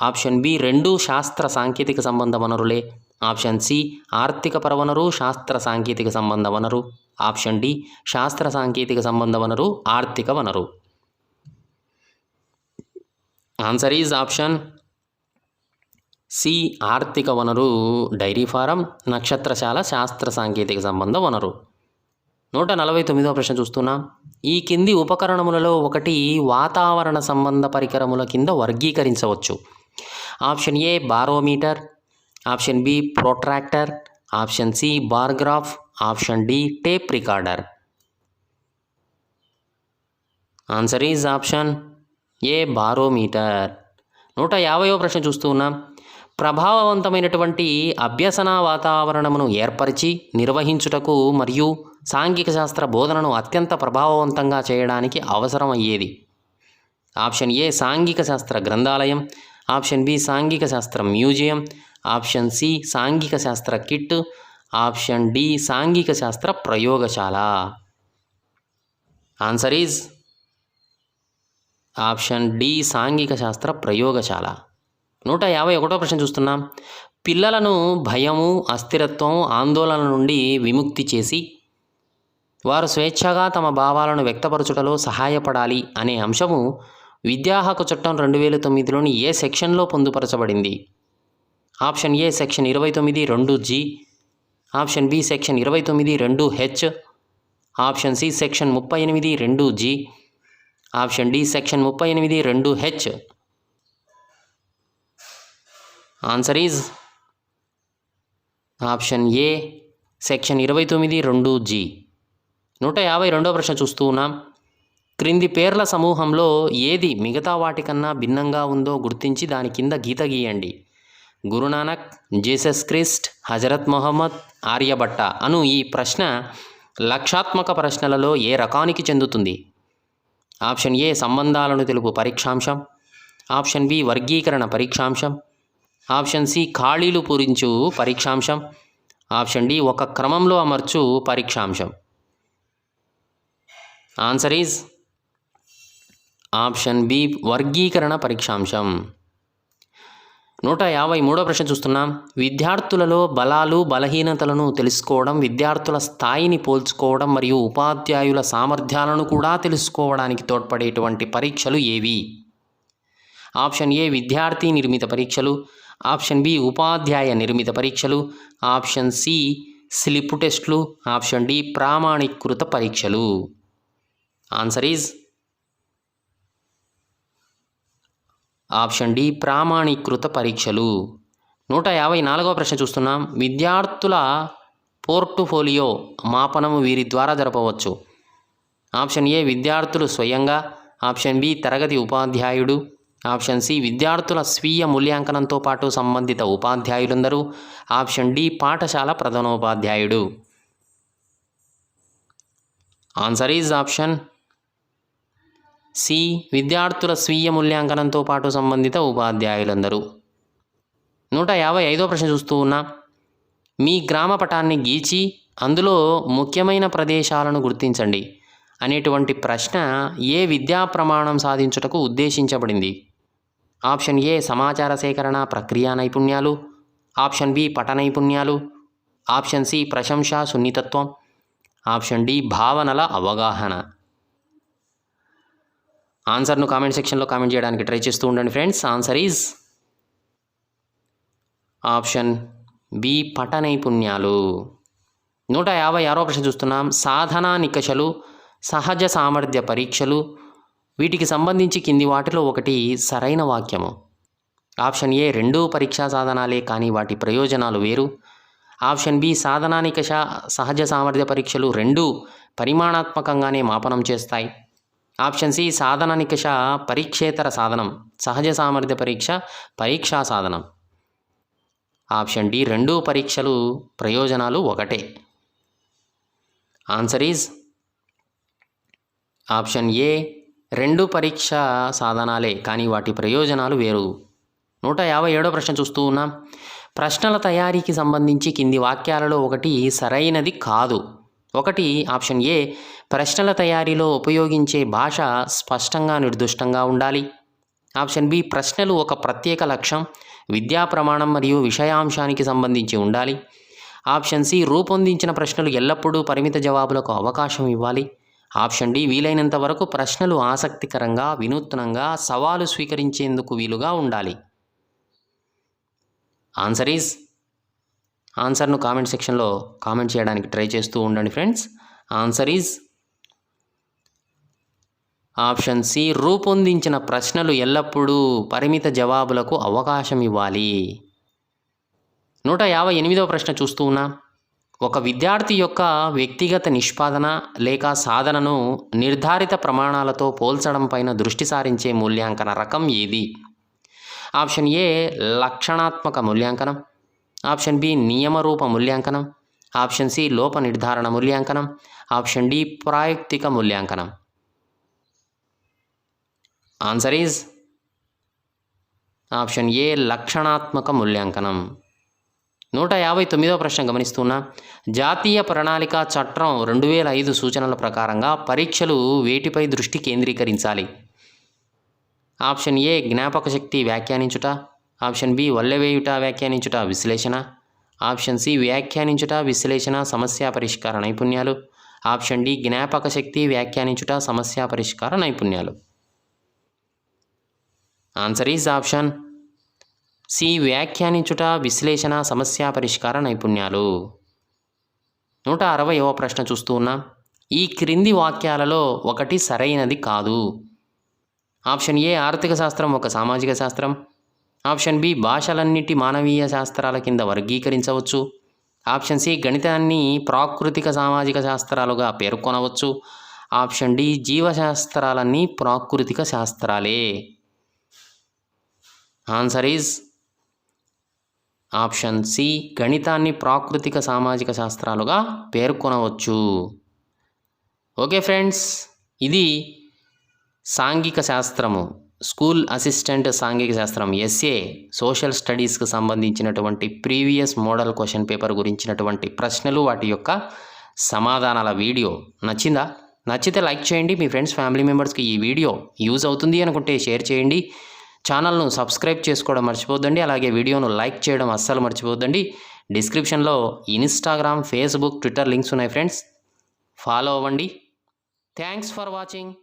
ఆప్షన్ బి 2 శాస్త్ర సాంకేతిక సంబంధ వనరులే, ఆప్షన్ సి ఆర్థిక పరవనరు శాస్త్ర సాంకేతిక సంబంధ వనరు, ఆప్షన్ డి శాస్త్ర సాంకేతిక సంబంధ వనరు ఆర్థిక వనరు. ఆన్సర్ ఈజ్ ఆప్షన్ సి ఆర్థిక వనరు డైరీ ఫారం, నక్షత్రశాల శాస్త్ర సాంకేతిక సంబంధ వనరు. 149వ ప్రశ్న చూస్తున్నాం. ఈ కింది ఉపకరణములలో ఒకటి వాతావరణ సంబంధ పరికరముల కింద వర్గీకరించవచ్చు. Option A barometer, option B protractor, option C bar graph, option D tape recorder. Answer is option A barometer. 150వ ప్రశ్న చూస్తూ ఉన్నాం. ప్రభావవంతమైనటువంటి అభ్యసన వాతావరణమును ఏర్పరిచి నిర్వహించుటకు మరియు సాంఘిక శాస్త్ర బోధనను అత్యంత ప్రభావవంతంగా చేయడానికి అవసరమయ్యేది. ఆప్షన్ ఏ సాంఘిక శాస్త్ర గ్రంథాలయం, ఆప్షన్ బి సాంఘిక శాస్త్ర మ్యూజియం, ఆప్షన్ సి సాంఘిక శాస్త్ర కిట్, ఆప్షన్ డి సాంఘిక శాస్త్ర ప్రయోగశాల. ఆన్సర్ ఈజ్ ఆప్షన్ డి సాంఘిక శాస్త్ర ప్రయోగశాల. 151వ ప్రశ్న చూస్తున్నాం. పిల్లలను భయము, అస్థిరత్వం, ఆందోళన నుండి విముక్తి చేసి వారు స్వేచ్ఛగా తమ భావాలను వ్యక్తపరచుటలో సహాయపడాలి అనే అంశము విద్యా హక్కు చట్టం 2009లోని ఏ సెక్షన్లో పొందుపరచబడింది? Option A section 29(2)G, option B section 29(2)H, option C section 38(2)G, option D section 38(2)H. Answer is option A section 29(2)G. 152వ ప్రశ్న చూస్తూ ఉన్నాం. క్రింది పేర్ల సమూహంలో ఏది మిగతా వాటికన్నా భిన్నంగా ఉందో గుర్తించి దాని కింద గీత గీయండి. గురునానక్, జీసస్ క్రిస్ట్, హజరత్ మొహమ్మద్, ఆర్యభట్ట అను ఈ ప్రశ్న లక్షాత్మక ప్రశ్నలలో ఏ రకానికి చెందుతుంది? ఆప్షన్ ఏ సంబంధాలను తెలుపు పరీక్షాంశం, ఆప్షన్ బి వర్గీకరణ పరీక్షాంశం, ఆప్షన్ సి ఖాళీలు పూరించు పరీక్షాంశం, ఆప్షన్ డి ఒక క్రమంలో అమర్చు పరీక్షాంశం. ఆన్సర్ ఈజ్ ఆప్షన్ బి వర్గీకరణ పరీక్షాంశం. 153వ ప్రశ్న చూస్తున్నాం. విద్యార్థులలో బలాలు, బలహీనతలను తెలుసుకోవడం, విద్యార్థుల స్థాయిని పోల్చుకోవడం మరియు ఉపాధ్యాయుల సామర్థ్యాలను కూడా తెలుసుకోవడానికి తోడ్పడేటువంటి పరీక్షలు ఏవి? ఆప్షన్ ఏ విద్యార్థి నిర్మిత పరీక్షలు, ఆప్షన్ బి ఉపాధ్యాయ నిర్మిత పరీక్షలు, ఆప్షన్ సి స్లిప్ టెస్టులు, ఆప్షన్ డి ప్రామాణీకృత పరీక్షలు. ఆన్సర్ ఈజ్ ఆప్షన్ డి ప్రామాణీకృత పరీక్షలు. 154వ ప్రశ్న చూస్తున్నాం. విద్యార్థుల పోర్ట్ఫోలియో మాపనము వీరి ద్వారా జరపవచ్చు. ఆప్షన్ ఏ విద్యార్థులు స్వయంగా, ఆప్షన్ బి తరగతి ఉపాధ్యాయుడు, ఆప్షన్ సి విద్యార్థుల స్వీయ మూల్యాంకనంతో పాటు సంబంధిత ఉపాధ్యాయులందరూ, ఆప్షన్ డి పాఠశాల ప్రధానోపాధ్యాయుడు. ఆన్సర్ ఈజ్ ఆప్షన్ సి విద్యార్థుల స్వీయ మూల్యాంకనంతో పాటు సంబంధిత ఉపాధ్యాయులందరూ. 155వ ప్రశ్న చూస్తూ ఉన్నా. మీ గ్రామ పటాన్ని గీచి అందులో ముఖ్యమైన ప్రదేశాలను గుర్తించండి అనేటువంటి ప్రశ్న ఏ విద్యా ప్రమాణం సాధించుటకు ఉద్దేశించబడింది? ఆప్షన్ ఏ సమాచార సేకరణ ప్రక్రియ నైపుణ్యాలు, ఆప్షన్ బి పట నైపుణ్యాలు, ఆప్షన్ సి ప్రశంస సున్నితత్వం, ఆప్షన్ డి భావనల అవగాహన. ఆన్సర్ను కామెంట్ సెక్షన్లో కామెంట్ చేయడానికి ట్రై చేస్తూ ఉండండి friends. Answer is option B పట నైపుణ్యాలు. 156వ ప్రశ్న చూస్తున్నాం. సాధనా నికషలు, సహజ సామర్థ్య పరీక్షలు, వీటికి సంబంధించి కింది వాటిలో ఒకటి సరైన వాక్యము. ఆప్షన్ ఏ రెండూ పరీక్షా సాధనాలే కానీ వాటి ప్రయోజనాలు వేరు, ఆప్షన్ బి సాధనా నికష, సహజ సామర్థ్య పరీక్షలు రెండూ పరిమాణాత్మకంగానే మాపనం చేస్తాయి, ఆప్షన్ సి సాధన నికష పరీక్షేతర సాధనం, సహజ సామర్థ్య పరీక్ష పరీక్షా సాధనం, ఆప్షన్ డి రెండూ పరీక్షలు ప్రయోజనాలు ఒకటే. ఆన్సర్ ఈజ్ ఆప్షన్ ఏ రెండు పరీక్ష సాధనాలే కానీ వాటి ప్రయోజనాలు వేరు. 157వ ప్రశ్న చూస్తూ ఉన్నాం. ప్రశ్నల తయారీకి సంబంధించి కింది వాక్యాలలో ఒకటి సరైనది కాదు. ఒకటి ఆప్షన్ ఏ ప్రశ్నల తయారీలో ఉపయోగించే భాష స్పష్టంగా నిర్దిష్టంగా ఉండాలి, ఆప్షన్ బి ప్రశ్నలు ఒక ప్రత్యేక లక్ష్యం, విద్యా ప్రమాణం మరియు విషయాంశానికి సంబంధించి ఉండాలి, ఆప్షన్ సి రూపొందించిన ప్రశ్నలు ఎల్లప్పుడూ పరిమిత జవాబులకు అవకాశం ఇవ్వాలి, ఆప్షన్ డి వీలైనంత వరకు ప్రశ్నలు ఆసక్తికరంగా, వినూత్నంగా, సవాలు స్వీకరించేందుకు వీలుగా ఉండాలి. ఆన్సర్ ఈజ్ ఆన్సర్ను కామెంట్ సెక్షన్లో కామెంట్ చేయడానికి ట్రై చేస్తూ ఉండండి friends. Answer is option C రూపొందించిన ప్రశ్నలు ఎల్లప్పుడూ పరిమిత జవాబులకు అవకాశం ఇవ్వాలి. 158వ ప్రశ్న చూస్తూ ఉన్నా. ఒక విద్యార్థి యొక్క వ్యక్తిగత నిష్పాదన లేక సాధనను నిర్ధారిత ప్రమాణాలతో పోల్చడం పైన దృష్టి సారించే మూల్యాంకన రకం ఏది? ఆప్షన్ ఏ లక్షణాత్మక మూల్యాంకనం, ఆప్షన్ బి నియమరూప మూల్యాంకనం, ఆప్షన్ సి లోప నిర్ధారణ మూల్యాంకనం, ఆప్షన్ డి ప్రాయుక్తిక మూల్యాంకనం. ఆన్సర్ ఈజ్ ఆప్షన్ ఏ లక్షణాత్మక మూల్యాంకనం. 159వ ప్రశ్న గమనిస్తున్నా. జాతీయ ప్రణాళిక చట్టం 2005 సూచనల ప్రకారంగా పరీక్షలు వేటిపై దృష్టి కేంద్రీకరించాలి? ఆప్షన్ ఏ జ్ఞాపక శక్తి వ్యాఖ్యానించుట, ఆప్షన్ బి వల్లెవేయుట వ్యాఖ్యానించుట విశ్లేషణ, ఆప్షన్ సి వ్యాఖ్యానించుట విశ్లేషణ సమస్య పరిష్కార నైపుణ్యాలు, ఆప్షన్ డి జ్ఞాపక శక్తి వ్యాఖ్యానించుట సమస్య పరిష్కార నైపుణ్యాలు. ఆన్సర్ ఈజ్ ఆప్షన్ సి వ్యాఖ్యానించుట విశ్లేషణ సమస్య పరిష్కార నైపుణ్యాలు. 160వ ప్రశ్న చూస్తూ ఉన్నాం. ఈ క్రింది వాక్యాలలో ఒకటి సరైనది కాదు. ఆప్షన్ ఏ ఆర్థిక శాస్త్రం ఒక సామాజిక శాస్త్రం, ఆప్షన్ బి భాషలన్నిటి మానవీయ శాస్త్రాల కింద వర్గీకరించవచ్చు, ఆప్షన్ సి గణితాన్ని ప్రాకృతిక సామాజిక శాస్త్రాలుగా పేర్కొనవచ్చు, ఆప్షన్ డి జీవశాస్త్రాలన్నీ ప్రాకృతిక శాస్త్రాలే. ఆన్సర్ ఈజ్ ఆప్షన్ సి గణితాన్ని ప్రాకృతిక సామాజిక శాస్త్రాలుగా పేర్కొనవచ్చు. ఓకే ఫ్రెండ్స్, ఇది సాంఘిక శాస్త్రము స్కూల్ అసిస్టెంట్ సాంఘిక శాస్త్రం ఎస్ఏ సోషల్ స్టడీస్కి సంబంధించినటువంటి ప్రీవియస్ మోడల్ క్వశ్చన్ పేపర్ గురించినటువంటి ప్రశ్నలు, వాటి యొక్క సమాధానాల వీడియో నచ్చిందా? నచ్చితే లైక్ చేయండి. మీ ఫ్రెండ్స్ ఫ్యామిలీ మెంబర్స్కి ఈ వీడియో యూజ్ అవుతుంది అనుకుంటే షేర్ చేయండి. ఛానల్ను సబ్స్క్రైబ్ చేసుకోవడం మర్చిపోద్దండి. అలాగే వీడియోను లైక్ చేయడం అస్సలు మర్చిపోద్దండి. డిస్క్రిప్షన్లో ఇన్స్టాగ్రామ్, ఫేస్బుక్, ట్విట్టర్ లింక్స్ ఉన్నాయి ఫ్రెండ్స్, ఫాలో అవ్వండి. Thanks for watching.